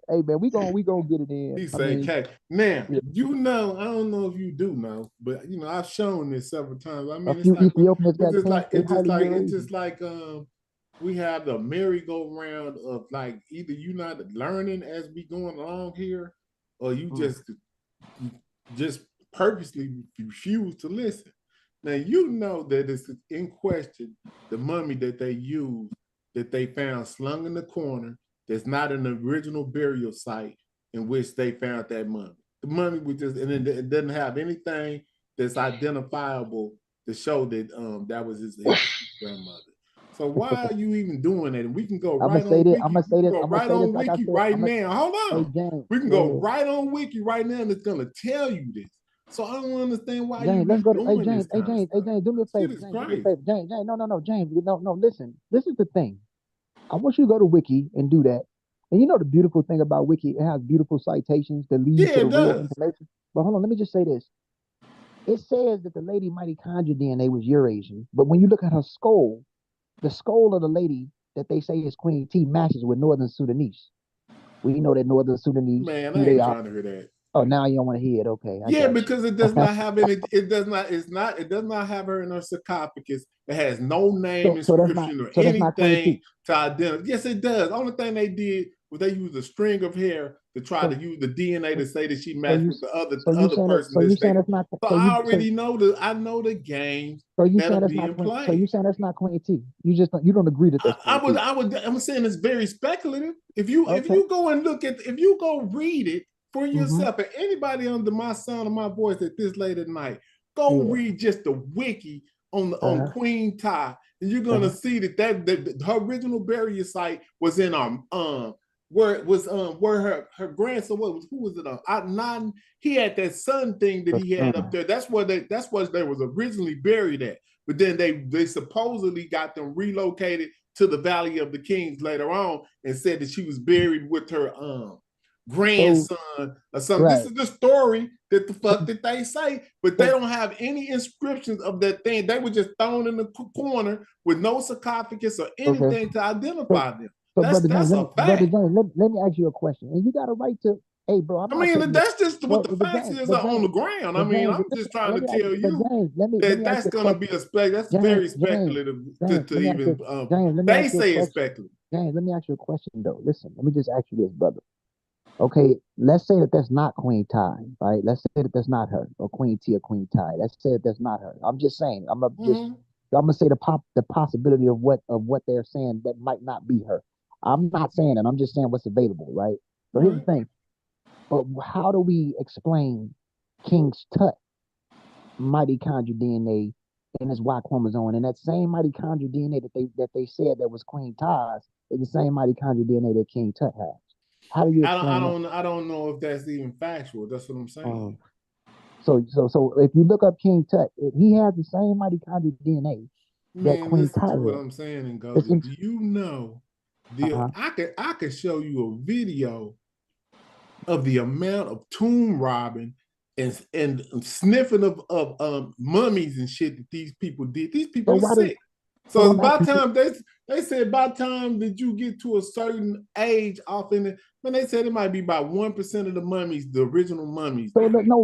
hey man, we gonna get it in. He I say, mean, "Okay, now yeah, you know. I don't know if you do know, but you know I've shown this several times. I a mean, few Ethiopians got cancer. They highly it's Eurasian. just like we have the merry-go-round of like either you not learning as we going along here, or you just purposely refuse to listen. Now you know that it's in question the mummy that they used that they found slung in the corner that's not an original burial site in which they found that mummy. The mummy was just, and it doesn't have anything that's identifiable to show that that was his grandmother. So why are you even doing that? And we can go I'm gonna right say on this. I'm Wiki. gonna We say can this. go I'm gonna right say this. on Like I Wiki said, right now. Hold Hey on. James, We can go go ahead. right on Wiki right now, and it's gonna tell you this. So I don't understand why you James, let's be go to doing this Hey kind of James, hey stuff. James, do me a Shit favor. is James, do me a crazy. favor. James, no, James, no, listen. This is the thing. I want you to go to Wiki and do that. And you know the beautiful thing about Wiki, it has beautiful citations that lead Yeah, to the it real does. information. But hold on, let me just say this. It says that the lady mitochondria DNA was Eurasian, but when you look at her skull, the skull of the lady that they say is Queen T matches with Northern Sudanese. We know that Northern Sudanese, Man, who I they ain't are. trying to hear that. Oh, now you don't want to hear it. Okay, I Yeah, got because it does not have any. It does not. It's not. It does not have her in her sarcophagus. It has no name, inscription, or that's not Queen anything T. to identify. Yes, it does. Only thing they did was they used a string of hair to try to So use the DNA to say that she so matched you with the other so you saying that person that they. that's not So I already know the. I know the games so you that'll saying that's be not in Queen so play. you saying that's not Queen T. You don't agree that that's Queen T. I'm saying it's very speculative. If Okay. you go and look at, if you go read it for Mm-hmm. yourself, and anybody under my sound of my voice at this late at night, go Yeah. read just the wiki on Uh-huh. Queen Ty, and you're gonna Uh-huh. see that her original burial site was in where it was where her grandson who was it Adnan, he had that son thing that he had up there. That's where they was originally buried at. But then they supposedly got them relocated to the Valley of the Kings later on and said that she was buried with her So grandson or something. This right. is the story that the So fuck that they say, but they so don't have any inscriptions of that thing. They were just thrown in the corner with no sarcophagus or okay. anything to So identify them. so That's brother James, that's a brother fact. James, let me ask you a question. And you got a right to, hey bro, I'm I not mean, taking it. that's just what Well, the facts is But on the James, ground. I but mean, James, I'm just trying to tell but you James, let that me ask that's you a going to be question. a that's very James, speculative James, to even Let me they ask you a say it's question. speculative. James, let me ask you a question though. Listen, let me just ask you this, brother. Okay, let's say that that's not Queen Ty, right? Let's say that that's not her, or Queen T or Queen Ty. Let's say that that's not her. I'm just saying. I'm gonna say the possibility of what they're saying that might not be her. I'm not saying it. I'm just saying what's available, right? So here's the Right. thing. But how do we explain King's Tut mitochondrial DNA and his Y chromosome, and that same mitochondrial DNA that they said that was Queen Ty's is the same mitochondrial DNA that King Tut has? How do you explain that? I don't know if that's even factual. That's what I'm saying. So if you look up King Tut, he has the same mitochondrial DNA that Man, Queen listen Ty to what has. I'm saying and It's Goldie. in, Do you know uh-huh. I could show you a video of the amount of tomb robbing and sniffing of mummies and shit that these people did. These So people are why does sick. so So I'm by asking you? time they said by time that you get to a certain age off in it, man, they said it might be about 1% of the mummies, the original mummies So die. no,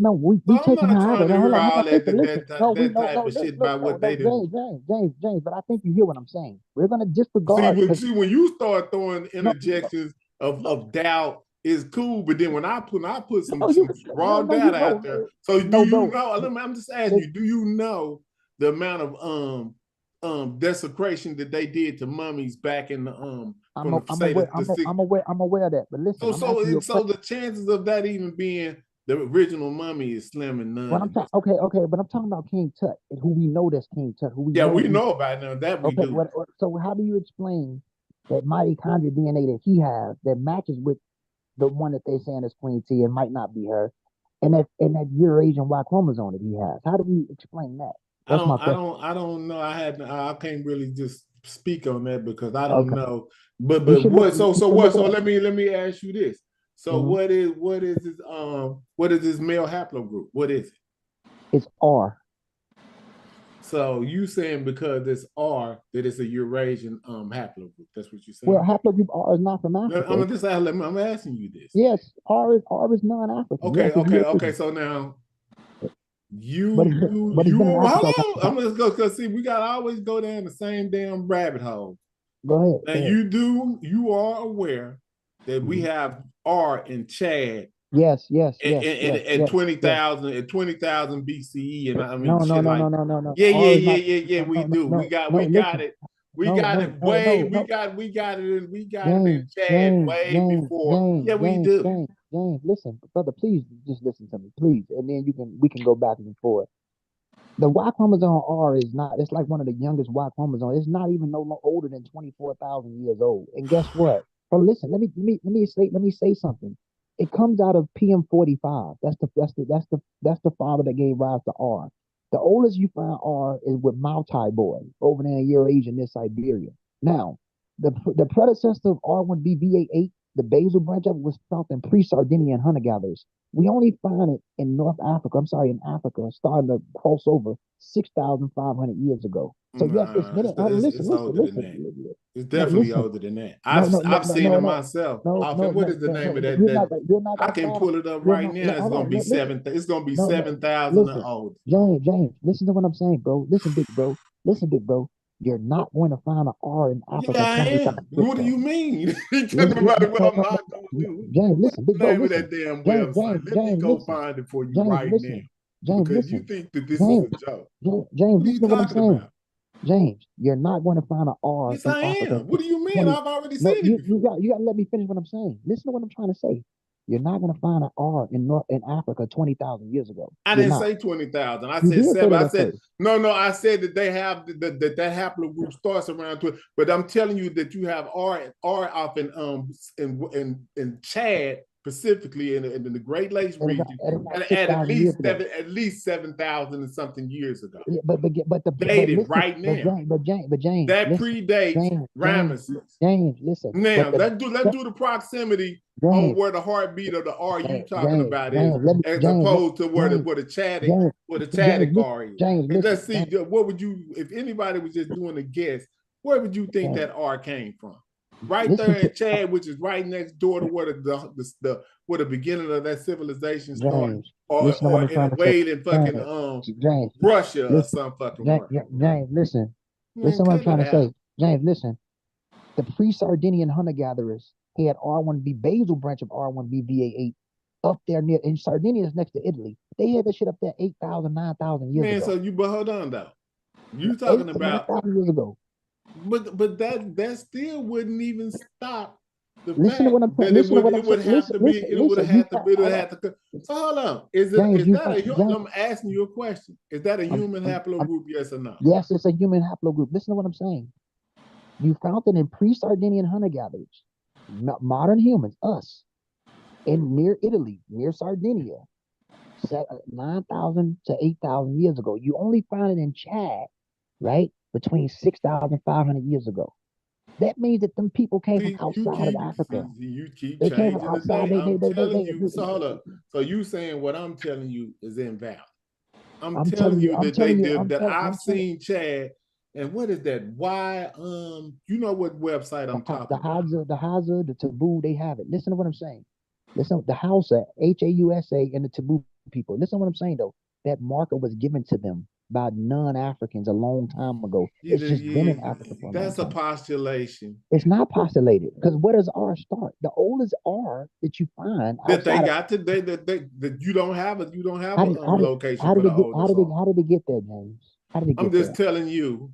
So we I'm taking her not out trying of to it. Hold hear on, all listen. No, we that no type no of look shit look about no what they didn't. James. But I think you hear what I'm saying. We're gonna See, disregard because when you start throwing no interjections of doubt is cool, but then when I put no you some raw no you data out there. So do no you bro. know? I'm just asking you. Do you know the amount of desecration that they did to mummies back in the from the say the six. I'm aware of that. But listen, So the chances of that even being the original mummy is slim and none. Okay, but I'm talking about King Tut, and who we know that's King Tut, who we know about now that we do. So how do you explain that mitochondrial DNA that he has that matches with the one that they're saying is Queen T and might not be her, and that Eurasian Y chromosome that he has? How do we explain that? I don't know. I can't really just speak on that because I don't know. But what? So what? So let me ask you this. So what is this male haplogroup? What is it? It's R. So you saying because it's R that it's a Eurasian haplogroup? That's what you're saying. Well, haplogroup R is not from Africa. I'm asking you this. Yes, R is non-African. Okay. So now hold on. I'm gonna go because see we gotta always go down the same damn rabbit hole. Go ahead. And you are aware that we have R in Chad. Yes. And 20,000 BCE, and I mean no. Yeah. We do. We got it. We got it in Chad way before. We do. James, listen, brother, please just listen to me, please, and then we can go back and forth. The Y chromosome R is not. It's like one of the youngest Y chromosomes. It's not even no older than 24,000 years old. And guess what? Bro, listen. Let me say something. It comes out of PM45. That's the father that gave rise to R. The oldest you find R is with Maltai boy over there in Eurasia near Siberia. Now, the predecessor of R1b-VA8, the basal branch of it, was found in pre-Sardinian hunter-gatherers. We only find it in in Africa, starting to cross over 6,500 years ago. So yes, it's older than that. It's definitely older than that. I've seen it myself. What is the name of that? I can pull it up right now. It's gonna be 7,000 and old. James, listen to what I'm saying, bro. Listen, big bro. You're not going to find an R in Africa. Yeah, I am. What do you mean? James, listen, big bro. Name of that damn website. Let me go find it for you right now. Because you think that this is a joke. James, listen to what I'm saying. James, you're not going to find an R. Yes, I am. What do you mean? I've already seen it. You got to let me finish what I'm saying. Listen to what I'm trying to say. You're not going to find an R in Africa 20,000 years ago. I didn't say 20,000. I said 7. I said no. I said that they have that haplogroup starts around 20. But I'm telling you that you have R off in Chad specifically in the Great Lakes region at least 7,000 and something years ago. Yeah, but dated right now. But James, that predates Ramesses. James, listen. Now let's do the proximity on where the heartbeat of the R you talking about is, as opposed to where the Chadic R is. And let's see, what would you, if anybody was just doing a guess, where would you think that R came from? Right there in Chad, which is right next door to where the beginning of that civilization started, or in a way in fucking Russia or some fucking word. James, listen what I'm trying to say. James, listen. The pre-Sardinian hunter-gatherers had R1b basal branch of R1b-VA8 up there near, and Sardinia is next to Italy. They had that shit up there 8,000, 9,000 years ago. Man, so hold on though. You talking about 9,000 years ago. But that still wouldn't even stop the listen fact to what I'm that it would have to be. It would have to. So hold on. I'm asking you a question. Is that a human haplogroup? Yes or no? Yes, it's a human haplogroup. Listen to what I'm saying. You found it in pre-Sardinian hunter-gatherers, modern humans, us, in near Italy, near Sardinia, 9,000 to 8,000 years ago. You only find it in Chad, right? Between 6,500 years ago. That means that them people came from outside of Africa. You keep changing the date. I'm telling you. So hold up. So you saying what I'm telling you is invalid. I'm telling you that I've seen Chad. And what is that? Why? You know what website I'm talking about? The Hausa, the Taboo, they have it. Listen to what I'm saying. Listen, the Hausa, Hausa, and the Taboo people. Listen to what I'm saying though. That marker was given to them by non-Africans a long time ago. It's just been in Africa for a That's long a time. postulation. It's not postulated because where does R start? The oldest R that you find that they got today that you don't have a location for the oldest R. How did they get there, James? How did they get I'm just telling you.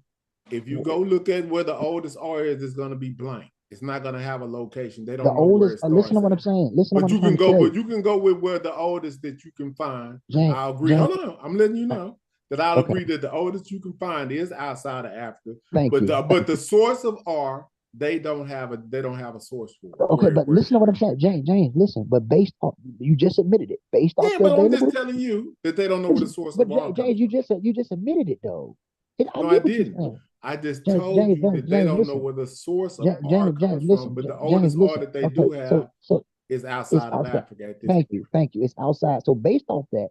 If you go look at where the oldest R is, it's going to be blank. It's not gonna have a location. They The don't know where oldest, it listen to starts what I'm at. saying. Listen to But what I'm you can trying to go, say. but you can go with where the oldest that you can find. James, I'll agree. James, Hold on, I'm letting you know that I'll okay, agree that the oldest you can find is outside of Africa. thank you. But the source of R, they don't have a source for it. Okay, but Where listen it to what I'm is. saying. James, listen, but based on, you just admitted it, based off Yeah, the but I'm just available. telling you that they don't know where the source But of R James, comes from. you just admitted it though. I No, I get what you're didn't. saying. I just James, told James, you James, that they James, don't know listen. where the source of R James, comes from, listen. but the James, oldest R listen. that they Okay, do have so is it's outside of outside. Africa at this point. Thank you. It's outside. So based off that,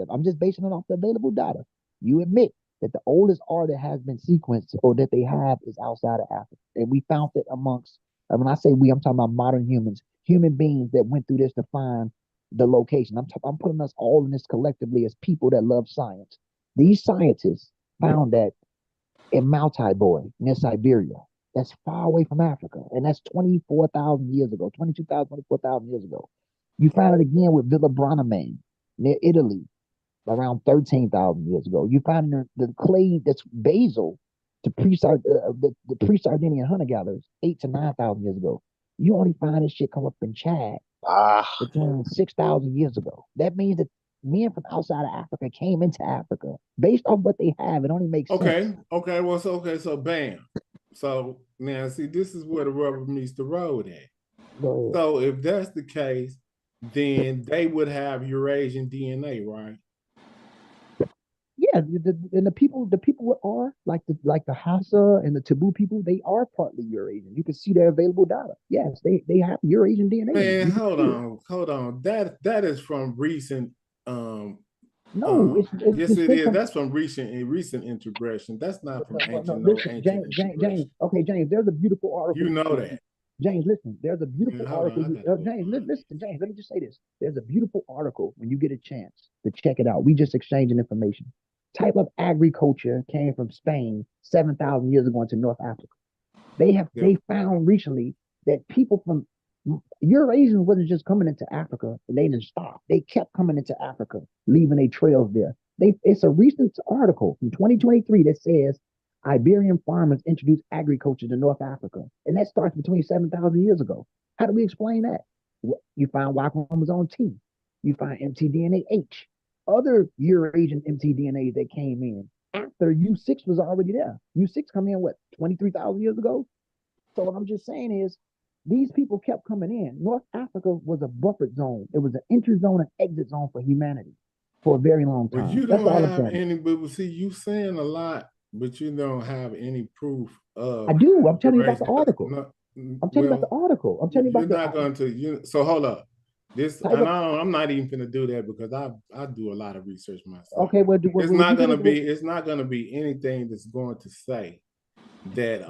I'm just basing it off the available data. You admit that the oldest R that has been sequenced or that they have is outside of Africa, and we found it amongst. When I say we, I'm talking about modern humans, human beings that went through this to find the location. I'm putting us all in this collectively as people that love science. These scientists found that in Maltai Boy near Siberia. That's far away from Africa. And that's 24,000 years ago, 22,000, 24,000 years ago. You find it again with Villa Branimane near Italy around 13,000 years ago. You find the clay that's basal to the pre-Sardinian hunter-gatherers 8 to 9,000 years ago. You only find this shit come up in Chad Ah, between 6,000 years ago. That means that men from outside of Africa came into Africa. Based on what they have, it only makes sense. Okay, well, so bam. So now see, this is where the rubber meets the road at. Go ahead. So if that's the case, then they would have Eurasian DNA, right? Yeah, and the people are like the Hausa and the Taboo people. They are partly Eurasian. You can see their available data. Yes, they have Eurasian DNA. Man, You can see it. hold on. That is from recent No, yes it's it been is. from. That's from recent integration. That's not from Listen, ancient James. integration. Okay, James. There's a beautiful article. You know that. James, listen. There's a Man, beautiful hold on, article. I gotta go James, find it. listen, James. Let me just say this. There's a beautiful article when you get a chance to check it out. We just exchanging information. Type of agriculture came from Spain 7,000 years ago into North Africa. Yep. They found recently that people from Eurasians wasn't just coming into Africa and they didn't stop. They kept coming into Africa, leaving their trails there. It's a recent article from 2023 that says Iberian farmers introduced agriculture to North Africa. And that starts between 7,000 years ago. How do we explain that? You find Y chromosome T. You find mtDNA H. Other Eurasian mtDNAs that came in after U6 was already there. U6 come in, what, 23,000 years ago? So what I'm just saying is these people kept coming in. North Africa was a buffer zone. It was an entry zone and exit zone for humanity for a very long Well, time. you That's don't all I'm have saying. any, but see, you saying a lot, but you don't have any proof of I do. I'm telling you about the Eurasian. article. No, I'm telling you about the well, article. I'm telling you you're about not going to. So hold up. This, type and of. I'm not even going to do that because I do a lot of research myself. Okay, well, It's you not did going to it. be. It's not going to be anything that's going to say that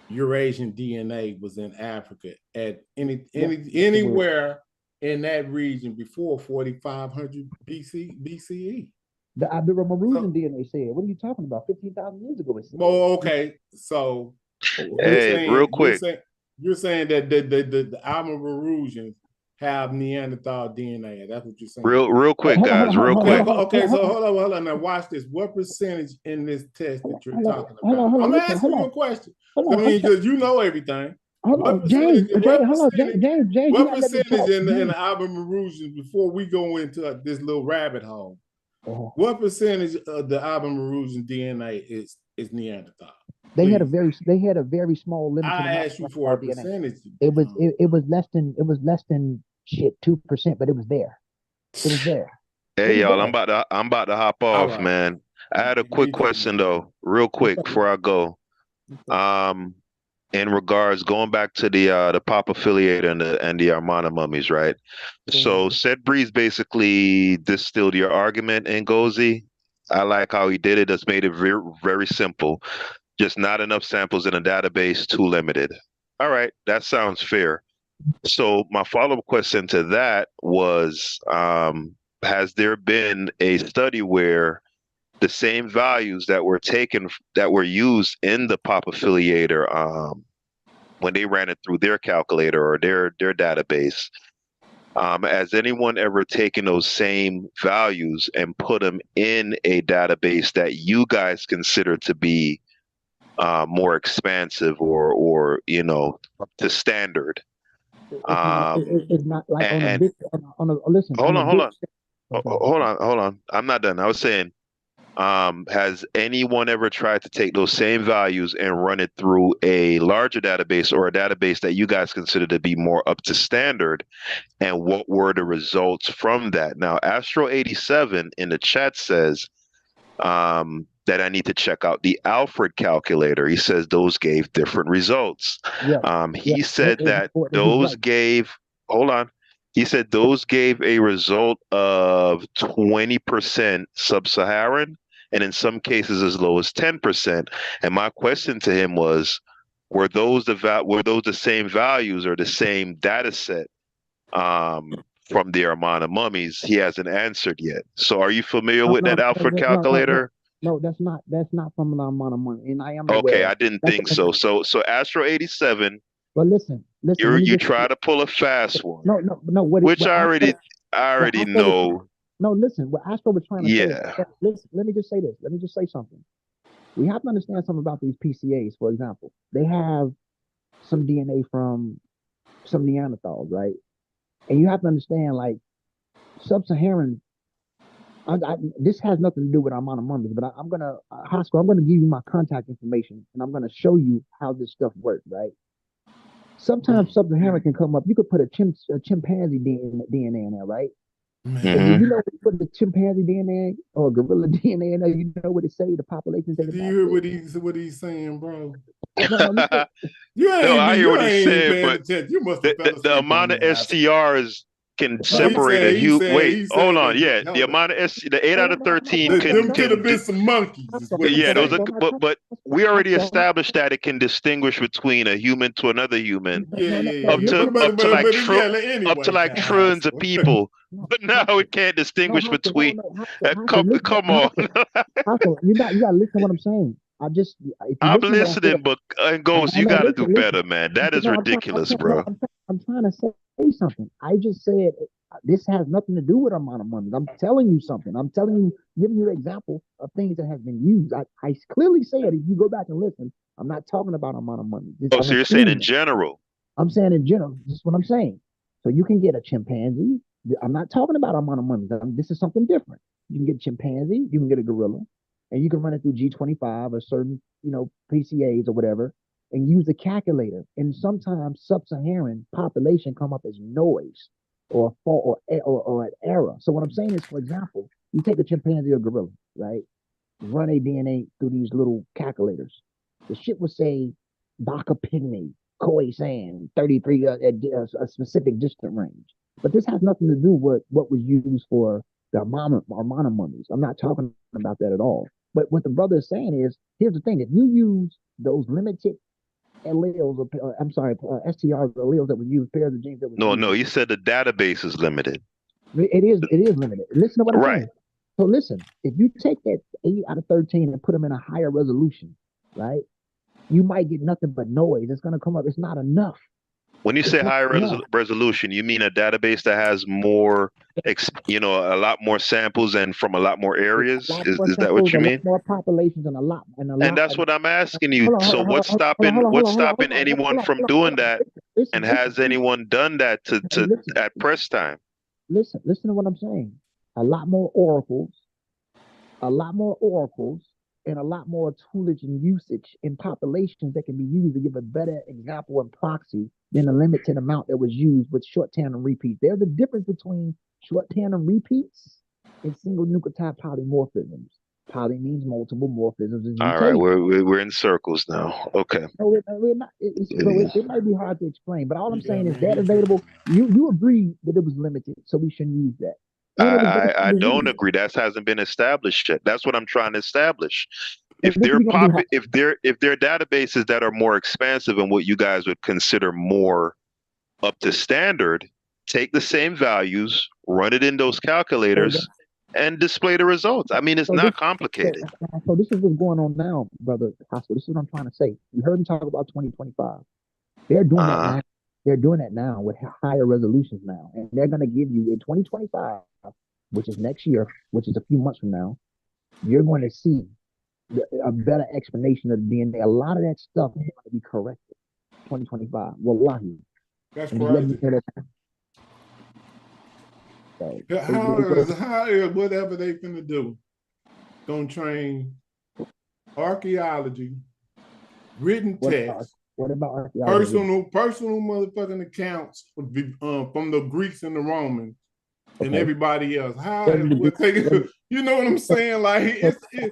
Eurasian DNA was in Africa at anywhere in that region before 4,500 BCE. The Ibero-Marusian DNA said. What are you talking about? 15,000 years ago. It said. Oh, okay. So hey, real quick. you're saying that the Alma-Marusians have Neanderthal DNA. That's what you're saying. Real quick, guys. Real quick. Okay. So hold on. Now watch this. What percentage in this test that you're talking about? I'm asking you a question. I mean, because you know everything. What percentage? What percentage in the Alma-Marusians before we go into this little rabbit hole? What percentage of the Alma-Marusian DNA is Neanderthal? They had a very small limited I amount asked you of for a DNA. percentage. It was less than shit 2%, but it was there. It was there. Hey y'all, I'm about to hop off, right, man. I had a quick question though, real quick before I go. In regards going back to the pop affiliator and the Armana mummies, right? So Seth Breeze basically distilled your argument in Gozi. I like how he did it. Just made it very, very simple. Just not enough samples in a database, too limited. All right, that sounds fair. So my follow-up question to that was, has there been a study where the same values that were used in the pop affiliator when they ran it through their calculator or their database, has anyone ever taken those same values and put them in a database that you guys consider to be more expansive or up to standard. It's not like on a And big listen hold on a on, hold big. on, Okay, hold on. I'm not done. I was saying, has anyone ever tried to take those same values and run it through a larger database or a database that you guys consider to be more up to standard? And what were the results from that? Now, Astro87 in the chat says that I need to check out the Alfred calculator. He says those gave different results. He said that those gave, hold on. He said those gave a result of 20% sub-Saharan, and in some cases as low as 10%. And my question to him was, were those the same values or the same data set from the Armana mummies? He hasn't answered yet. So are you familiar with that Alfred calculator? No, that's not from the amount of money, and I am Okay, aware. I didn't think so. So Astro 87, But listen. Let me you just try to pull a fast one. no. Which I already know. No, listen. What Astro was trying to say. Yeah. Listen. Let me just say this. Let me just say something. We have to understand something about these PCAs. For example, they have some DNA from some Neanderthals, right? And you have to understand, like, sub-Saharan. This has nothing to do with Armana mummies, but I'm gonna Haskell, I'm gonna give you my contact information, and I'm gonna show you how this stuff works, right? Sometimes sub-Saharan can come up. You could put a chimpanzee DNA in there, right? And you know what the chimpanzee DNA or gorilla DNA in there? You know what it say? The populations. Do you hear what he's saying, bro? No, I hear what he's saying, but you must have the amount of STRs can separate a human. Wait, hold on. Yeah, the amount of the 8 out of 13 could have been some monkeys. Yeah, those are. But we already established that it can distinguish between a human to another human. Up to like trillions of people. But now it can't distinguish between. Come on. You gotta listen to what I'm saying. I'm listening, but Ghost, you got to do better, man. That is ridiculous, bro. I'm trying to say something. I just said this has nothing to do with amount of money. I'm telling you something. I'm telling you, giving you an example of things that have been used. I clearly said, if you go back and listen, I'm not talking about amount of money. So you're saying in general? I'm saying in general. This is what I'm saying. So you can get a chimpanzee. I'm not talking about amount of money. This is something different. You can get a chimpanzee. You can get a gorilla. And you can run it through G25 or certain, PCAs or whatever, and use the calculator. And sometimes sub-Saharan population come up as noise or an error. So what I'm saying is, for example, you take a chimpanzee or gorilla, right? Run a DNA through these little calculators. The shit will say Baka pygmy, Koi sand, 33, a specific distant range. But this has nothing to do with what was used for the Armana mummies. I'm not talking about that at all. But what the brother is saying is, here's the thing: if you use those limited alleles, STRs, alleles that were used, pairs of genes that were used. No, you said the database is limited. It is limited. Listen to what I'm saying. So listen, if you take that 8 out of 13 and put them in a higher resolution, right, you might get nothing but noise. It's going to come up. It's not enough. When you say higher resolution, you mean a database that has more, a lot more samples and from a lot more areas? Is that what you mean? More populations and a lot. And that's what I'm asking you. So what's stopping anyone from doing that? And has anyone done that at press time? Listen to what I'm saying. A lot more oracles, and a lot more toolage and usage in populations that can be used to give a better example and proxy than the limited amount that was used with short tandem repeats. There's a difference between short tandem repeats and single nucleotide polymorphisms. Poly means multiple, morphisms is all right, we're in circles now. Okay. No, we're not. It might be hard to explain, but all I'm saying is that available. You agree that it was limited, so we shouldn't use that. I don't agree. That hasn't been established yet. That's what I'm trying to establish. If there are databases that are more expansive and what you guys would consider more up to standard, take the same values, run it in those calculators, and display the results. I mean, it's not complicated. So this is what's going on now, brother Haskell. This is what I'm trying to say. You heard him talk about 2025. They're doing that now. They're doing that now with higher resolutions now, and they're going to give you in 2025, which is next year, which is a few months from now, you're going to see a better explanation of the DNA. A lot of that stuff is going to be corrected. 2025. Wallahi. That's And just let me crazy. say that. So, How is whatever they finna do gonna train archaeology, written text, what about archaeology? personal motherfucking accounts from the Greeks and the Romans and everybody else? How will take it? You know what I'm saying? Like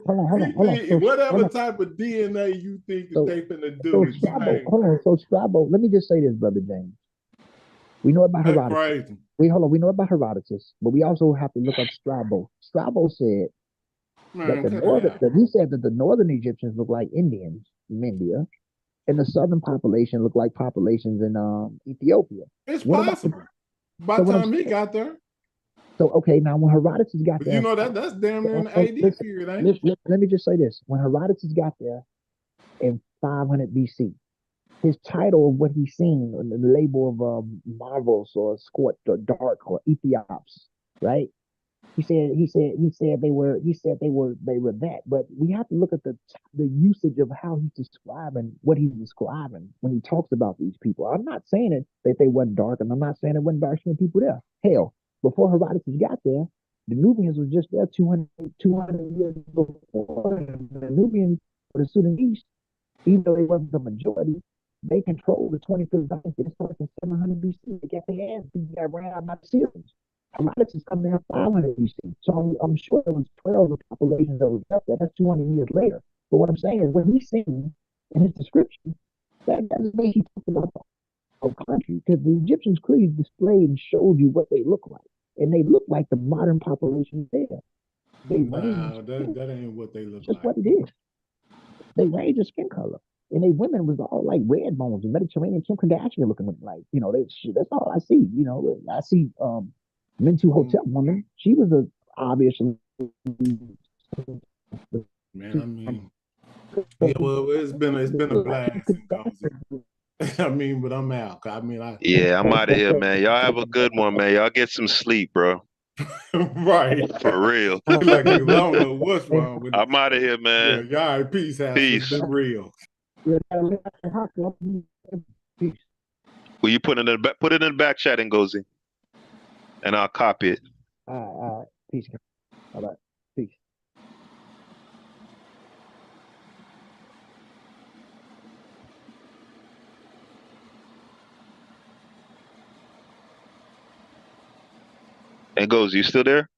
hold on. So, whatever type of DNA you think that they finna do to train. Hold on. So Strabo, let me just say this, brother James. We know about That's Herodotus. crazy. We know about Herodotus, but we also have to look up Strabo. Strabo said that he said that the northern Egyptians look like Indians in India, and the southern population looked like populations in Ethiopia. It's possible. By the time he got there. So okay, now when Herodotus got there, you know that's damn near an AD period, ain't it? Let me just say this: when Herodotus got there in 500 BC, his title of what he's seen on the label of marvels or scorched or dark or Ethiops, right? He said they were that, but we have to look at the usage of how he's describing what he's describing when he talks about these people. I'm not saying it that they weren't dark, and I'm not saying it wasn't dark skinned people there. Hell, before Herodotus got there, the Nubians was just there 200 years before. The Nubians or the Sudanese, even though they wasn't the majority, they controlled the 25th dynasty. It started in 700 BC. They got their ass beat, got ran out by the Syrians. Herodotus coming out 500 BC. So I'm sure there was 12 of the populations that was up there. That's 200 years later. But what I'm saying is when he's seen in his description, that doesn't mean he talked about the whole country, because the Egyptians clearly displayed and showed you what they look like. And they look like the modern population there. That ain't what they look just like. What it is. They range of skin color. And they women was all like red bones and Mediterranean Kim Kardashian looking like, that's all I see. I see Mintu Hotel woman. She was obviously. Man, I mean, yeah, well, it's been a blast and cozy. I mean, but I'm out. I'm out of here, man. Y'all have a good one, man. Y'all get some sleep, bro. Right. For real. Like, I don't know what's wrong with it. I'm out of here, man. Yeah, y'all, peace out. Peace. It's been real. Will you put it in the back chat, Ngozi, and I'll copy it. All right. Peace. All right. Peace. Ngozi, you still there?